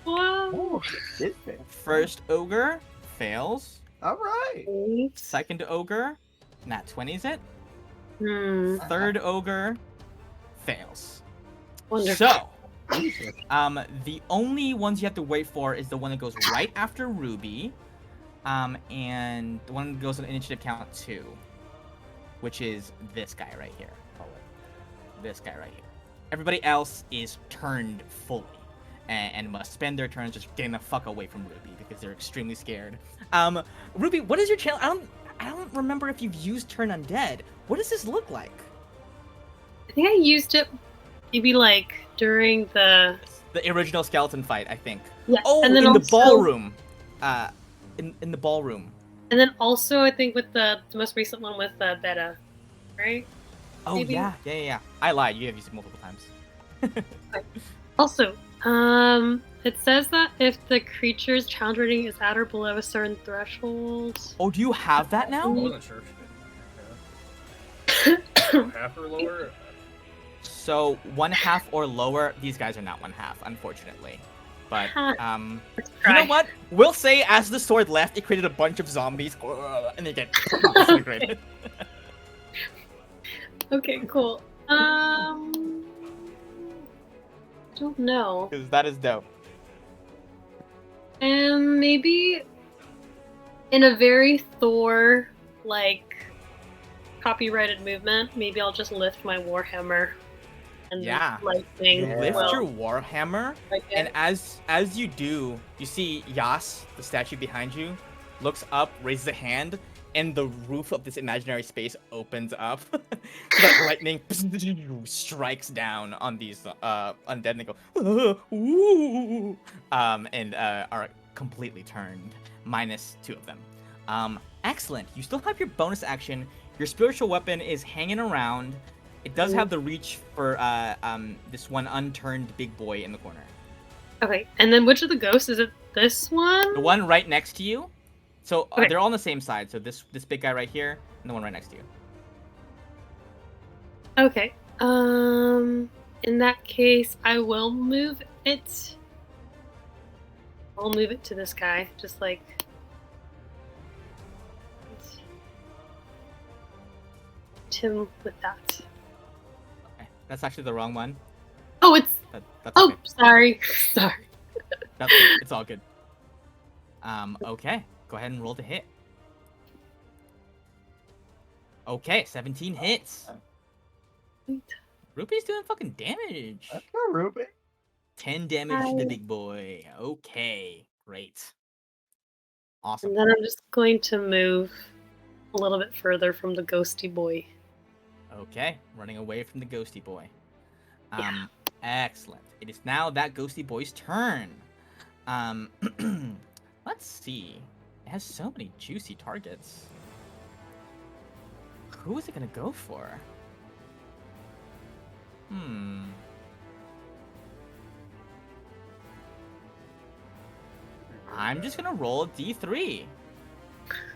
Wow. Oh, it fit. First ogre, fails. All right. Second ogre, nat 20's it. Hmm. Third ogre, fails. Wonderful. So, the only ones you have to wait for is the one that goes right after Ruby, and the one that goes on initiative count 2, which is this guy right here. Oh, wait. This guy right here. Everybody else is turned fully, and must spend their turns just getting the fuck away from Ruby because they're extremely scared. Ruby, what is your channel? I don't remember if you've used Turn Undead. What does this look like? I think I used it maybe like during the original skeleton fight, I think. yes. Oh, and then in also, the ballroom. In the ballroom. And then also I think with the most recent one with the beta, right? Oh Maybe. yeah. I lied. You have used it multiple times. Also, it says that if the creature's challenge rating is at or below a certain threshold. Oh, do you have that I now? wasn't sure if you did. Half or lower? So 1/2 or lower. These guys are not 1/2, unfortunately. But you know what? We'll say as the sword left, it created a bunch of zombies, and they get disintegrated. Okay, cool. Don't know. Because that is dope. Maybe in a very Thor like copyrighted movement, maybe I'll just lift my warhammer and Yeah. lightning. Yeah. Lift will your warhammer, strike it. and as you do, you see Yas, the statue behind you, looks up, raises a hand, and the roof of this imaginary space opens up. So that lightning strikes down on these undead, and they go, ooh, and are completely turned, minus 2 of them. Excellent. You still have your bonus action. Your spiritual weapon is hanging around. It does have the reach for this one unturned big boy in the corner. Okay, and then which of the ghosts is it? This one? The one right next to you. So Okay. they're all on the same side. So this big guy right here, and the one right next to you. Okay. In that case, I will move it. I'll move it to this guy, just like. Him with that. Okay, that's actually the wrong one. Oh, it's. That's Oh, okay. sorry. Sorry. That's good. It's all good. Okay. Go ahead and roll to hit. Okay, 17 hits. Rupee's doing fucking damage. That's not Ruby. 10 damage to the Hi. big boy. Okay, great. Awesome. And then I'm just going to move a little bit further from the ghosty boy. Okay, running away from the ghosty boy. Yeah. Excellent. It is now that ghosty boy's turn. Let's see. It has so many juicy targets. Who is it gonna go for? I'm just gonna roll a D3.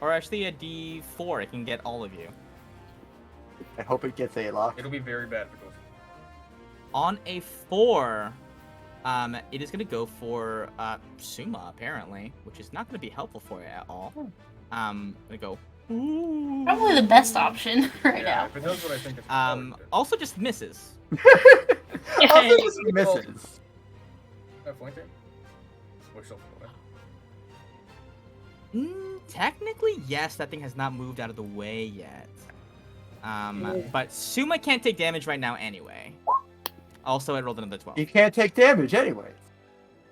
Or actually a D4. I can get all of you. I hope it gets a lock. It'll be very bad if it goes. On a 4, it is gonna go for Suma apparently, which is not gonna be helpful for you at all. I'm gonna go. Ooh. Probably the best option right Yeah, now. if it does what I think it's going to. Also just misses. Also just misses. Flanking? Switch off the way. Technically, yes, that thing has not moved out of the way yet. But Suma can't take damage right now anyway. Also, I rolled another 12. You can't take damage anyway.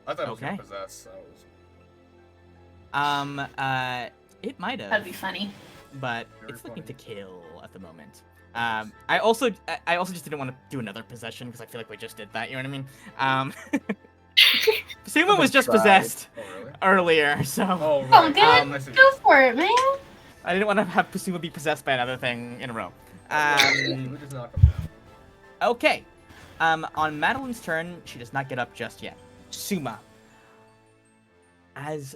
I thought it was Okay. gonna possess. So it was... It might have. That'd be funny. But Very it's looking to funny. kill at the moment. I also just didn't want to do another possession because I feel like we just did that. You know what I mean? Suma was just Tried. possessed Oh, really? earlier, so Oh, Oh, right. good. I see. Go for it, man. I didn't want to have Suma be possessed by another thing in a row. Who does not come down? Okay. On Madeline's turn, she does not get up just yet. Suma. As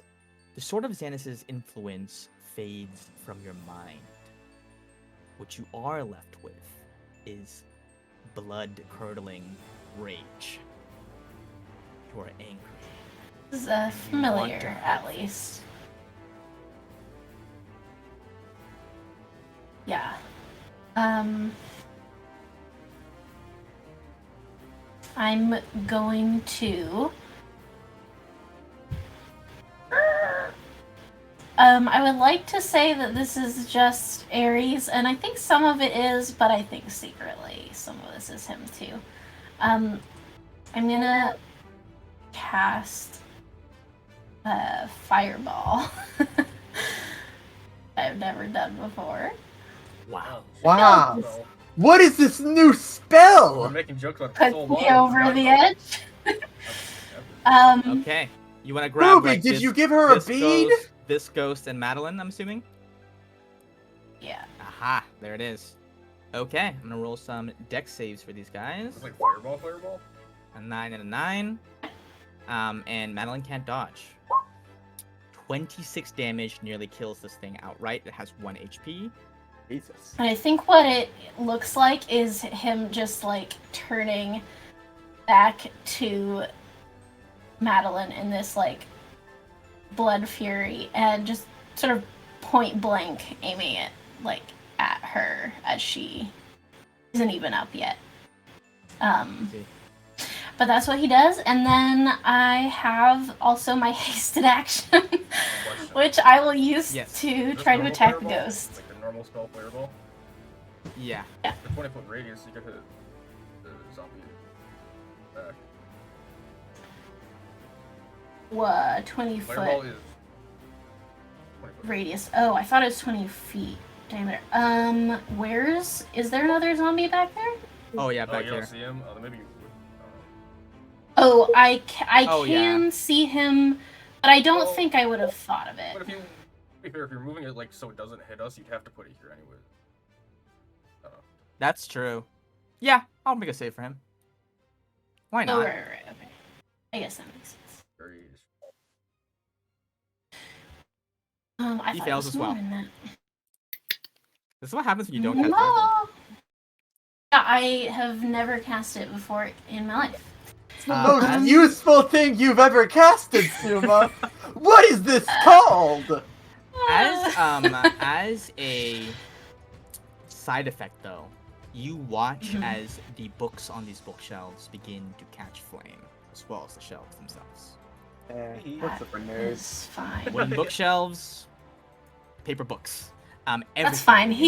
the Sword of Xanus' influence fades from your mind, what you are left with is blood-curdling rage. You are angry. This is You want familiar, to at have least. Yeah. I'm going to. I would like to say that this is just Ares, and I think some of it is, but I think secretly some of this is him too. I'm gonna cast a fireball. I've never done before. Wow. Wow. So, What is this new we're spell? making jokes about Put so me long. over Not the about- edge. Okay. You want to grab Ruby, like, did this, you give her a this bead? this ghost and Madeline, I'm assuming? Yeah. Aha, there it is. Okay, I'm gonna roll some dex saves for these guys. It's like fireball. A 9 and a 9. And Madeline can't dodge. 26 damage, nearly kills this thing outright. It has 1 HP. Jesus. And I think what it looks like is him just like turning back to Madeline in this like blood fury and just sort of point blank aiming it like at her as she isn't even up yet. But that's what he does, and then I have also my hasted action, which I will use to try to attack the ghost. Like the normal spell fireball? Yeah. The 20-foot radius, you can hit the zombie back. What, 20 Fireball foot is 20 foot. radius? Oh, I thought it was 20 feet diameter. Is there another zombie back there? Oh, yeah, Oh, back you there. don't see him? Oh, then maybe you would. Oh, I Oh, can yeah. see him, but I don't Well, think I would have thought of But it. to be fair, if you're moving it like so it doesn't hit us, you'd have to put it here anyway. That's true. Yeah, I'll make a save for him. Why Oh, not? right, okay. I guess that makes sense. Very I He thought fails it was as well. more than that. This is what happens when you don't cast No. Fireball. Yeah, I have never cast it before in my life. It's the most as- useful thing you've ever casted, Suma. What is this called? As a side effect though, you watch Mhm. as the books on these bookshelves begin to catch flame, as well as the shelves themselves. Books are for nerds. It's fine. Wooden bookshelves, paper books. That's Everything fine. begins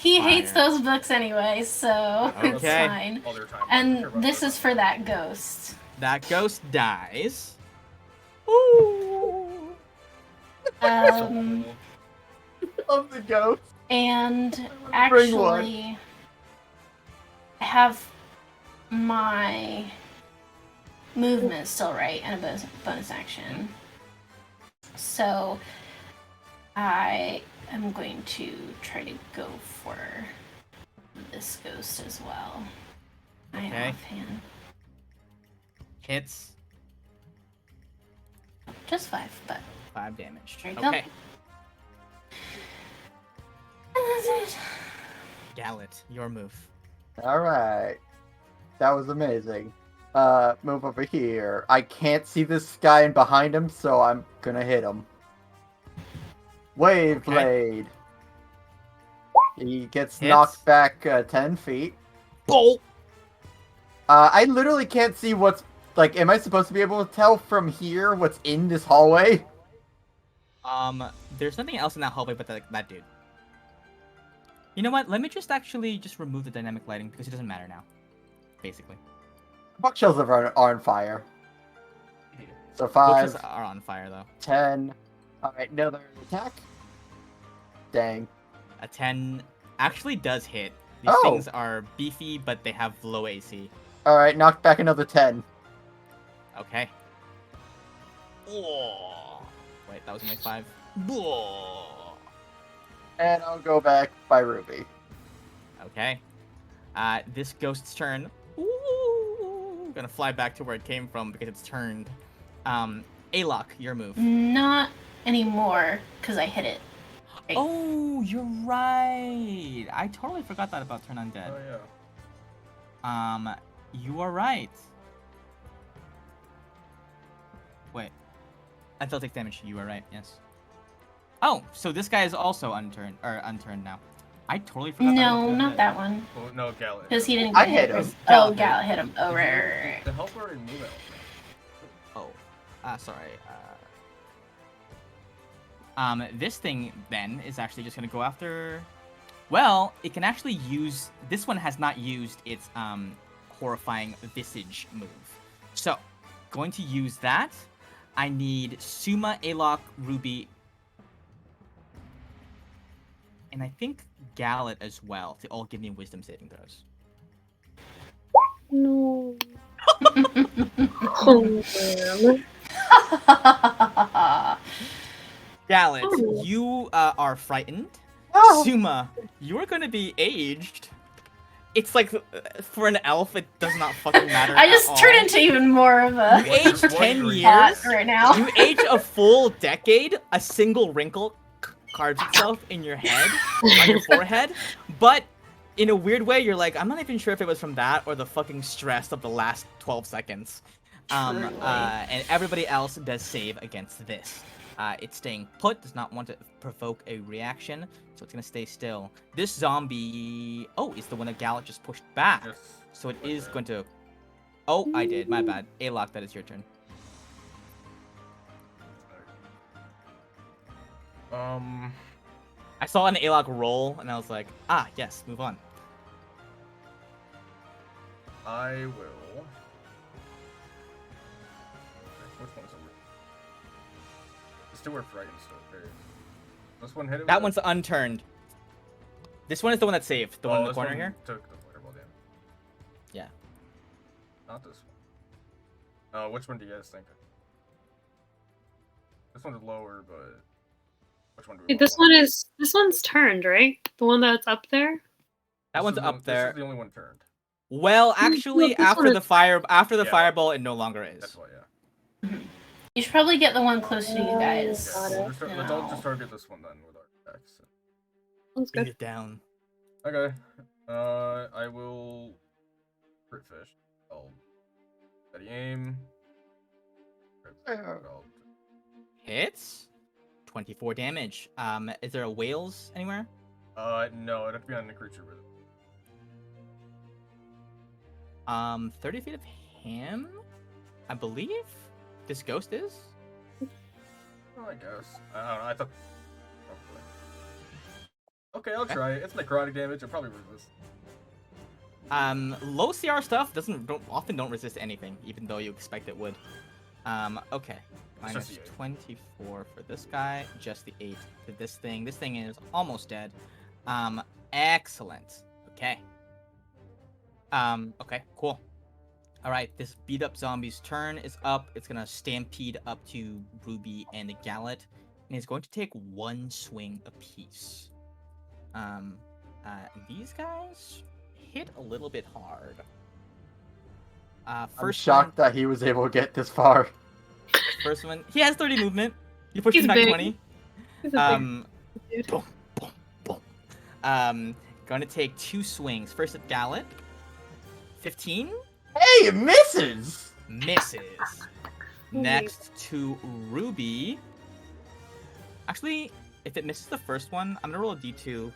He to catch hates fire. those books anyway, so it's Okay. fine. all their time. And this is for that ghost. That ghost dies. Ooh. Um, Of the ghost. and Bring one. actually, I have my movement still right and a bonus action. So I am going to try to go for this ghost as well. I Okay. offhand. Hits Just 5, but 5 damage. There you go. Okay, and that's it. Gallet, your move. Alright. That was amazing. Move over here. I can't see this guy behind him, so I'm gonna hit him. Wave Okay. Blade. He gets Hits. knocked back 10 feet. Bolt. I literally can't see what's... Like, am I supposed to be able to tell from here what's in this hallway? There's nothing else in that hallway but that dude. You know what? Let me just remove the dynamic lighting because it doesn't matter now. Basically. Bookshelves are on fire. So Bookshelves 5, are on fire though. 10. Alright, another attack. Dang. A 10 actually does hit. These Oh. things are beefy, but they have low AC. Alright, knocked back another 10. Okay. Oh. Wait, that was my 5. Oh. And I'll go back by Ruby. Okay. This ghost's turn. Ooh, gonna fly back to where it came from because it's turned. Alok, your move. Not anymore, because I hit it. Oh, you're right. I totally forgot that about turn undead. Oh yeah. You are right. Wait. I still take damage. You are right. Yes. Oh, so this guy is also unturned now. I totally forgot. No, about not that one. Well, no, Gallet. Because he didn't I get hit him. Oh, Gallup Gallup hit him. Oh, right. The helper and move out. Oh, sorry. This thing then is actually just gonna go after. Well, it can actually use. This one has not used its horrifying visage move, so going to use that. I need Suma, Alok, Ruby, and I think Gallet as well to all give me wisdom saving throws. No. Oh, man. Gallet, Oh. you are frightened. Oh. Suma, you are going to be aged. It's like for an elf, it does not fucking matter. I just at turned all. into even more of a You age What 10 grade? years. right now. You age a full decade. A single wrinkle carves itself in your head, on your forehead. But in a weird way, you're like, I'm not even sure if it was from that or the fucking stress of the last 12 seconds. Truly. And everybody else does save against this. It's staying put, does not want to provoke a reaction, so it's gonna stay still. This zombie, oh, is the one that Gallet just pushed back. Just So it like is that. going to. Oh, I did. My bad. Alok, that is your turn. I saw an Alok roll, and I was like, ah, yes, move on. I will. Which one's over? Let's do where Dragon's still okay. This one hit it. That with one's unturned. This one is the one that saved. The one in the this corner one here? Took the fireball damage. Yeah. Not this one. Which one do you guys think? This one's lower, but which one do we Wait, this want? this one's turned, right? The one that's up there? That This one's is the- up there. This is the only one turned. Well, actually, this one after is- the Yeah. fireball, it no longer That's is. why, yeah. You should probably get the one closer to you guys. Yeah, Got we'll it. just, let's all just target this one then with our attacks. Sounds Bring good. it down. Okay. I will crit fish. I'll steady aim. I'll- Hits. 24 damage. Is there a whales anywhere? No, it'd have to be on the creature with it. 30 feet of him, I believe. This ghost is. Oh, I guess. I don't know. I thought. Okay, I'll try it. It's necrotic damage. I'll probably resist. Low CR stuff often don't resist anything, even though you expect it would. Okay. It's just Minus the 8. 24 for this guy, just the 8 to this thing. This thing is almost dead. Excellent. Okay. Okay, cool. Alright, this beat up zombie's turn is up. It's gonna stampede up to Ruby and Gallet, and it's going to take one swing apiece. These guys hit a little bit hard. I'm First shocked that he was able to get this far. First one, he has 30 movement. You push He's him back big. 20. He's a big dude. Boom, boom, boom. Going to take 2 swings. First at Gallet. 15 Hey, it misses! misses. Next to Ruby. Actually, if it misses the first one, I'm gonna roll a d2.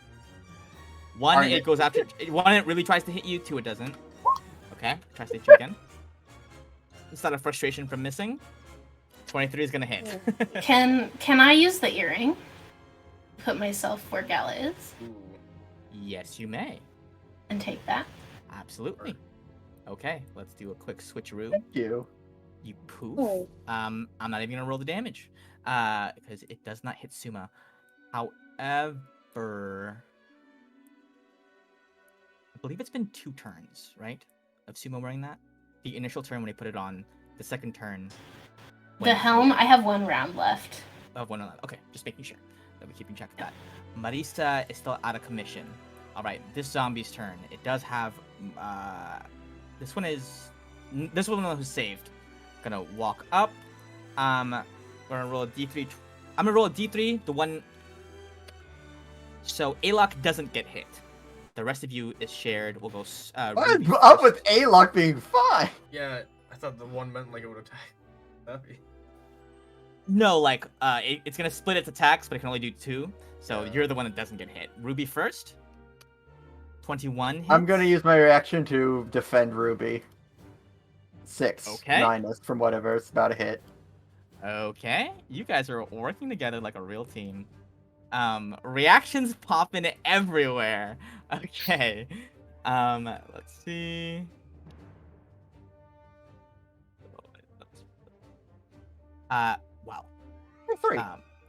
1, Darn it it. goes after. 1, it really tries to hit you. 2, it doesn't. Okay, tries to hit you again. It's not a frustration from missing. 23 is gonna hit. Can I use the earring? Put myself where Gala is Ooh. Yes, you may. and take that. Absolutely. Okay, let's do a quick switcheroo. Thank you. You poof. Oh. I'm not even gonna roll the damage, because it does not hit Suma. However, I believe it's been 2 turns, right, of Suma wearing that. The initial turn when he put it on, the second turn. The helm, I have 1 round left. Of 1 11. Okay, just making sure that we're keeping track of that. Marisa is still out of commission. All right, this zombie's turn. It does have. This one who's saved. Gonna walk up. We're gonna roll a d3. I'm gonna roll a d3. The one. So Alok doesn't get hit. The rest of you is shared. We'll go. What Ruby is up first. with A-Lock being fine? Yeah, I thought the one meant like it would attack. Happy. No, like it's gonna split its attacks, but it can only do 2. So Yeah. you're the one that doesn't get hit. Ruby first. 21 hits. I'm gonna use my reaction to defend Ruby. 6. Okay. Minus from whatever. It's about a hit. Okay, you guys are working together like a real team. Reactions popping everywhere. Okay. Let's see. Wow. 3.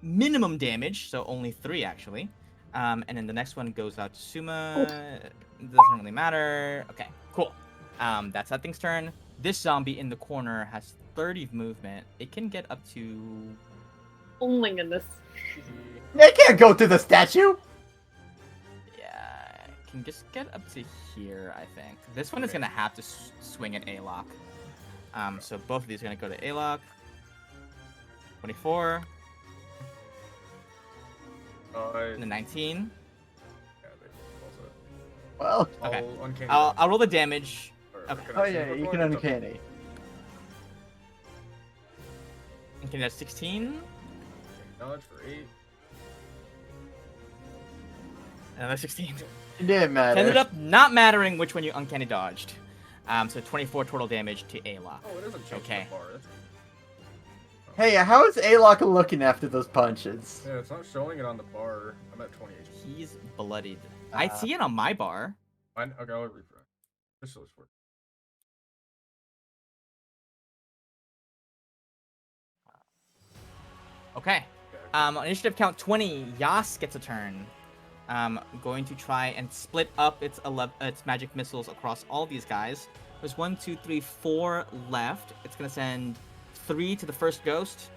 Minimum damage, so only 3 actually. And then the next one goes out to Suma. Doesn't really matter. Okay, cool. That's that thing's turn. This zombie in the corner has 30 movement. It can get up to. Oh my goodness. They can't go through the statue! Yeah, can just get up to here, I think. This one is Okay. going to have to swing an A-lock. So both of these are going to go to A-lock. 24. And then 19. Yeah, also. Well, Okay. I'll uncanny. I'll roll the damage. Or Okay. can I oh see yeah, which you one? can It's up- uncanny. Okay, that's 16. Dodge for 8. Another 16. It didn't It ended matter. up not mattering which one you uncanny dodged. So 24 total damage to A-lock. Oh, it isn't changing Okay. the bar. That's... Hey, how is A-Lock looking after those punches? Yeah, it's not showing it on the bar. I'm at 20 HP. He's bloodied. I see it on my bar. Fine. Okay, I'll refresh. This shows work. Okay. Okay. On initiative count 20, Yas gets a turn. Going to try and split up its magic missiles across all these guys. There's 1, 2, 3, 4 left. It's gonna send 3 to the first ghost.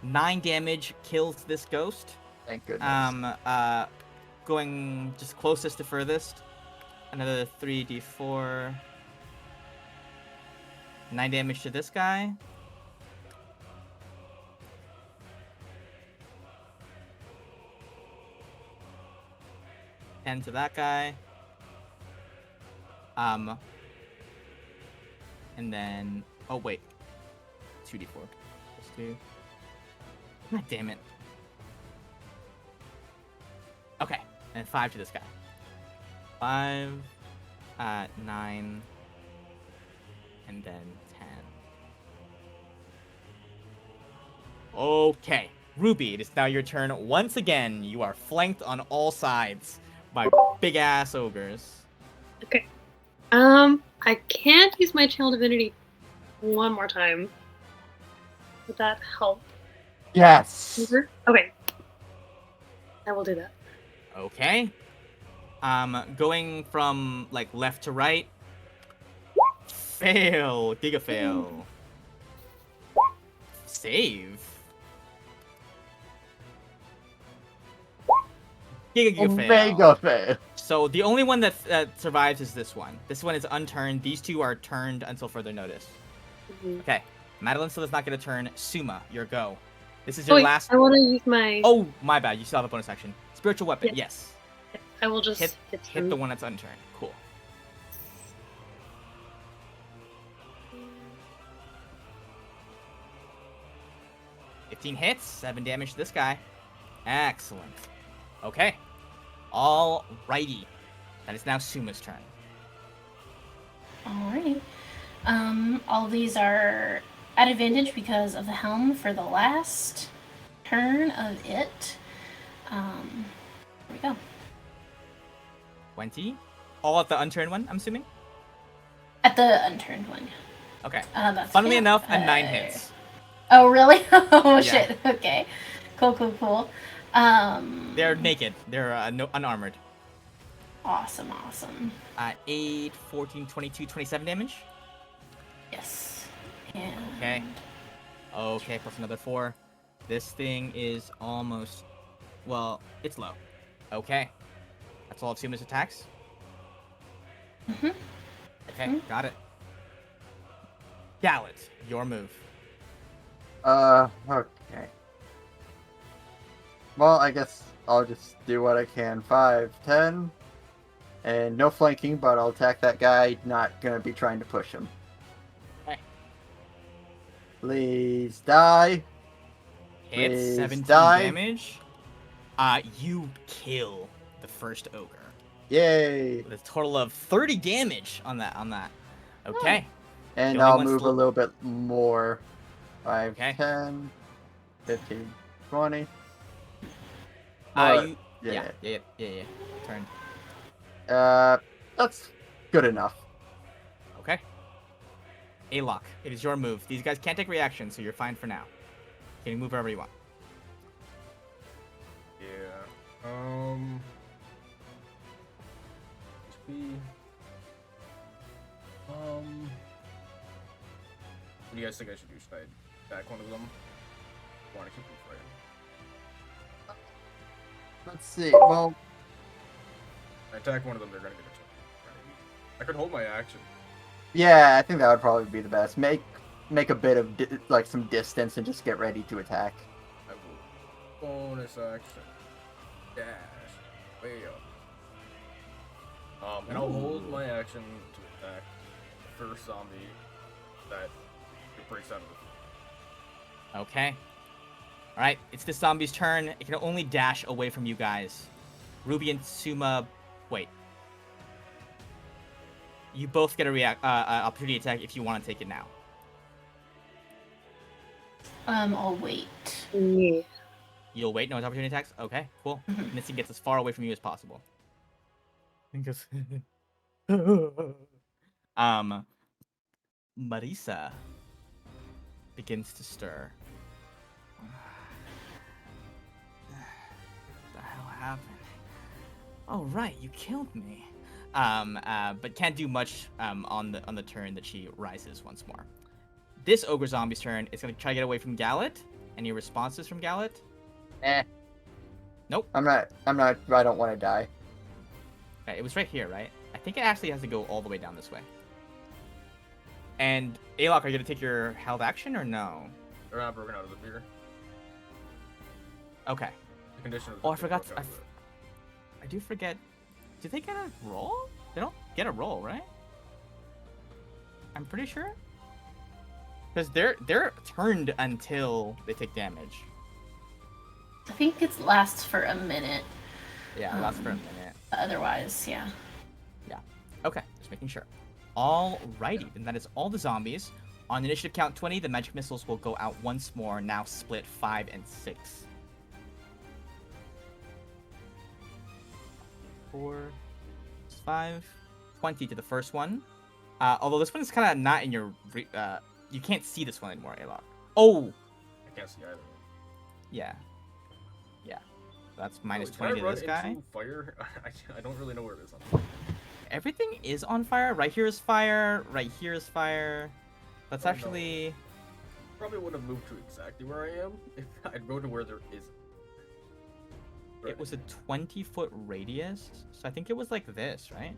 9 damage kills this ghost. Thank goodness. Going just closest to furthest. Another 3d4. 9 damage to this guy. And to that guy. And then oh wait. 2d4. Plus 2. God damn it. Okay. And 5 to this guy. 5, 9, and then 10. Okay. Ruby, it is now your turn. Once again, you are flanked on all sides by big ass ogres. Okay. I can't use my Channel Divinity one more time. Would that help? Yes. Okay. I will do that. Okay. Going from like left to right. Fail. Giga fail. Save. Giga fail. Omega fail. So the only one that survives is this one. This one is unturned. These two are turned until further notice. Mhm. Okay. Madeline still does not get a turn. Suma, your go. This is Oh, your wait, last. I want to use my. Oh, my bad. You still have a bonus action. Spiritual weapon. Yeah. Yes. I will just Hit him. the one that's unturned. Cool. $15 hits, 7 damage to this guy. Excellent. Okay. Alrighty. That is now Suma's turn. Alrighty. All these are at advantage because of the helm for the last turn of it. Here we go. 20. All at the unturned one, I'm assuming? At the unturned one. Okay. That's Funnily fair. enough, a 9 hits. Oh, really? Oh, Yeah. shit. Okay. Cool. They're naked. They're unarmored. Awesome. 8, 14, 22, 27 damage. Yes. And Okay. Okay, plus another 4. This thing is almost... Well, it's low. Okay. That's all of Suma's attacks? Mhm. Okay, got it. Gallet, your move. Okay. Well, I guess I'll just do what I can. 5, 10. And no flanking, but I'll attack that guy. Not gonna be trying to push him. Okay. Please die. Hits, Please 17 die. damage. You kill the first ogre. Yay. With a total of 30 damage on that. Okay. And The only I'll one's move a little bit more. 5, Okay. 10, 15, 20. You, Yeah. yeah. Turn. That's good enough. Okay. A-lock. It is your move. These guys can't take reactions, so you're fine for now. You can move wherever you want. Yeah. HP. What do you guys think I should do? Should I attack one of them? Want to keep them frightened? Let's see. Well, I attack one of them, they're gonna get a 20. I could hold my action. Yeah, I think that would probably be the best. Make a bit of like some distance and just get ready to attack. I will bonus action. Dash. Way up. And I'll hold my action to attack the first zombie that you're pretty sensitive. Okay. Alright, it's the zombie's turn. It can only dash away from you guys. Ruby and Suma, wait. You both get a opportunity attack if you want to take it now. I'll wait. Yeah. You'll wait, no opportunity attacks? Okay, cool. Missy gets as far away from you as possible. Because Marisa begins to stir. What the hell happened? Oh right, you killed me. But can't do much on the turn that she rises once more. This ogre zombie's turn is gonna try to get away from Gallet. Any responses from Gallet? Nope. I'm not. I don't want to die. Okay, it was right here, right? I think it actually has to go all the way down this way. And Alok, are you gonna take your held action or no? They're not broken out of the beer. Okay. The condition of Oh, the I forgot. broke out of it. I do forget. Do they get a roll? They don't get a roll, right? I'm pretty sure. Because they're turned until they take damage. I think it lasts for a minute. Yeah, it lasts for a minute. Otherwise, yeah. Okay, just making sure. Alrighty, then that is all the zombies. On initiative count 20, the magic missiles will go out once more, now split 5 and 6. 4, 5, 20 to the first one. Although this one is kind of not in your... you can't see this one anymore, Alok. Oh! I can't see either. Yeah. That's minus Can I 20 to run this guy. into fire? I don't really know where it is. Everything is on fire. Right here is fire. Right here is fire. That's Oh, no. actually... Probably would have moved to exactly where I am if I'd go to where there isn't. It was a 20-foot radius, so I think it was like this, right?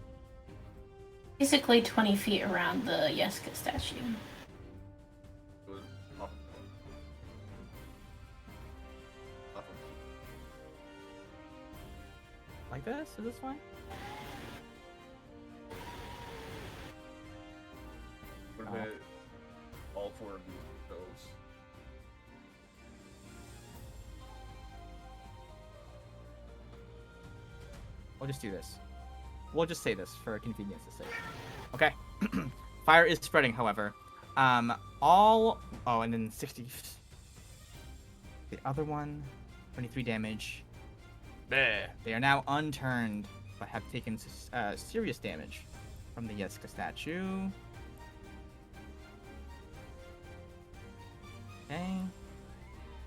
Basically 20 feet around the Yeska statue. It was off of Like this? Is this one? would have hit all 4 of these bills. We'll just do this. We'll just say this for convenience sake. Okay. Fire is spreading, however. Oh, and then 60. The other one, 23 damage. Bleh. They are now unturned, but have taken serious damage from the Yeska statue. Okay.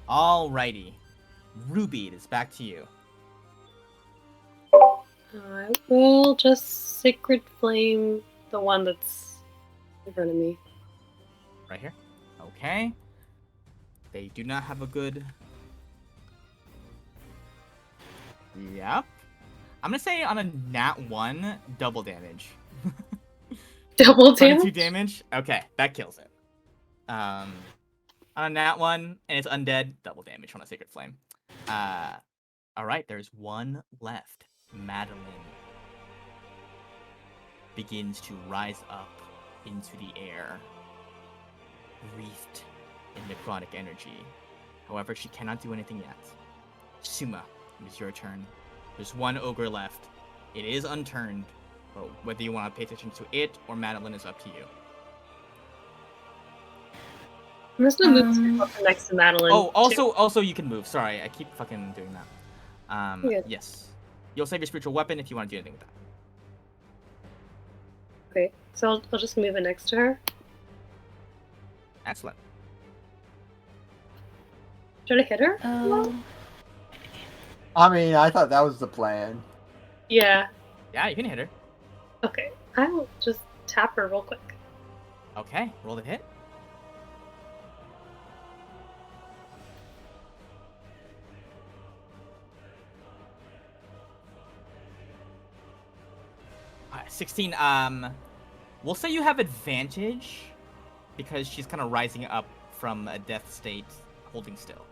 Alrighty. Ruby, it is back to you. I will just Sacred Flame the one that's in front of me. Right here. Okay. They do not have a good... Yep. I'm gonna say on a nat 1, double damage. Double 22 damage? damage? Okay, that kills it. On a nat 1, and it's undead, double damage on a Sacred Flame. Alright, there's one left. Madeline begins to rise up into the air, wreathed in necrotic energy. However, she cannot do anything yet. Suma, it is your turn. There's one ogre left. It is unturned, but whether you want to pay attention to it or Madeline is up to you. I'm just gonna move up next to Madeline. Oh, also you can move. Sorry, I keep fucking doing that. Yeah. Yes. You'll save your spiritual weapon if you want to do anything with that. Okay, so I'll just move it next to her. Excellent. Should I hit her? Oh. I mean, I thought that was the plan. Yeah. Yeah, you can hit her. Okay, I will just tap her real quick. Okay, roll the hit. 16. We'll say you have advantage because she's kind of rising up from a death state, holding still.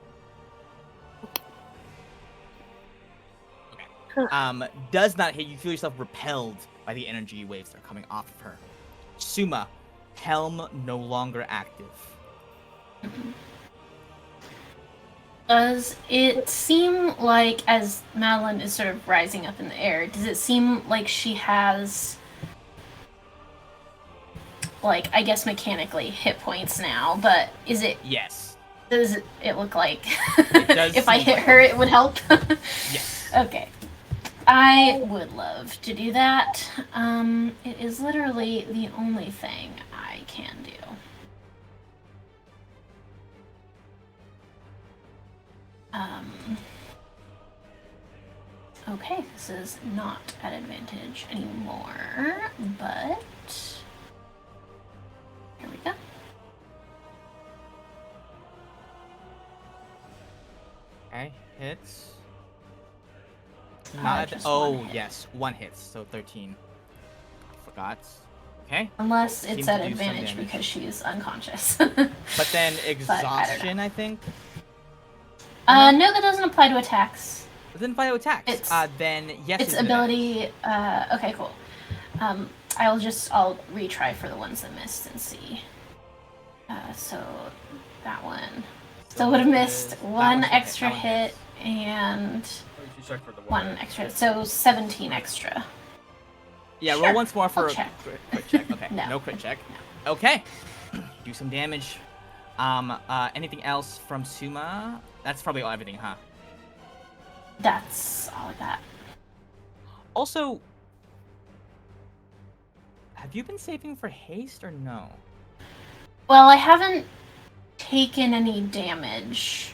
Okay. Does not hit. You feel yourself repelled by the energy waves that are coming off of her. Suma, helm no longer active. Does it seem like, as Madeline is sort of rising up in the air, does it seem like she has, like, I guess mechanically hit points now, but is it... Yes. Does it look like It does if I seem hit like her it would help? Yes. Okay. I would love to do that. It is literally the only thing I can do. Okay, this is not at advantage anymore, but here we go. Okay, hits. Just Oh, one hit. yes, one hits, so 13. I forgot. Okay. Unless Seems it's to at do some advantage damage. because she's unconscious. But then don't exhaustion, know. I think. No, that doesn't apply to attacks. Then bio attacks. It's- Then yes. Its it's an ability. Okay, cool. I'll retry for the ones that missed and see. So that one still would have missed That one one's okay, extra that one hit hits. and Oh, you should check for the one extra. So 17 extra. Yeah, Sure, roll once more for I'll a check. crit check. Okay, No. no crit check. Okay, do some damage. Anything else from Suma? That's probably everything, huh? That's all I got. Also, have you been saving for haste or no? Well, I haven't taken any damage.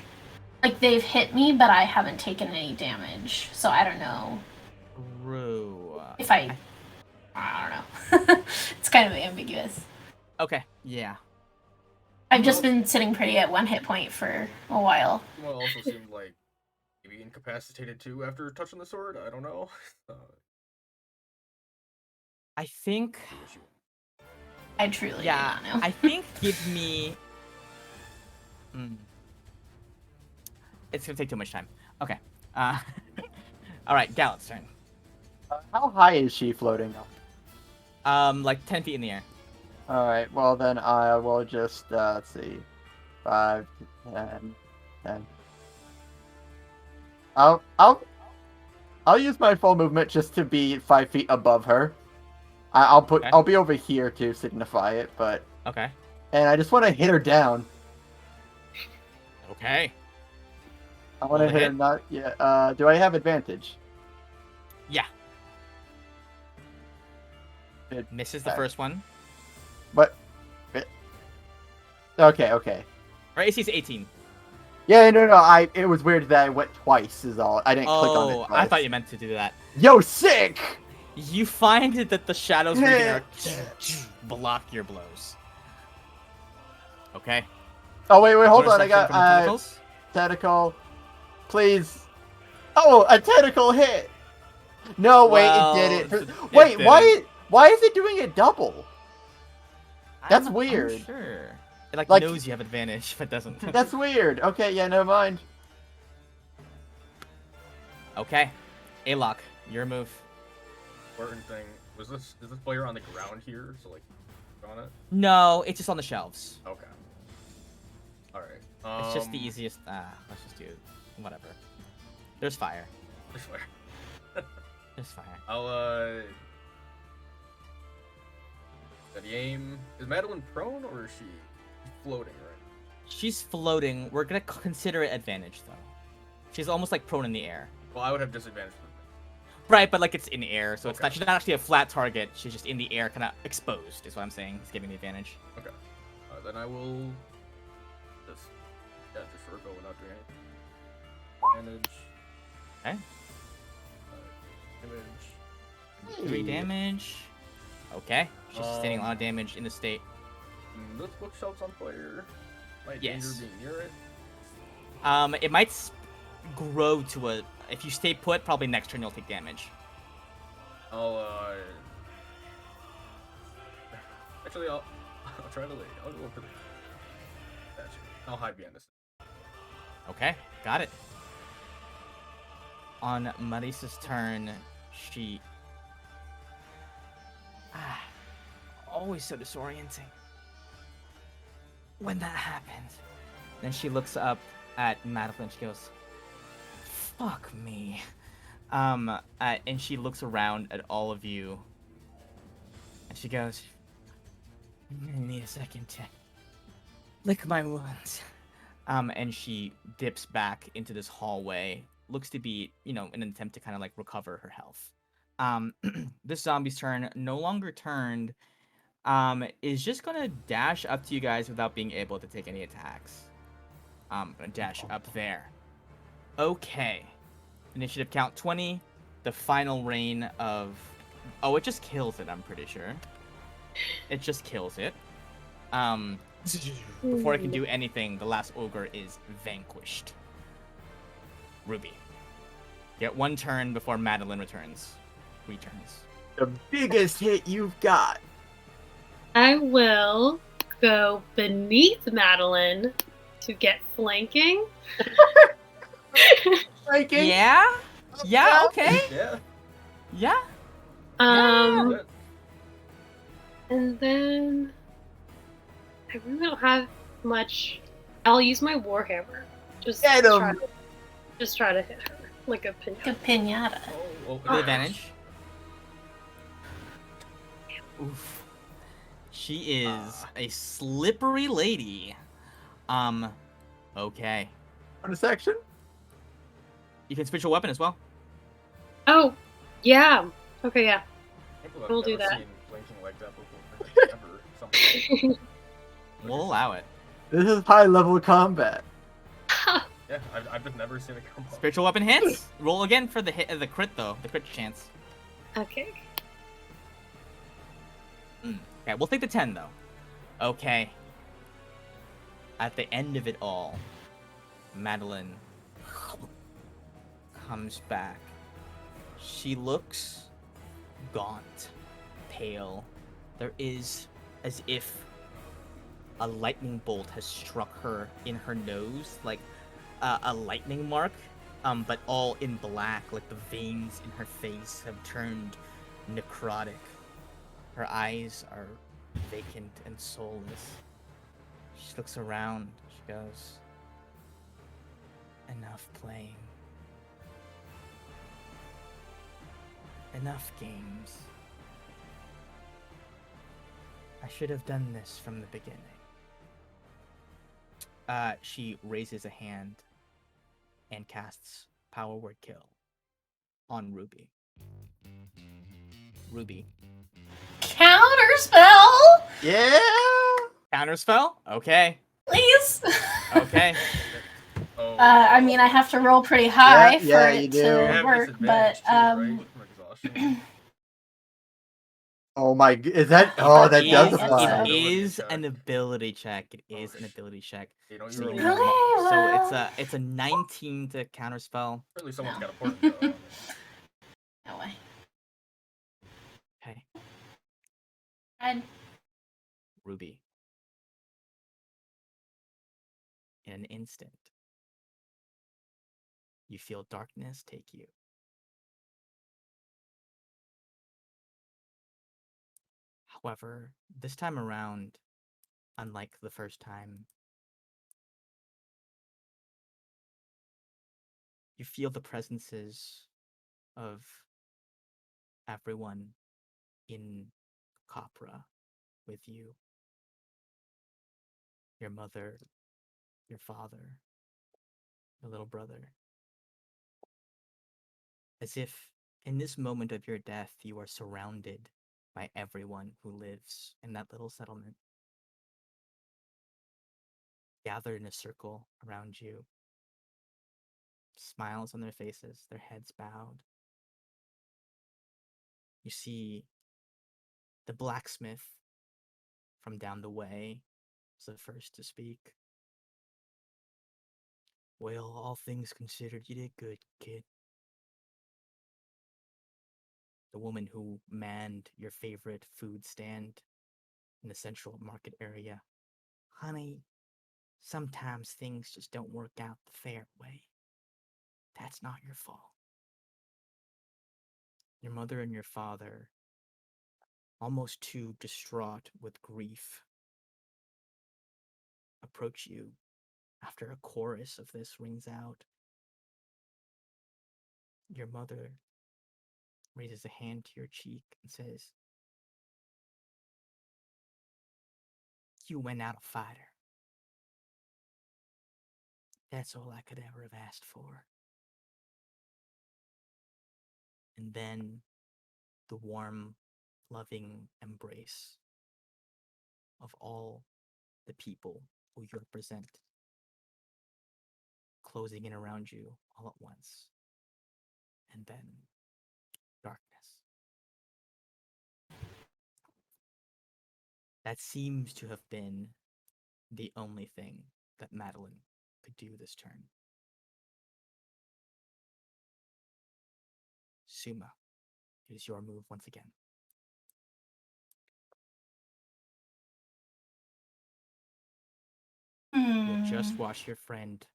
Like, they've hit me, but I haven't taken any damage. So I don't know True. if I don't know. It's kind of ambiguous. Okay, yeah. I've just been sitting pretty at 1 hit point for a while. Well, it also seemed like maybe incapacitated too after touching the sword. I don't know. I think. Do what you want. I truly Yeah, do not know. I think give me. It's gonna take too much time. Okay. All right, Gallant's turn. How high is she floating up? Like 10 feet in the air. Alright, well then I will just, let's see. 5, 10, 10. I'll use my full movement just to be 5 feet above her. Okay. I'll be over here to signify it, but... Okay. And I just want to hit her down. Okay. I want to Roll a hit her hit. not... Yeah, do I have advantage? Yeah. It- Misses the okay. first one. But... Okay, okay. Or AC is 18. Yeah, no, it was weird that I went twice is all. I didn't click on it Oh, twice. I thought you meant to do that. Yo, sick! You find that the shadows within her block your blows. Okay. Oh, wait, hold Bonus on, I action got, from the tentacles? tentacle. Please. Oh, a tentacle hit! No, wait, Well, it did it. it Wait, didn't. why is it doing it double? That's I'm weird. sure. It like Like- knows you have advantage, but doesn't. That's weird. Okay, yeah, never mind. Okay. Alok, your move. Important thing is this player on the ground here? So like, on it. No, it's just on the shelves. Okay. All right. It's just the easiest. Let's just do whatever. There's fire. This way. There's fire. I'll the aim. Is Madeline prone or is she floating right? She's floating. We're gonna consider it advantage though. She's almost like prone in the air. Well, I would have disadvantage. Right, but like it's in the air, so it's Okay. not. She's not actually a flat target. She's just in the air, kind of exposed. Is what I'm saying. It's giving the advantage. Okay. Then I will just go without doing anything. Damage. Okay. Damage. 3 damage. Okay. She's sustaining a lot of damage in the state. This bookshelf's on fire. Might Yes. danger being near it. It might grow to a. If you stay put, probably next turn you'll take damage. I'll Actually, I'll try to lead. I'll go for the statue. I'll hide behind this. Okay, got it. On Marissa's turn, she... always so disorienting. When that happens. Then she looks up at Madeline. She goes, "Fuck me." And she looks around at all of you. And she goes, "I'm gonna need a second to lick my wounds." And she dips back into this hallway. Looks to be, in an attempt to kind of like recover her health. This zombie's turn, no longer turned, is just gonna dash up to you guys without being able to take any attacks. Gonna dash up there. Okay. Initiative count 20. The final reign of... Oh, it just kills it, I'm pretty sure. It just kills it. Before it can do anything, the last ogre is vanquished. Ruby. Get one turn before Madeline returns. The biggest hit you've got. I will go beneath Madeline to get flanking. Flanking. Yeah? Yeah, okay. Yeah. Yeah. Yeah. And then I really don't have much. I'll use my warhammer. Just Get try him. to hit her like a pinata. A pinata. Oh, With advantage. Oof. She is a slippery lady. Okay. Bonus action. You can switch your weapon as well. Oh, yeah. Okay, yeah. I've We'll do never that. seen blinking like that before. Ever. Something. We'll allow it. This is high level combat. Yeah, I've just never seen it come up. Spiritual weapon hits. Roll again for the hit, the crit though. The crit chance. Okay. Okay, we'll take the 10 though. Okay. At the end of it all, Madeline comes back. She looks gaunt, pale. There is as if a lightning bolt has struck her in her nose, like a lightning mark, but all in black, like the veins in her face have turned necrotic. Her eyes are vacant and soulless. She looks around. She goes, "Enough playing. Enough games. I should have done this from the beginning." She raises a hand and casts Power Word Kill on Ruby. Ruby. Counter spell, Yeah. Counterspell? Okay. please. Okay. Oh, I mean, I have to roll pretty high for yeah, you it do. you to have work, but disadvantage too, right? From exhaustion. Oh my! Is that? Oh, that Yeah, does I apply. guess It so. is Ability an check. ability check. It is Oh, an ability check. You don't So, really you- have much. Okay, so well. it's a 19 to counterspell. Surely someone's got a point though. I mean, No way. Okay. I'd Ruby. In an instant, you feel darkness take you. However, this time around, unlike the first time, you feel the presences of everyone in Capra with you. Your mother, your father, your little brother. As if in this moment of your death, you are surrounded by everyone who lives in that little settlement. Gathered in a circle around you, smiles on their faces, their heads bowed. You see the blacksmith from down the way was the first to speak. "Well, all things considered, you did good, kid." The woman who manned your favorite food stand in the central market area. Honey, sometimes things just don't work out the fair way. That's not your fault. Your mother and your father, almost too distraught with grief, approach you after a chorus of this rings out. Your mother raises a hand to your cheek and says, "You went out a fighter. That's all I could ever have asked for." And then the warm, loving embrace of all the people who you represent closing in around you all at once. And then darkness. That seems to have been the only thing that Madeline could do this turn. Suma, it is your move once again. You'll just watch your friend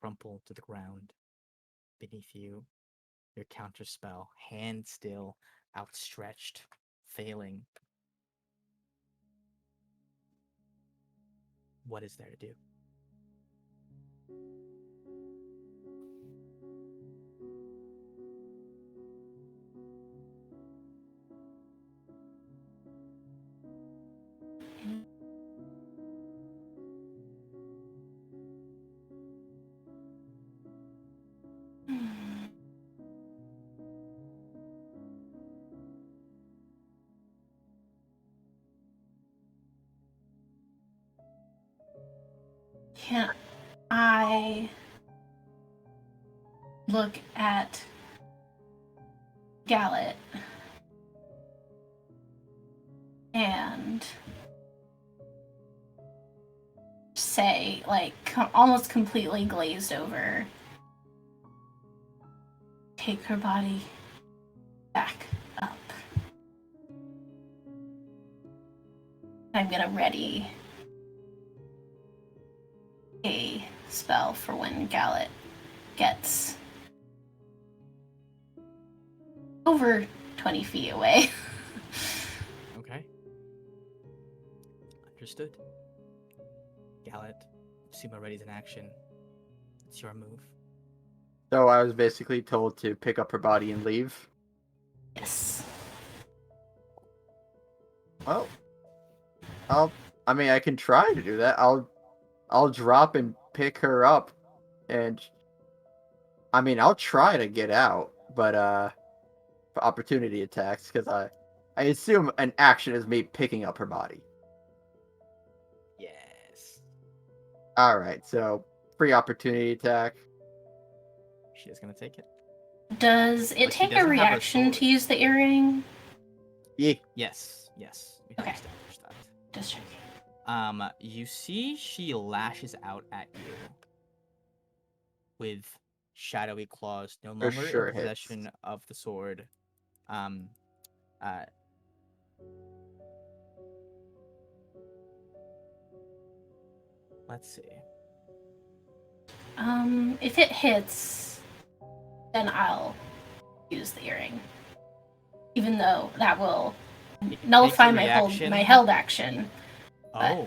crumple to the ground beneath you. Your counter spell, hand still outstretched, failing. What is there to do? Can I look at Gallet and say, like, almost completely glazed over, take her body back up. I'm gonna ready a spell for when Gallet gets over 20 feet away. Okay. Understood. Gallet, Suma readies in action. It's your move. So I was basically told to pick up her body and leave. Yes. Well, I can try to do that. I'll drop and pick her up, and I'll try to get out, but for opportunity attacks, because I assume an action is me picking up her body. Yes. All right, so free opportunity attack. She is going to take it. Does it But she take a doesn't have her reaction sword. to use the earring? Yeah. Yes. We have Okay. established that. Just checking. You see she lashes out at you with shadowy claws, no longer sure in hits. possession of the sword. Uh, let's see. If it hits, then I'll use the earring. Even though that will It nullify takes a reaction. my held action. Oh,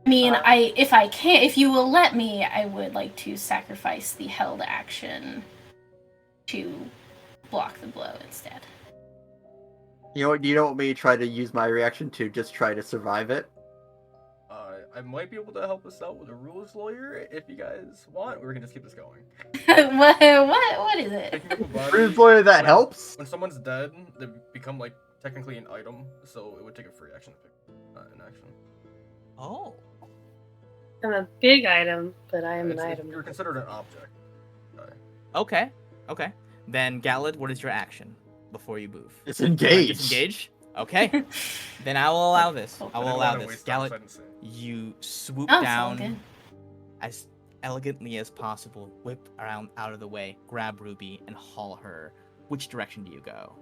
If you will let me, I would like to sacrifice the held action to block the blow instead. You know what? You don't want me to try to use my reaction to just try to survive it? I might be able to help us out with a rules lawyer if you guys want, or we can just keep this going. What is it? Picking up a body. Rules lawyer that helps? When someone's dead, they become like technically an item, so it would take a free action to pick an action. oh. I'm a big item, but I am an item. You're considered an object. Okay. Then Galad, what is your action before you move? Disengage. Disengage? Okay. Then I will allow this. I will allow this. Galad, Galad, you swoop Oh, it's all good. down as elegantly as possible, whip around out of the way, grab Ruby, and haul her. Which direction do you go?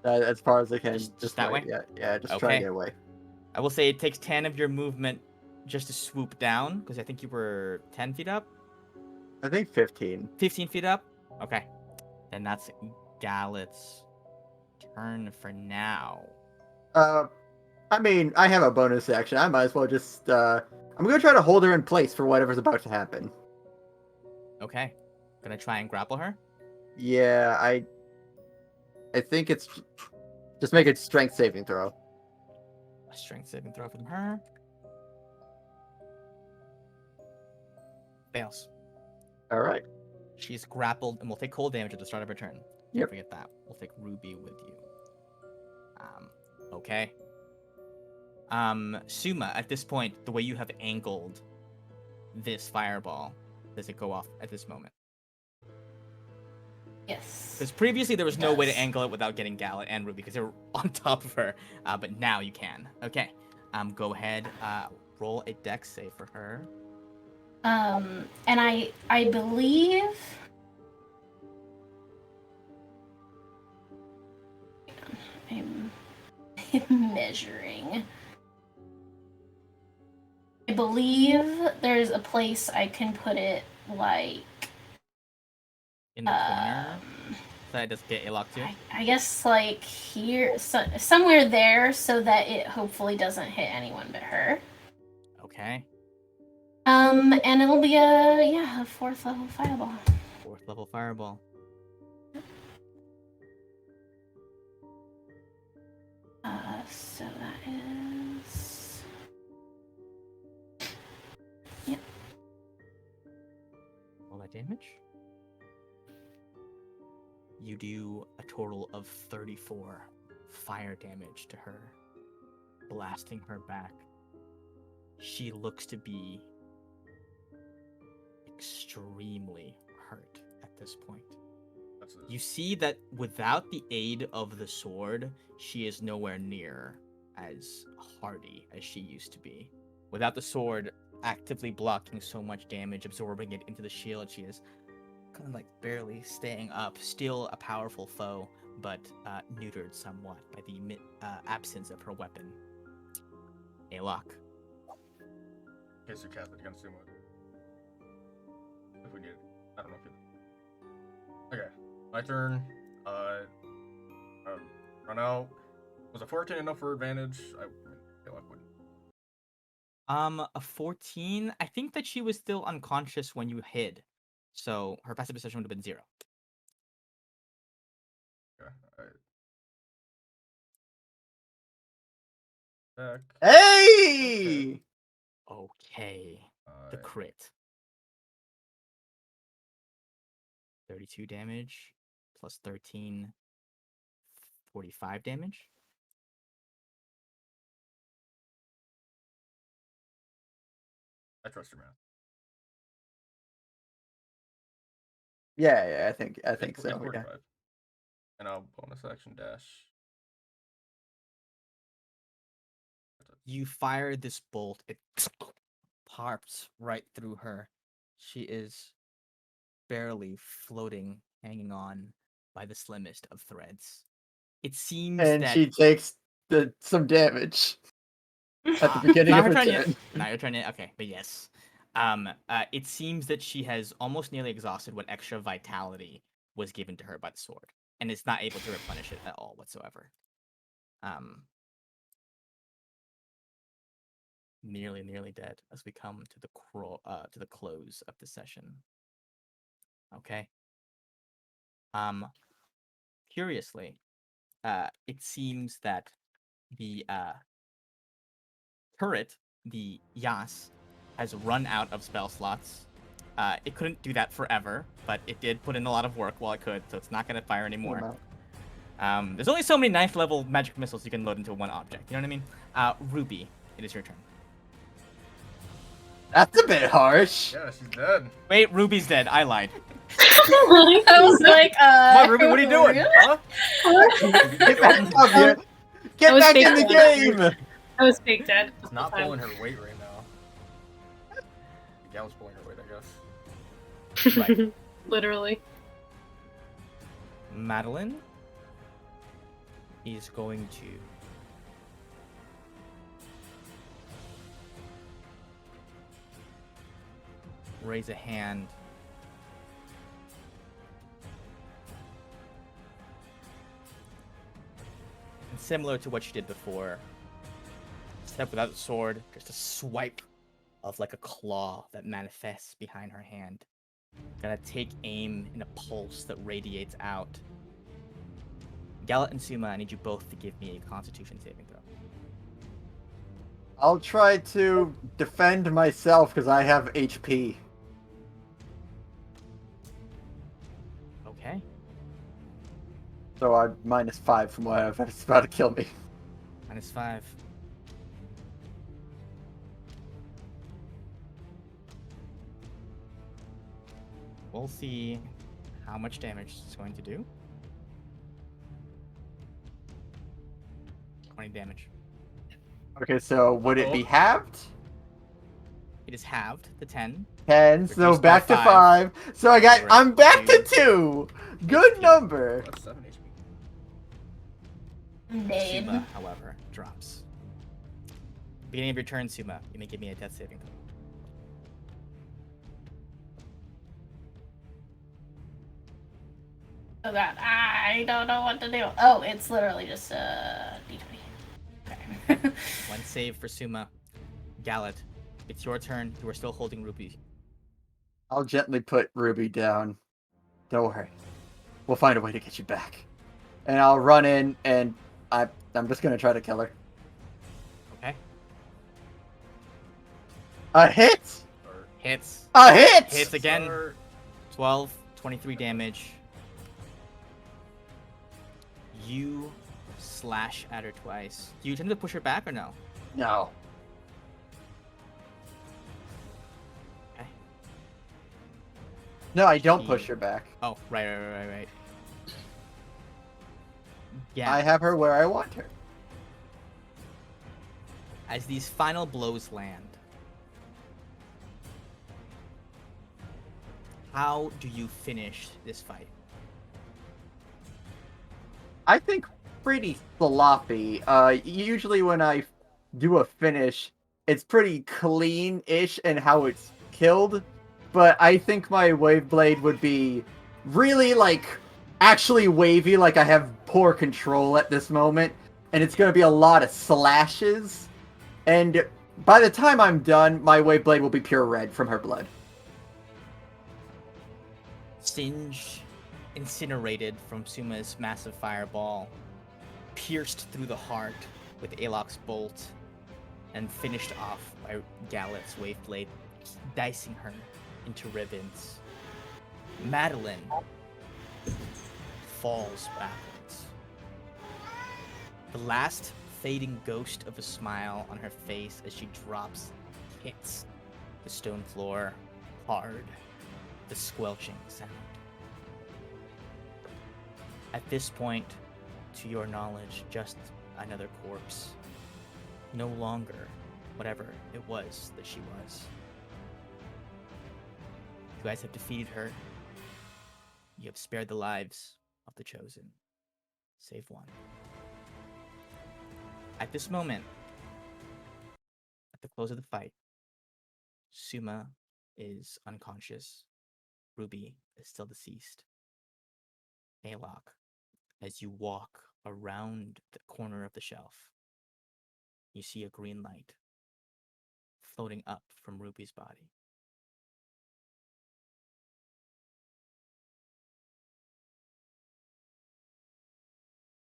As far as I can. Just that way? Yeah, just try to Okay. get away. I will say it takes 10 of your movement just to swoop down, because I think you were 10 feet up? I think 15. 15 feet up? Okay. Then that's Gallet's turn for now. I mean, I have a bonus action. I might as well just, I'm gonna try to hold her in place for whatever's about to happen. Okay. Gonna try and grapple her? Yeah, I think it's, just make a strength saving throw. A strength saving throw from her. Fails. Alright. She's grappled and will take cold damage at the start of her turn. Yep. Don't forget that. We'll take Ruby with you. Okay. Suma, at this point, the way you have angled this fireball, does it go off at this moment? Yes. Because previously there was no way to does. angle it without getting Gallet and Ruby because they were on top of her. But now you can. Okay. Go ahead. Roll a dex save for her. And I believe. I'm measuring. I believe there's a place I can put it, like. In the corner. So that doesn't get a lock too. I guess like here, somewhere there, so that it hopefully doesn't hit anyone but her. Okay. And it'll be a 4th level fireball. 4th level fireball. So that is. Yep. All that damage. You do a total of 34 fire damage to her, blasting her back. She looks to be extremely hurt at this point. You see that without the aid of the sword, she is nowhere near as hardy as she used to be. Without the sword actively blocking so much damage, absorbing it into the shield, she is kind of like barely staying up. Still a powerful foe, but neutered somewhat by the absence of her weapon. Alok. In case you cast it against Sumo. If we need it. I don't know if it. Okay. My turn. Run out. Was a 14 enough for advantage? I feel like wouldn't. A 14. I think that she was still unconscious when you hid, so her passive perception would have been 0. Okay. Alright. Back. Hey! Okay. The crit. 32 damage plus 13. 45 damage. I trust your math. Yeah, I think It's so. 45. Yeah. And I'll bonus action dash. You fire this bolt. It pops right through her. She is barely floating, hanging on by the slimmest of threads. It seems And that she takes some damage at the beginning not of her her turn turn. yet. Not your turn yet. Okay, but yes. It seems that she has almost nearly exhausted what extra vitality was given to her by the sword, and is not able to replenish it at all whatsoever. Nearly dead as we come to the close of the session. Okay. Curiously, it seems that the turret, the Yas, has run out of spell slots. It couldn't do that forever, but it did put in a lot of work while it could, so it's not going to fire anymore. There's only so many 9th level magic missiles you can load into one object, you know what I mean? Ruby, it is your turn. That's a bit harsh. Yeah, she's dead. Wait, Ruby's dead. I lied. I was like, Come on, Ruby, what are you doing? really? Huh? Get back up here. Get was back fake in the dead. game. I was fake dead. It's not pulling her weight right now. The gal's pulling her weight, I guess. Right. Literally. Madeline is going to raise a hand. And similar to what she did before, except without the sword, just a swipe of like a claw that manifests behind her hand. Gonna take aim in a pulse that radiates out. Gallet and Suma, I need you both to give me a Constitution saving throw. I'll try to defend myself because I have HP. Okay. So I'm -5 from whatever it's about to kill me. -5. We'll see how much damage it's going to do. 20 damage. Okay, so would it be Uh-oh. halved? It is halved to 10. 10, so Reduced by back to 5. 5. So I'm back to Two. 2. Good HP. number. That's 7 HP. Nade. Suma, however, drops. Beginning of your turn, Suma, you may give me a death saving throw. Oh god, I don't know what to do. Oh, it's literally just d20. Okay. One save for Suma. Gallet, it's your turn. You are still holding Ruby. I'll gently put Ruby down. Don't worry. We'll find a way to get you back. And I'll run in and I'm just gonna try to kill her. Okay. A hit! Start. Hits. A hit! Hits again. Start. 12, 23 damage. You slash at her twice. Do you attempt to push her back or no? No. Okay. No, I don't She- push her back. Oh, right. Yeah. I have her where I want her. As these final blows land, how do you finish this fight? I think pretty sloppy. Usually when I do a finish, it's pretty clean-ish in how it's killed. But I think my wave blade would be really, actually wavy, like I have poor control at this moment. And it's going to be a lot of slashes. And by the time I'm done, my wave blade will be pure red from her blood. Singed, incinerated from Suma's massive fireball, pierced through the heart with Alok's bolt, and finished off by Gallet's waveblade, dicing her into ribbons. Madeline falls backwards. The last fading ghost of a smile on her face as she drops, hits the stone floor hard, the squelching sound. At this point, to your knowledge, just another corpse. No longer whatever it was that she was. You guys have defeated her. You have spared the lives of the Chosen. Save one. At this moment, at the close of the fight, Suma is unconscious. Ruby is still deceased. Alok, as you walk around the corner of the shelf, you see a green light floating up from Ruby's body.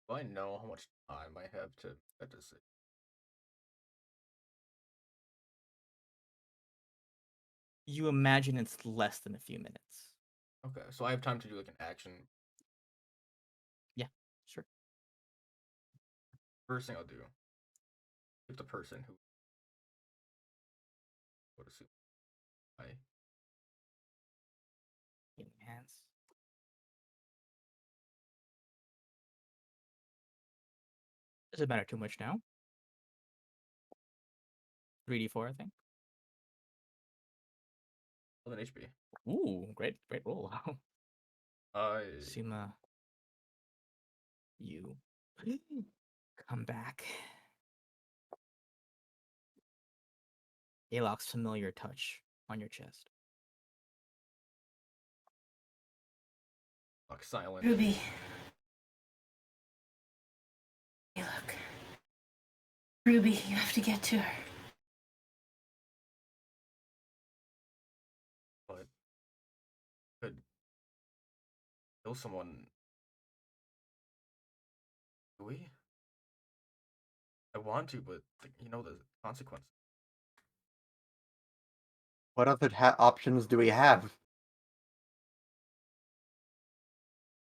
Do I know how much time I have to get this? You imagine it's less than a few minutes. Okay, so I have time to do like an action. Yeah, sure. First thing I'll do, if the person who go to sleep, I Enhance. Doesn't matter too much now. 3d4, I think. 11 HP. Ooh, great roll. I Suma, you come back. Alok's familiar touch on your chest. Fuck, silent. Ruby. Hey, look. Ruby, you have to get to her. But could kill someone. Do we? I want to, but you know the consequence. What other options do we have?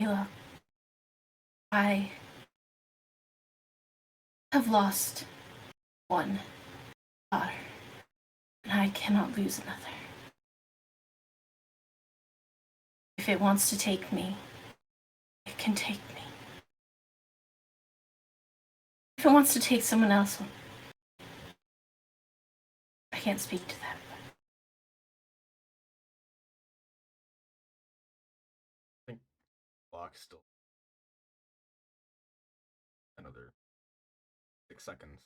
Ayla, I have lost one daughter, and I cannot lose another. If it wants to take me, it can take me. If it wants to take someone else, I can't speak to that. I think clock still another 6 seconds.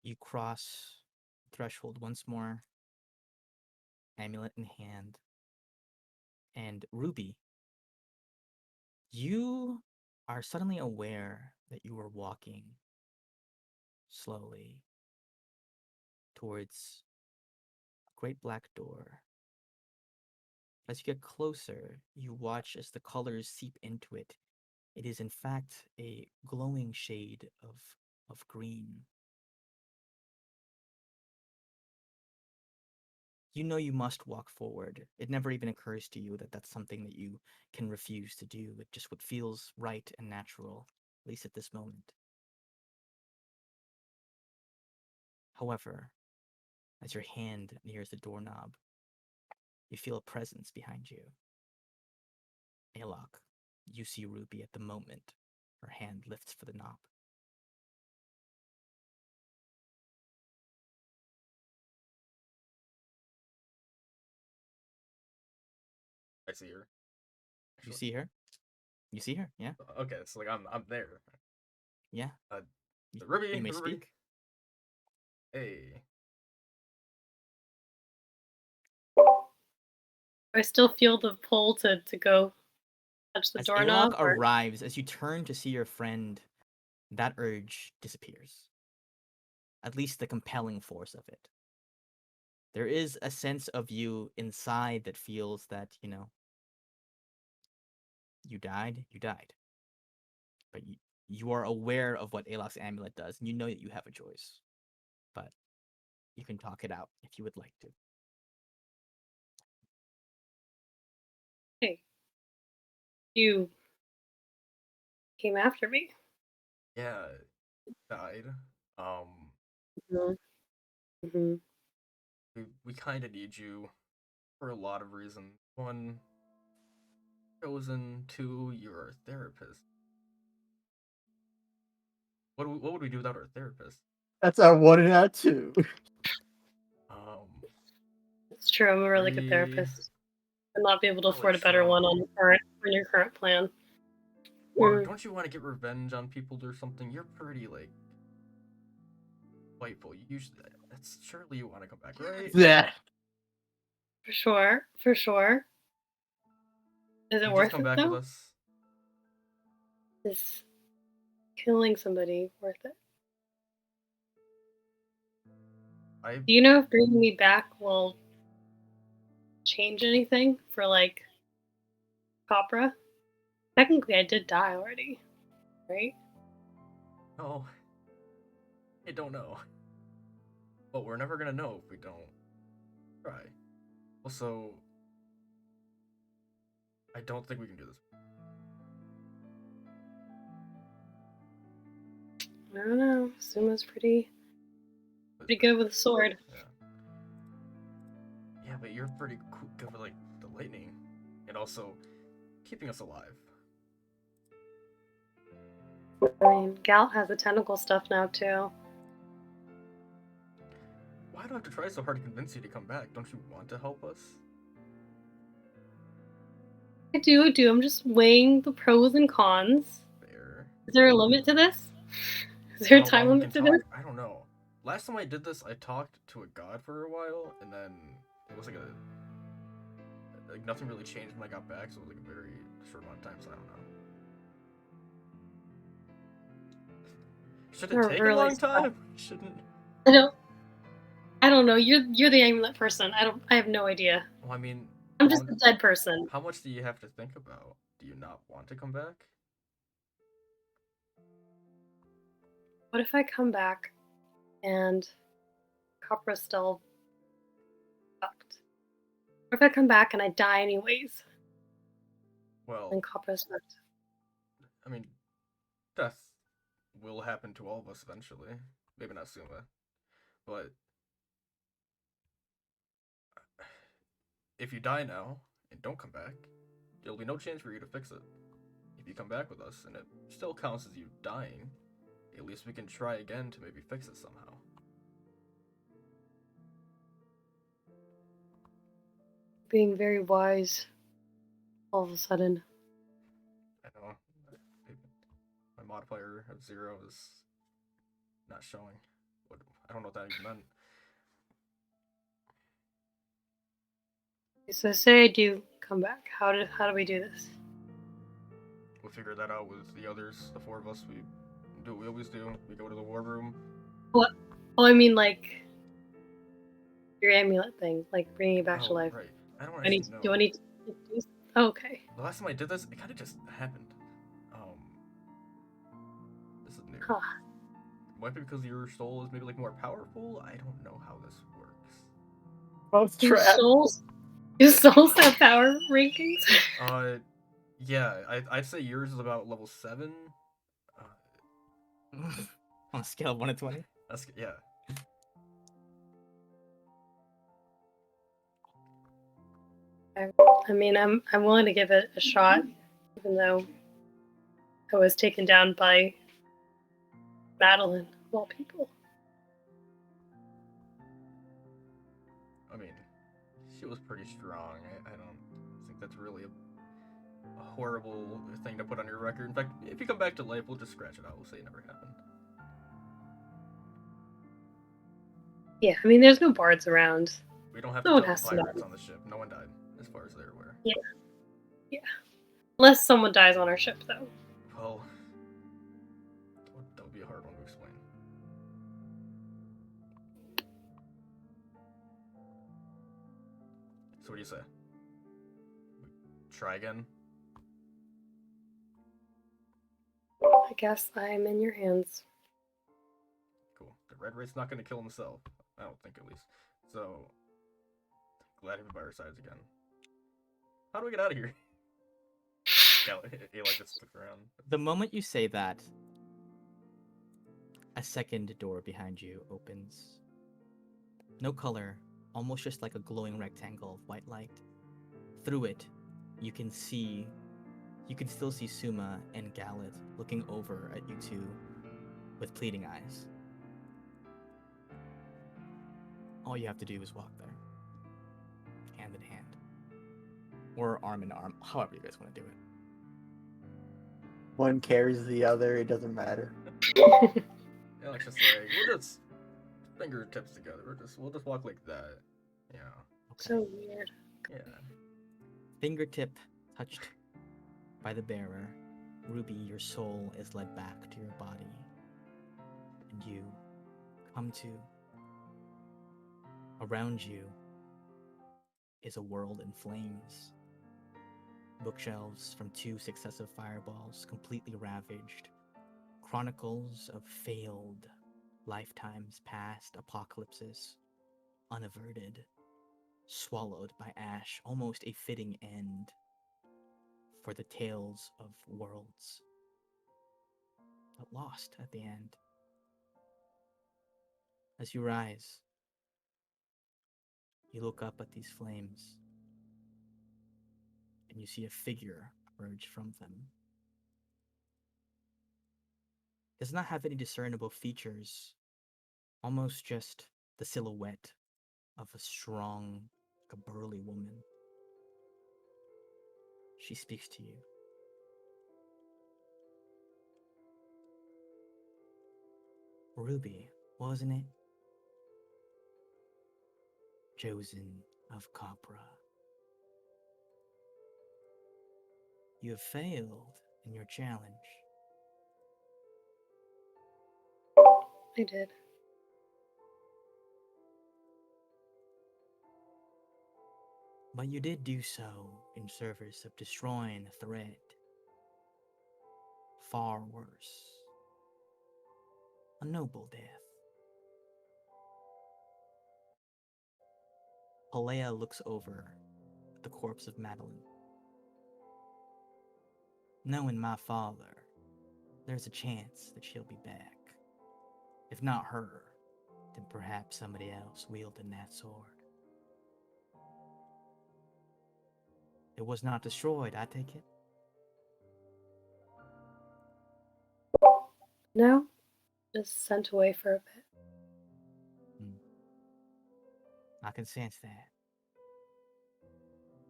You cross the threshold once more, amulet in hand. And Ruby, you are suddenly aware that you are walking slowly towards a great black door. As you get closer, you watch as the colors seep into it. It is in fact a glowing shade of green. You know you must walk forward. It never even occurs to you that that's something that you can refuse to do. It just what feels right and natural, at least at this moment. However, as your hand nears the doorknob, you feel a presence behind you. Alok, you see Ruby at the moment. Her hand lifts for the knob. I see her. You Actually. see her? You see her? Yeah? Okay, so like I'm there. Yeah. Ruby, You may Ruby. speak. Hey. I still feel the pull to go touch the As doorknob. Alok arrives, as you turn to see your friend, that urge disappears. At least the compelling force of it. There is a sense of you inside that feels that, you died. But you are aware of what Alok's amulet does, and you know that you have a choice. But you can talk it out if you would like to. Hey, you came after me. Yeah, died. Mm-hmm. We kind of need you for a lot of reasons. One, chosen. Two, you're a therapist. What would we do without our therapist? That's our one and our two. It's true. I'm a really good 3, therapist. I'll not be able to really afford a better one on strong. your current plan. Or don't you want to get revenge on people or something? You're pretty like spiteful. You usually that's surely you want to come back, right? Yeah. For sure. For sure. Is it You worth just come it back though? with us. Is killing somebody worth it? Do you know if bringing me back will change anything for like Copra? Technically, I did die already, right? No, I don't know. But we're never gonna know if we don't try. Also, I don't think we can do this. I don't know. Suma's pretty good with a sword. Yeah, but you're pretty good with like the lightning, and also keeping us alive. I mean, Galt has the tentacle stuff now too. Why do I have to try so hard to convince you to come back? Don't you want to help us? I do. I'm just weighing the pros and cons. there a limit to this? Is there a How time long we limit to can this? talk? I don't know. Last time I did this, I talked to a god for a while, and then it was like nothing really changed when I got back, so it was like a very short amount of time. So I don't know. Should it You're take a really long time? Shouldn't. I don't know. You're the amulet person. I have no idea. Well, I mean, I'm just a dead person. how much do you have to think about? Do you not want to come back? What if I come back and Copra's still fucked? What if I come back and I die anyways Well, and Copra's fucked? I mean, death will happen to all of us eventually. Maybe not Suma, but if you die now and don't come back, there'll be no chance for you to fix it. If you come back with us and it still counts as you dying, at least we can try again to maybe fix it somehow. Being very wise all of a sudden. I know. My modifier of 0 is not showing. I don't know what that even meant. So say I do come back. How do we do this? We'll figure that out with the others, the 4 of us. We do what we always do. We go to the war room. What? Oh, I mean like your amulet thing, like bringing you back to Oh, life. right. I don't Do I know. need to do? Oh, okay. The last time I did this, it kind of just happened. This is new. Huh. Might be because your soul is maybe like more powerful. I don't know how this works. Both Do trapped. souls have power rankings? Yeah, I'd say yours is about level 7. On a scale of 1 to 20? That's yeah. I mean, I'm willing to give it a shot, even though I was taken down by Madeline, of all people. I mean, she was pretty strong. I don't think that's really a horrible thing to put on your record. In fact, if you come back to life, we'll just scratch it out. We'll say it never happened. Yeah, I mean, there's no bards around. We don't have No to one tell has the to know. pirates on the ship. No one died, as far as they're aware. Yeah. Unless someone dies on our ship, though. Well, that would be a hard one to explain. So what do you say? Try again? I guess I'm in your hands. Cool. The Red Rate's not going to kill himself. I don't think, at least. So, glad to be by our sides again. How do we get out of here? Eli just looked around. The moment you say that, a second door behind you opens. No color, almost just like a glowing rectangle of white light. Through it, you can still see Suma and Galet looking over at you two with pleading eyes. All you have to do is walk there, hand in hand, or arm in arm, however you guys want to do it. One carries the other. It doesn't matter. Alex just like, we'll just fingertips together. We'll just walk like that. Yeah. Okay. So weird. Yeah. Fingertip touched by the bearer, Ruby, your soul is led back to your body, and you come to. Around you is a world in flames. Bookshelves from 2 successive fireballs completely ravaged. Chronicles of failed lifetimes past apocalypses, unaverted, swallowed by ash, almost a fitting end for the tales of worlds, but lost at the end. As you rise, you look up at these flames, and you see a figure emerge from them. Does not have any discernible features, almost just the silhouette of a strong, like a burly woman. She speaks to you. Ruby, wasn't it? Chosen of Capra. You have failed in your challenge. I did. But you did do so in service of destroying a threat. Far worse. A noble death. Palea looks over at the corpse of Madeline. Knowing my father, there's a chance that she'll be back. If not her, then perhaps somebody else wielding that sword. It was not destroyed, I take it? No, just sent away for a bit. I can sense that.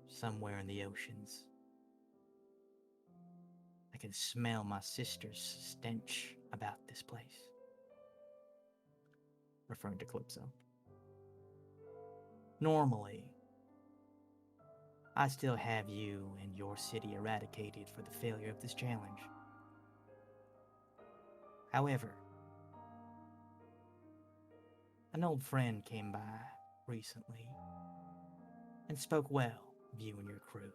Somewhere in the oceans. I can smell my sister's stench about this place. Referring to Calypso. Normally, I still have you and your city eradicated for the failure of this challenge. However, an old friend came by recently and spoke well of you and your crew.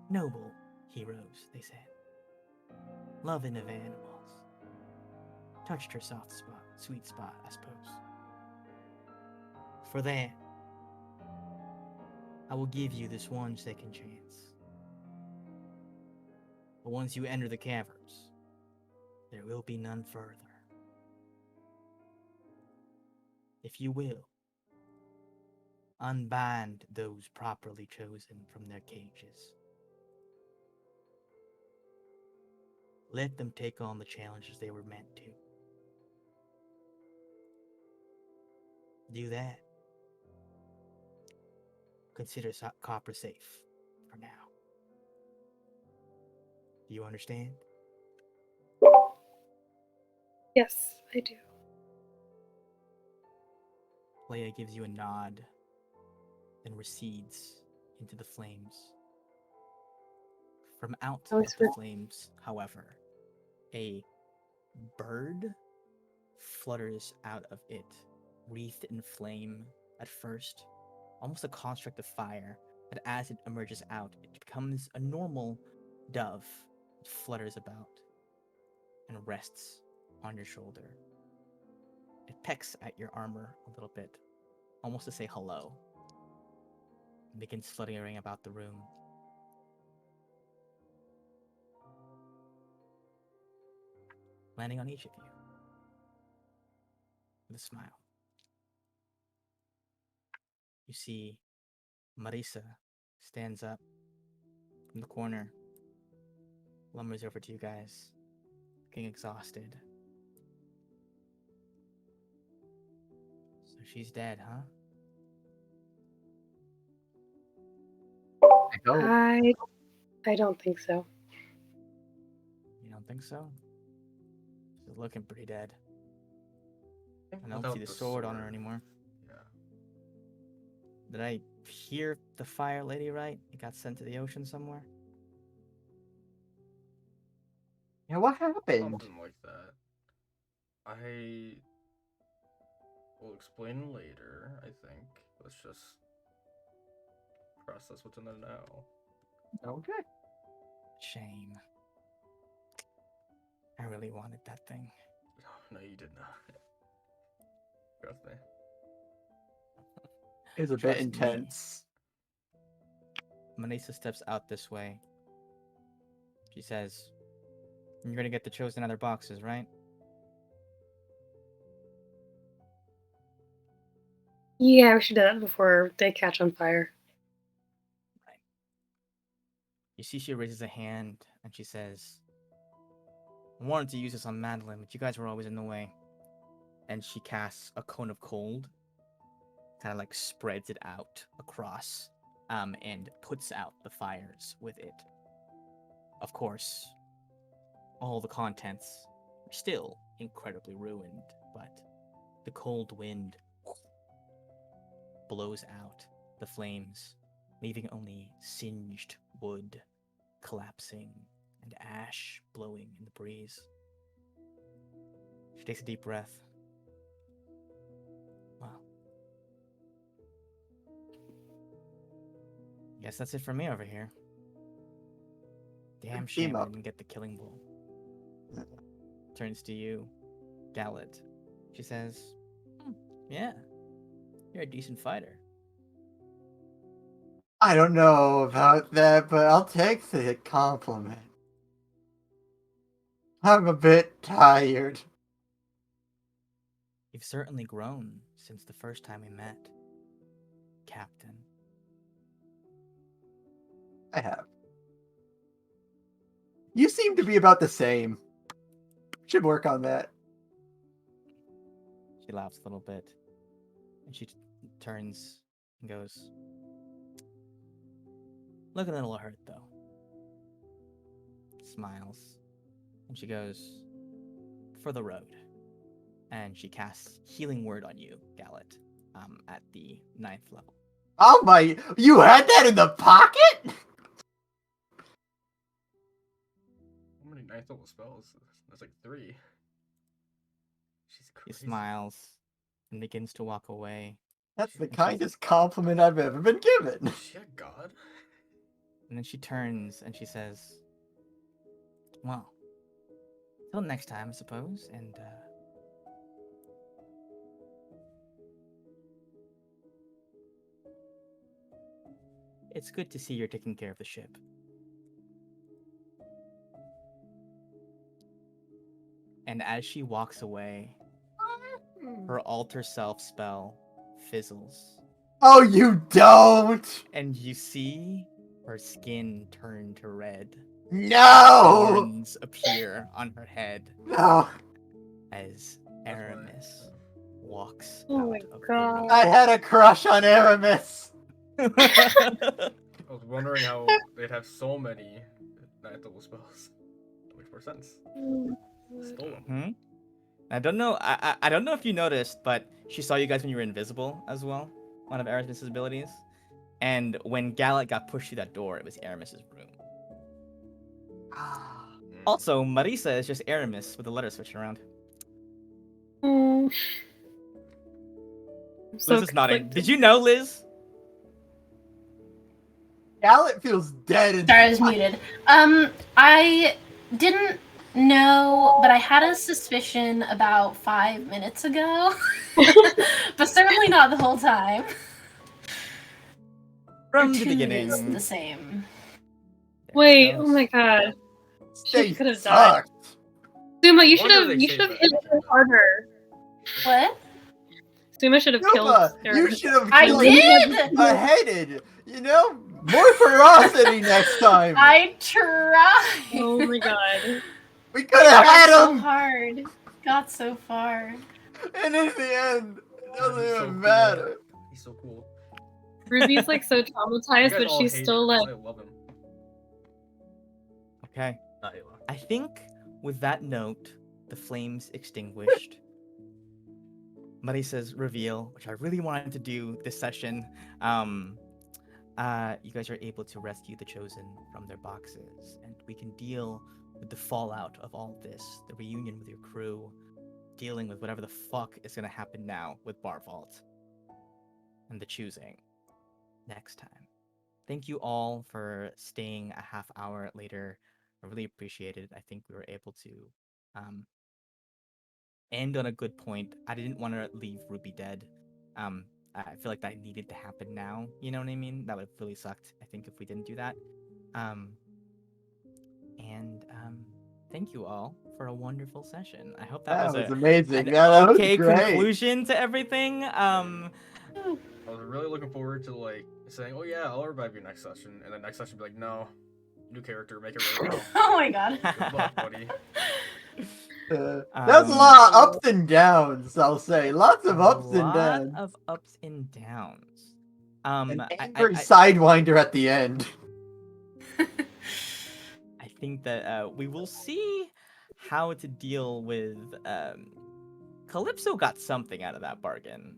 Noble heroes, they said. Loving of animals. Touched her soft spot, sweet spot, I suppose. For that, I will give you this one second chance. But once you enter the caverns, there will be none further. If you will, unbind those properly chosen from their cages. Let them take on the challenges they were meant to. Do that. Consider Copper safe for now. Do you understand? Yes, I do. Leia gives you a nod, then recedes into the flames. From out I of was the flames, however, a bird flutters out of it, wreathed in flame at first, almost a construct of fire, but as it emerges out, it becomes a normal dove. It flutters about and rests on your shoulder. It pecks at your armor a little bit, almost to say hello, and begins fluttering about the room. Landing on each of you with a smile. You see Marisa stands up from the corner, lumbers over to you guys, looking exhausted. So she's dead, huh? I hope. I don't think so. You don't think so? She's looking pretty dead. think I don't without see the sword on her anymore. Yeah. Did I hear the fire lady right? It got sent to the ocean somewhere? Yeah, what happened? Something like that. I will explain later, I think. Let's just process what's in there now. Okay. Shame. I really wanted that thing. No, you did not. Trust me. It was a bit Trust me. intense. Manisa steps out this way. She says, "You're gonna get the chosen other boxes, right?" Yeah, we should do that before they catch on fire. Right. You see she raises a hand and she says, "I wanted to use this on Madeline, but you guys were always in the way." And she casts a cone of cold, kind of like spreads it out across, and puts out the fires with it. Of course, all the contents still incredibly ruined, but the cold wind blows out the flames, leaving only singed wood collapsing and ash blowing in the breeze. She takes a deep breath. Well, guess that's it for me over here. Damn Good team shame I up. didn't get the killing blow. Turns to you, Gallet. She says, yeah, you're a decent fighter. I don't know about that, but I'll take the compliment. I'm a bit tired. You've certainly grown since the first time we met, Captain. I have. You seem to be about the same. Should work on that. She laughs a little bit, and she turns and goes, looking a little hurt, though. Smiles, and she goes, for the road. And she casts Healing Word on you, Gallet, at the 9th level. Oh my, you had that in the pocket? How many ninth level spells? That's like 3. She's He crazy. smiles and begins to walk away. That's the kindest compliment I've ever been given. Is she a god? And then she turns and she says, well, till next time, I suppose, and, it's good to see you're taking care of the ship. And as she walks away, her alter self spell fizzles. Oh, you don't! And you see her skin turn to red. No! Thorns appear on her head No! as Aramis walks Oh out my of God. I had a crush on Aramis! the I was wondering how they'd have so many ninth level spells. That makes more sense. Stole them. room. I don't know. I don't know if you noticed, but she saw you guys when you were invisible as well. One of Aramis's abilities. And when Gallet got pushed through that door, it was Aramis's room. Also, Marisa is just Aramis with the letter switched around. Oh. I'm so Liz is nodding. conflicted. Did you know, Liz? Gallet feels dead and Sorry, I was muted. I didn't know, but I had a suspicion about 5 minutes ago. But certainly not the whole time. From Or the two beginning. is the same. There it Wait, oh goes. my God. They could have died. sucked. Suma, you Wonder should they have saved hit that. her harder. What? Suma should have killed Yuma, you Aramis. should have I killed did! beheaded. You know, more ferocity next time. I tried! Oh my God. We could have Tried had so him, hard. Got so far. and in the end, it doesn't He's so even cool. matter. He's so cool. Ruby's like so You traumatized, guys but all she's hate still him, like, 'cause I love him. Okay. Not Ayla. I think with that note, the flames extinguished. Marisa's reveal, which I really wanted to do this session. You guys are able to rescue the Chosen from their boxes, and we can deal with the fallout of all this, the reunion with your crew, dealing with whatever the fuck is gonna happen now with Barvault, and the choosing next time. Thank you all for staying a half hour later. I really appreciate it. I think we were able to end on a good point. I didn't want to leave Ruby dead. I feel like that needed to happen now. You know what I mean? That would have really sucked, I think, if we didn't do that. Thank you all for a wonderful session. I hope that, That was an amazing. Yeah, that was okay great. conclusion to everything. I was really looking forward to like saying, "Oh yeah, I'll revive you next session," and then next session be like, "No, new character, make it right now." Oh my God. Good luck, buddy. That was a lot of ups and downs, I'll say. Lots of ups and downs. A lot of ups and downs. An I angry sidewinder at the end. think that we will see how to deal with Calypso got something out of that bargain.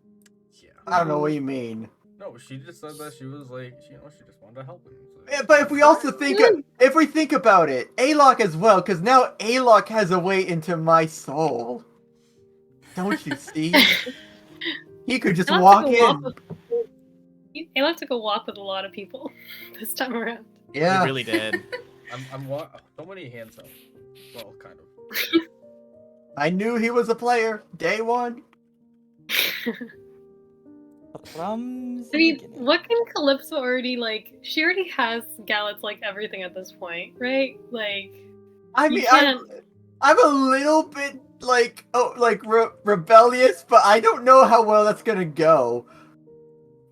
Yeah. I don't know what you mean. No, she just said that she was like, she just wanted to help him. So Yeah, but if we also think, if we think about it, Alok as well, because now Alok has a way into my soul. Don't you see? He could just Alok walk took a walk in. with- Alok took a walk with a lot of people this time around. Yeah. He really did. so many hands up. Well, kind of. I knew he was a player. Day one. From I mean, what can Calypso already like? She already has Galet's like everything at this point, right? Like, I you mean, can't. I'm a little bit like rebellious, but I don't know how well that's gonna go.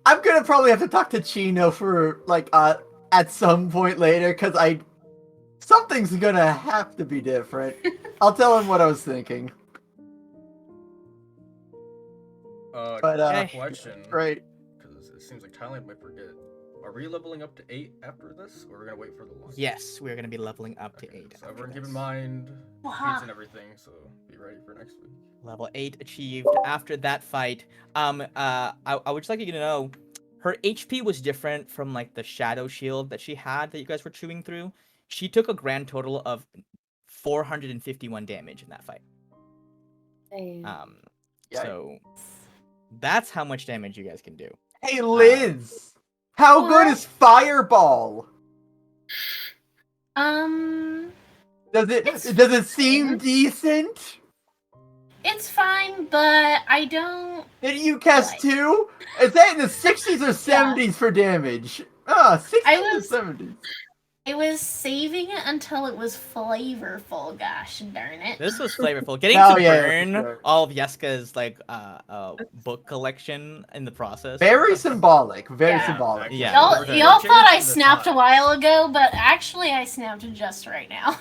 I'm gonna probably have to talk to Chino for like at some point later, because something's gonna have to be different. I'll tell him what I was thinking. But Question. right. Because it seems like Thailand might forget. Are we leveling up to 8 after this, or are we gonna wait for the launch? Yes, we're gonna be leveling up to Okay, 8. So after everyone keep in this. mind Wow. feats and everything, so be ready for next week. Level 8 achieved after that fight. I would just like you to know, her HP was different from like the shadow shield that she had that you guys were chewing through. She took a grand total of 451 damage in that fight. Damn. So that's how much damage you guys can do. Hey Liz, how good is Fireball? Does it seem decent? It's fine, but I don't. Did you cast 2? Is that in the 60s or 70s for damage? 60s or 70s. I was saving it until it was flavorful. Gosh darn it! This was flavorful. Getting Oh, to yeah, for burn sure. all of Yeska's like book collection in the process. Very symbolic. Very Yeah. symbolic. Yeah. Y'all thought I Changed the snapped a time. while ago, but actually I snapped just right now.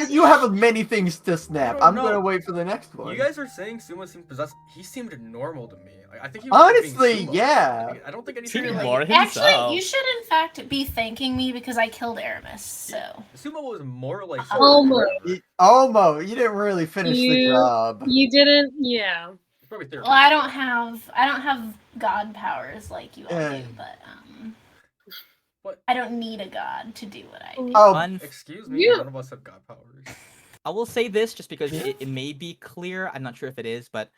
You have many things to snap. don't I'm know. gonna wait for the next one. You guys are saying Sumo seemed possessed. He seemed normal to me. Like, I think he was just Honestly, being Sumo. yeah. I don't think anything. Seemed Like, more Actually, himself. you should in fact be thanking me because I killed Aramis. So Sumo was more like. Almost. Almost. You didn't really finish the You- job. You didn't, yeah. It's probably therapy. well, I don't have god powers like you all do, but What? I don't need a god to do what I do. Oh, Excuse me, You- none of us have god powers. I will say this just because it may be clear. I'm not sure if it is, but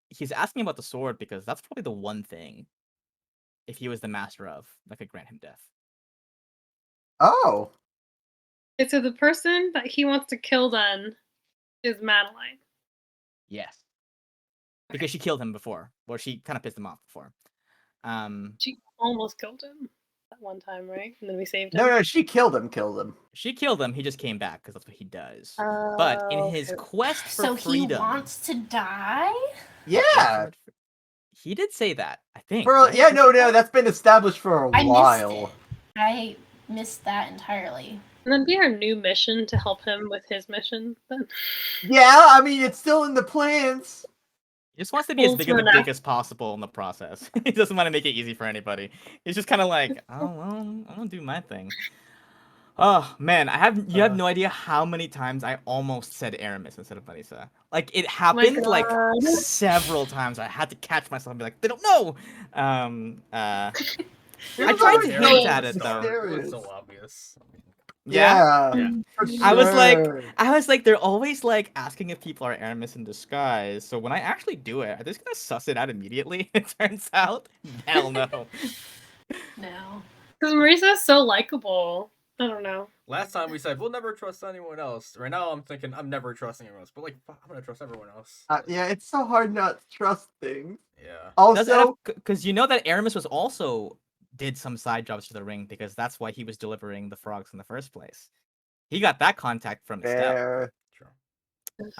he's asking about the sword because that's probably the one thing, if he was the master of, that could grant him death. oh. Okay, so the person that he wants to kill then is Madeline. Yes. Because she killed him before. Or she kind of pissed him off before. She almost killed him that one time, right? And then we saved him. No, she killed him. She killed him, he just came back because that's what he does. But in his Okay. quest for So freedom, he wants to die? Yeah. he did say that, I think. For, right? yeah, no, that's been established for a I while. missed it. I missed that entirely. And then be our new mission to help him with his mission then. Yeah, I mean, it's still in the plans. He just wants to be as big and the Ultra big as possible in the process. He doesn't want to make it easy for anybody. He's just kind of like, oh well, I'm gonna do my thing. Oh man, you have no idea how many times I almost said Aramis instead of Vanessa. Like it happened like God. several times. I had to catch myself and be like, they don't know. I was tried always to very hint at it though. mysterious. It's so obvious. Yeah. Yeah. For I sure. was like, they're always like asking if people are Aramis in disguise. So when I actually do it, I'm just gonna suss it out immediately. It turns out, hell no. No. Because Marisa's so likable. I don't know. Last time we said we'll never trust anyone else. Right now I'm thinking I'm never trusting anyone else. But like fuck, I'm gonna trust everyone else. Yeah, it's so hard not to trust things. Yeah. Also, Because you know that Aramis was also did some side jobs to the ring because that's why he was delivering the frogs in the first place. He got that contact from Estelle. fair. True.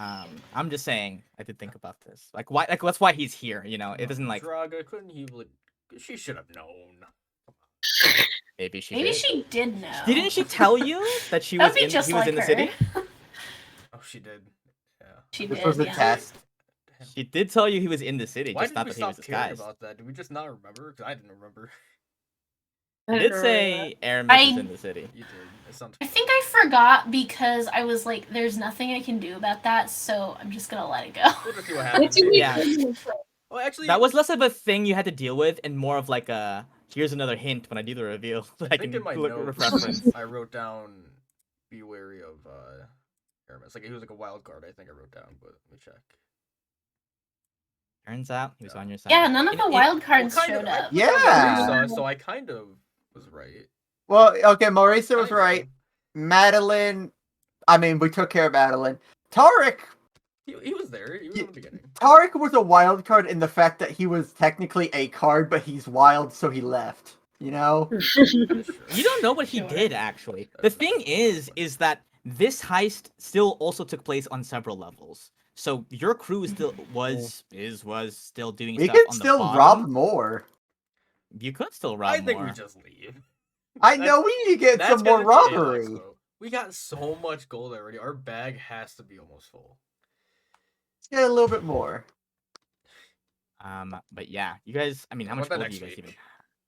I'm just saying, I did think about this. Like why? Like that's why he's here. You know, it doesn't like Draga, couldn't he like? She should have known. maybe she Maybe did. she did know. Didn't she tell you that she That was would be in? just He was like in the her. city. Oh, she did. Yeah. She This did. was a Yeah. test. Damn. She did tell you he was in the city. Why Just did not we that he was stop caring disguised. about that? Did we just not remember? Because I didn't remember. I I did don't say Aramis is I- in the city. You did. It sounds. I think I forgot because I was like, "There's nothing I can do about that," so I'm just gonna let it go. We'll just see what What happens. do we Yeah. do? Well, actually, That was less of a thing you had to deal with, and more of like a here's another hint when I do the reveal that I I think can in my look notes reference. I wrote down be wary of Aramis. Like he was like a wild card. I think I wrote down, but let me check. Turns out he was Yeah. on your side. Yeah, none of the wild Well, cards kind showed of. I up. put down Yeah. Marisa, so I kind of was right. Well, okay, Marisa was Kinda. right. Madeline. I mean, we took care of Madeline. Tarek. He was there. He was in the beginning. Tarek was a wild card in the fact that he was technically a card, but he's wild, so he left. You know? That is true. You don't know what he Sure. did actually. The That's thing true. is that this heist still also took place on several levels. So your crew still was still doing We stuff can on the still bottom. rob more. You could still rob I think more. we just leave. I know we need to get That's some more gonna be robbery. chaos, though. We got so much gold already. Our bag has to be almost full. Let's get a little bit more. But yeah, you guys. I mean, how What much about gold do next you guys week? even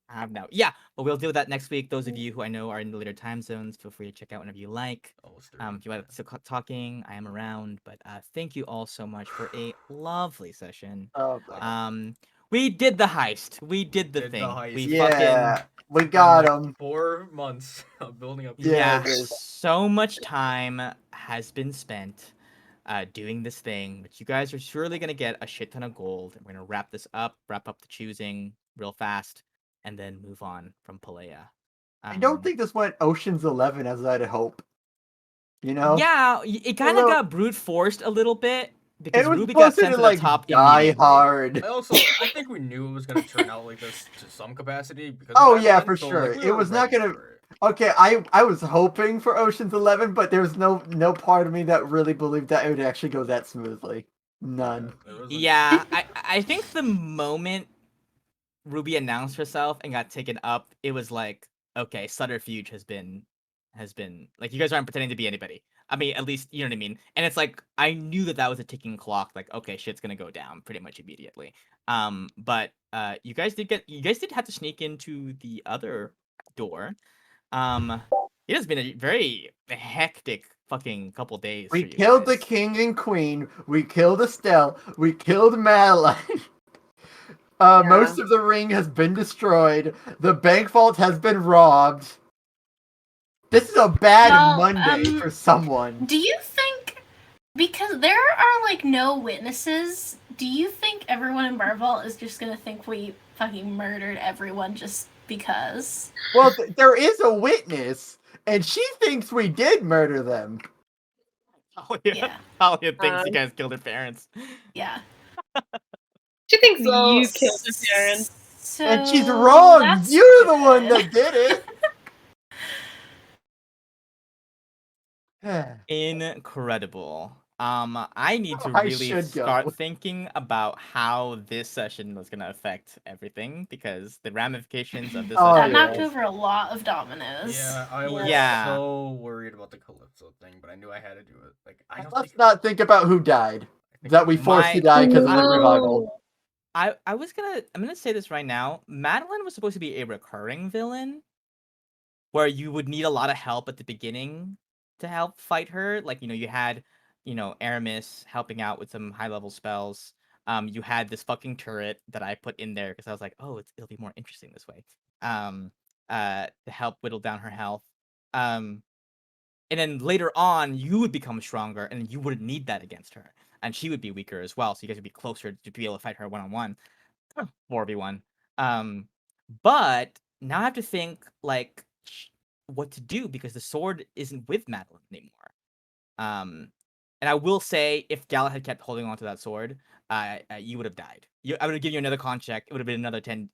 have now? Yeah, but we'll deal with that next week. Those of you who I know are in the later time zones, feel free to check out whenever you like. Almost three. If you want to keep talking, I am around. But thank you all so much for a lovely session. Oh, my We did the heist. We did the Did the thing. heist. We yeah, fucking we got him. 4 months of building up. Yeah, yeah. it is. So much time has been spent doing this thing, but you guys are surely gonna get a shit ton of gold. And we're gonna wrap this up, wrap up the choosing real fast, and then move on from Palea. I don't think this went Ocean's 11 as I'd hope. You Oh. know? Yeah, it kind of Although- got brute forced a little bit because It was Ruby got supposed sent to to like the top die immediately. hard. I think we knew it was gonna turn out like this to some capacity because. Oh, yeah, Madeline, for so, sure. Like, we It were was not ready gonna- for it. Okay, I was hoping for Ocean's 11, but there's no part of me that really believed that it would actually go that smoothly. None. There wasn't- Yeah, I think the moment Ruby announced herself and got taken up, it was like, okay, subterfuge has been like, you guys aren't pretending to be anybody. I mean, at least you know what I mean. And it's like I knew that was a ticking clock. Like, okay, shit's gonna go down pretty much immediately. But you guys did have to sneak into the other door. It has been a very hectic fucking couple days. We for you killed the guys. king and queen. We killed Estelle. We killed Madeline. Most of the ring has been destroyed. The bank vault has been robbed. This is a bad Well, Monday for someone. Do you think, because there are like no witnesses, do you think everyone in Barvault is just gonna think we fucking murdered everyone just because? Well, there is a witness, and she thinks we did murder them. Yeah. Talia thinks you guys killed her parents. Yeah. She thinks So- you killed her parents. So And she's wrong. that's You're the one good. that did it. Incredible. I need to I really should go. start thinking about how this session was gonna affect everything because the ramifications of this Oh, That session. knocked yeah. over a lot of dominoes. Yeah, I was Yeah. so worried about the Calypso thing, but I knew I had to do it. Like, I don't Let's think not think about who died. I think That we forced to die because of the revival. I'm gonna say this right now. Madeline was supposed to be a recurring villain, where you would need a lot of help at the beginning to help fight her. Like, you had, Aramis helping out with some high level spells. You had this fucking turret that I put in there because I was like, oh, it'll be more interesting this way. To help whittle down her health. And then later on, you would become stronger, and you wouldn't need that against her, and she would be weaker as well. So you guys would be closer to be able to fight her 1-on-1, 4v1. But now I have to think like what to do because the sword isn't with Madeline anymore. And I will say, if Gala had kept holding on to that sword, you would have died. I would have given you another con check. It would have been another 10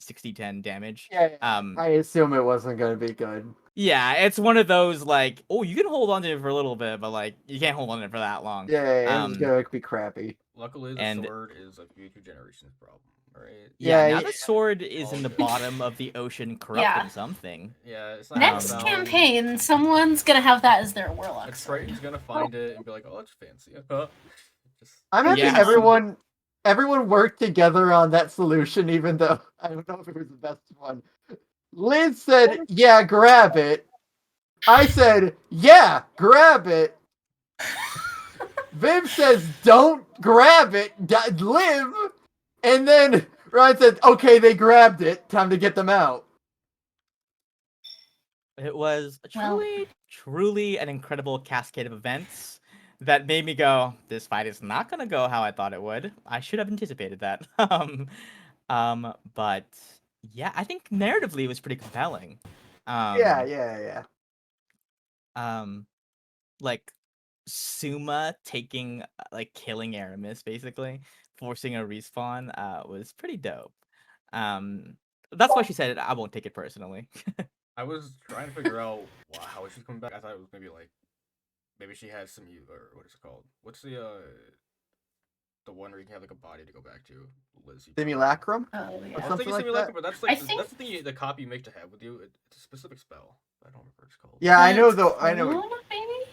damage. Yeah, Um, I assume it wasn't going to be good. Yeah, it's one of those like, oh, you can hold on to it for a little bit, but like you can't hold on to it for that long. Yeah, it's going to be crappy. Luckily, the And- sword is a future generation's problem, right? Yeah, Yeah, now yeah. the sword is All in the good. bottom of the ocean, corrupting something. Yeah, it's not Next about- campaign, someone's gonna have that as their warlock. Like, sword. Triton's gonna find it and be like, "Oh, it's fancy." Just I'm happy Yeah. everyone worked together on that solution, even though I don't know if it was the best one. Liz said, "Yeah, grab it." I said, "Yeah, grab it." Viv says, "Don't grab it, Liv." And then Ryan said, "Okay, they grabbed it. Time to get them out." It was Well. truly an incredible cascade of events that made me go, "This fight is not gonna go how I thought it would. I should have anticipated that." But yeah, I think narratively it was pretty compelling. Yeah, Um, yeah. um, like Suma taking like killing Aramis basically, forcing a respawn, was pretty dope. That's why she said I won't take it personally. I was trying to figure out how she's coming back. I thought it was maybe she had some or what is it called? What's the one where you can have like a body to go back to? Liz, you told me. Simulacrum? Oh I Or was yeah. something thinking like simulacrum, that? but that's I like think- that's the thing the copy you make to have with you. It's a specific spell. I don't remember what it's called. Yeah, I know though. Clone, I know. maybe?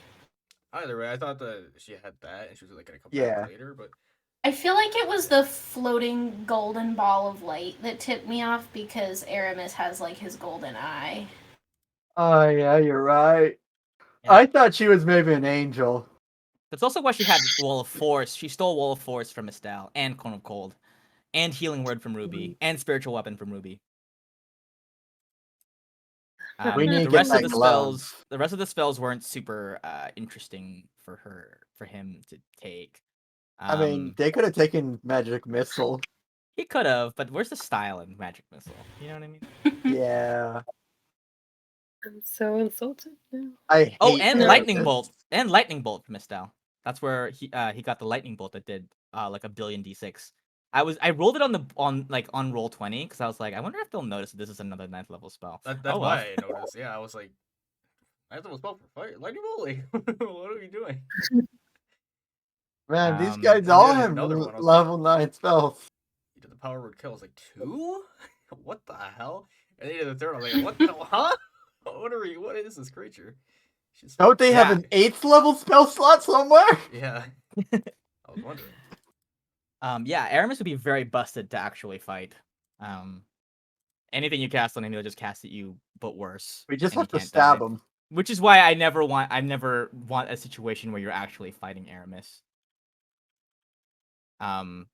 Either way, I thought that she had that and she was like gonna come Yeah. back later, but I feel like it was the floating golden ball of light that tipped me off because Aramis has like his golden eye. Oh yeah, you're right. Yeah. I thought she was maybe an angel. That's also why she had Wall of Force. She stole Wall of Force from Estelle, and Cone of Cold, and Healing Word from Ruby, and Spiritual Weapon from Ruby. We need The to get rest of that the glove. spells, the rest of the spells weren't super interesting for him to take. I mean, they could have taken magic missile. He could have, but where's the style in Magic Missile? You know what I mean? Yeah, I'm so insulted now. I hate. Oh, and Lightning Aramis. Bolt from Estelle. That's where he got the Lightning Bolt that did like a billion d6. I rolled it on roll 20 because I was like, I wonder if they'll notice that this is another 9th level spell. that's Oh, well. why I noticed. Yeah, I was like, I have to spell for fire. Lightning bolt. What are we doing? Man, these Um, guys and all then have another one, I was like- level 9 spells. You did the power word kill. I was like 2. What the hell? And then you did the third. I was like, what the huh? What are we? What is this creature? She's Don't they have Yeah. an 8th level spell slot somewhere? yeah. I was wondering. Yeah, Aramis would be very busted to actually fight. Anything you cast on him, he'll just cast at you, but worse. We just and have he to can't stab die. them. Which is why I never want a situation where you're actually fighting Aramis. Because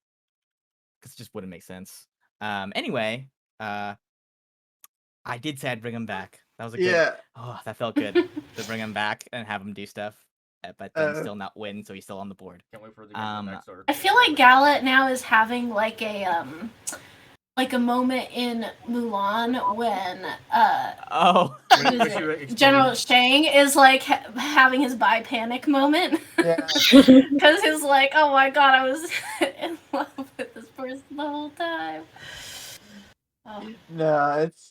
it just wouldn't make sense. Anyway, I did say I'd bring him back. That was a good. Yeah. Oh, that felt good to bring him back and have him do stuff, but then still not win, so he's still on the board. Can't wait for the game next arc. I feel like Gallet now is having like a moment in Mulan when Oh, When who's she it? explained- General Shang is like having his bi panic moment. Yeah. Because he's like, oh my god, I was in love with this person the whole time. Oh. No, it's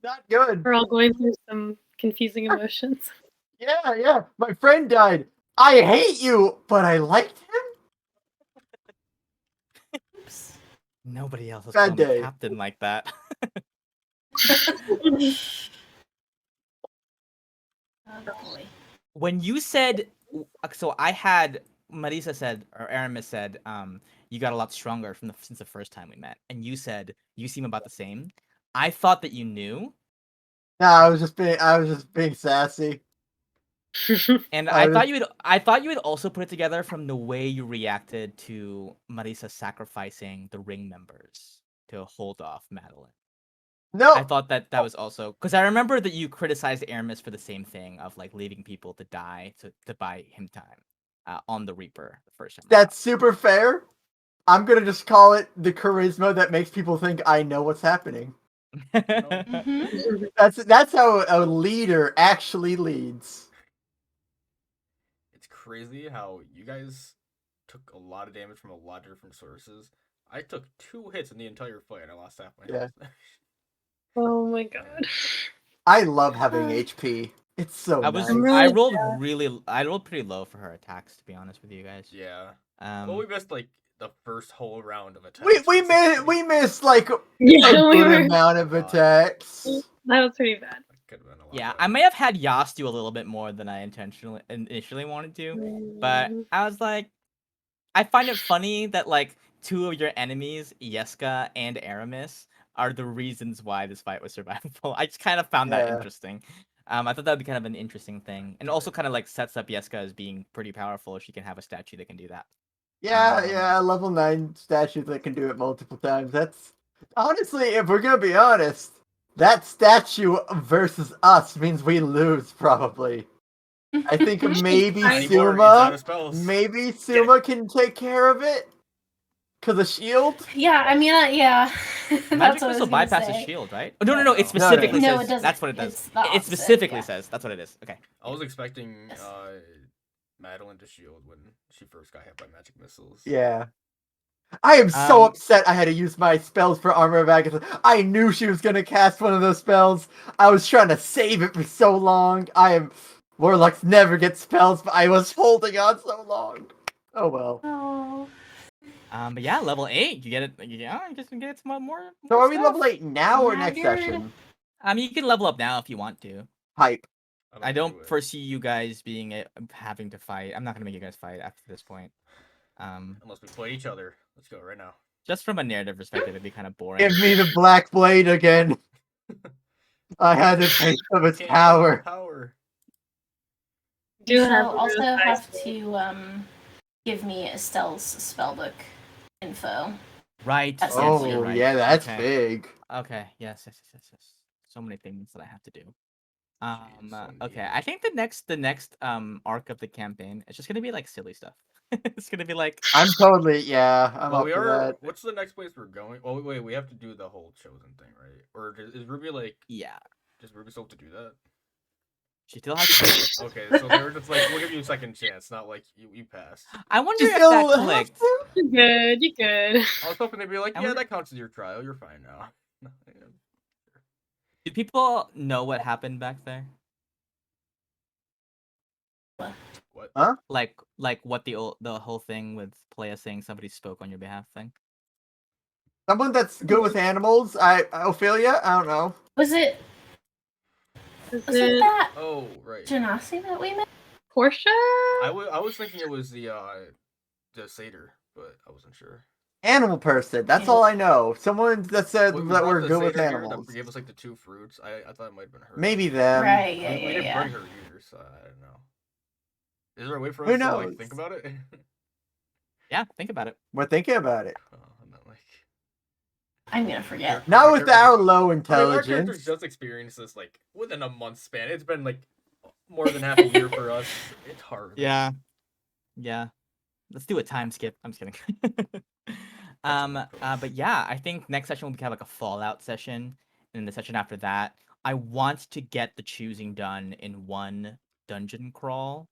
not good. We're all going through some confusing emotions. Yeah. My friend died. I hate you, but I liked him. Oops. nobody else has Bad called me day. captain like that. Oh boy. When you said, so I had Marisa said, or Aramis said, you got a lot stronger since the first time we met, and you said you seem about the same. I thought that you knew, No, I was just being sassy. and I I thought you would also put it together from the way you reacted to Marisa sacrificing the ring members to hold off Madeline. No. I thought that was also because I remember that you criticized Aramis for the same thing of like leaving people to die to buy him time on the Reaper the first time. That's super fair. I'm gonna just call it the charisma that makes people think I know what's happening. Mhm. That's how a leader actually leads. It's crazy how you guys took a lot of damage from a lot of different sources. I took 2 hits in the entire fight and I lost half my health. Oh my god. I love having HP. It's so I was nice. really I rolled pretty low for her attacks, to be honest with you guys. Yeah. Um, Well, we missed like the first whole round of attacks. We missed like a Yeah, we good were. amount of attacks. That was pretty bad. Could have been a lot yeah, better. I may have had Yas do a little bit more than I initially wanted to, but I was like, I find it funny that like 2 of your enemies, Yeska and Aramis, are the reasons why this fight was survivable. I just kind of found that Yeah. interesting. I thought that would be kind of an interesting thing, and also kind of like sets up Yeska as being pretty powerful. She can have a statue that can do that. Yeah, level 9 statues that can do it multiple times. That's honestly, if we're gonna be honest, that statue versus us means we lose probably. I think maybe Not anymore, it's out of Suma, spells. can take care of it. Cause of shield. Yeah, I mean, yeah. That's Magic what I was missile gonna bypasses say. shield, right? Oh, no, No. it specifically No, says it doesn't. that's what it does. It's the It opposite, specifically yeah. says that's what it is. Okay. I was expecting Yes. Madeline to shield when she first got hit by magic missiles. Yeah. I am so Um, upset I had to use my spells for Armor of Agathis. I knew she was gonna cast one of those spells. I was trying to save it for so long. Warlocks never get spells, but I was holding on so long. Oh well. Oh. But yeah, level 8, you get it. Yeah, you just get some more. So more are we stuff. level 8 now or next Haggard. session? You can level up now if you want to. Hype. I don't do it. foresee you guys having to fight. I'm not gonna make you guys fight after this point. Unless we play each other. Let's go right now. Just from a narrative perspective, it'd be kind of boring. Give me the Black Blade again. I had to taste of its Can't power. Power. Do You'll have to also do a have fight. to give me Estelle's spellbook info. Right. That's yes, Oh, you're Oh, right. yeah, that's Okay. big. Okay. Yes. So many things that I have to do. Jeez, so Okay. many. I think the next arc of the campaign is just gonna be like silly stuff. It's gonna be like I'm Well, up we for are. that. What's the next place we're going? Oh wait, we have to do the whole chosen thing, right? Or is Ruby like? yeah. Does Ruby still have to do that? She still has to do it. Okay, so they're just like, we'll give you a second chance, not like you passed. I wonder You if still that have clicked. to? You're good. You're good. I was hoping they'd be like, I yeah, wonder- that counts as your trial. You're fine now. Did people know what happened back there? What? Huh? Like what the whole thing with Playa saying somebody spoke on your behalf thing? Someone that's good with animals? Ophelia? I don't know. Was it Is was it it that Oh, right. Genasi that we met? Portia? I was thinking it was the satyr, but I wasn't sure. Animal person. That's all I know. Someone that said We that brought we're the good with satyr here animals. That gave us like the 2 fruits. I thought it might have been her. Maybe them. Right, yeah, We yeah, didn't yeah. bring her either, so I don't know. Is there a way for Who us to like knows? think about it? Yeah, think about it. We're thinking about it. I'm not like. I'm gonna forget. Not with our low I mean, our intelligence. characters just experienced this like within a month span. It's been like more than half a year for us. It's hard. Yeah. Let's do a time skip. I'm just kidding. But yeah, I think next session will be kind of like a Fallout session, and the session after that, I want to get the choosing done in one dungeon crawl.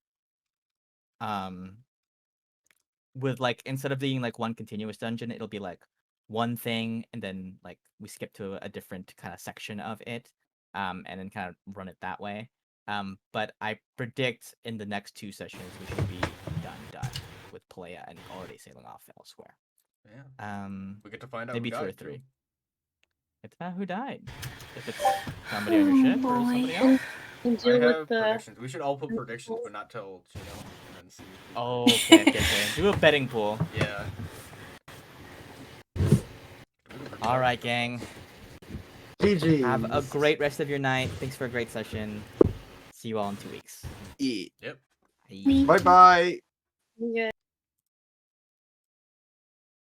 With like instead of being like one continuous dungeon, it'll be like one thing, and then like we skip to a different kind of section of it, and then kind of run it that way. But I predict in the next 2 sessions we should be done with Playa and already sailing off elsewhere. Yeah. We get to find out maybe who 2 or died, 3. too. It's not who died. If it's somebody on your ship or boy. somebody else. And I deal have with the. predictions. We should all put predictions, but not tell Chino, and then see. If we Oh, okay. Do a betting pool. Yeah. All right, gang. GG. Have a great rest of your night. Thanks for a great session. See you all in 2 weeks. Eat. Yep. Bye. Bye bye. Yeah.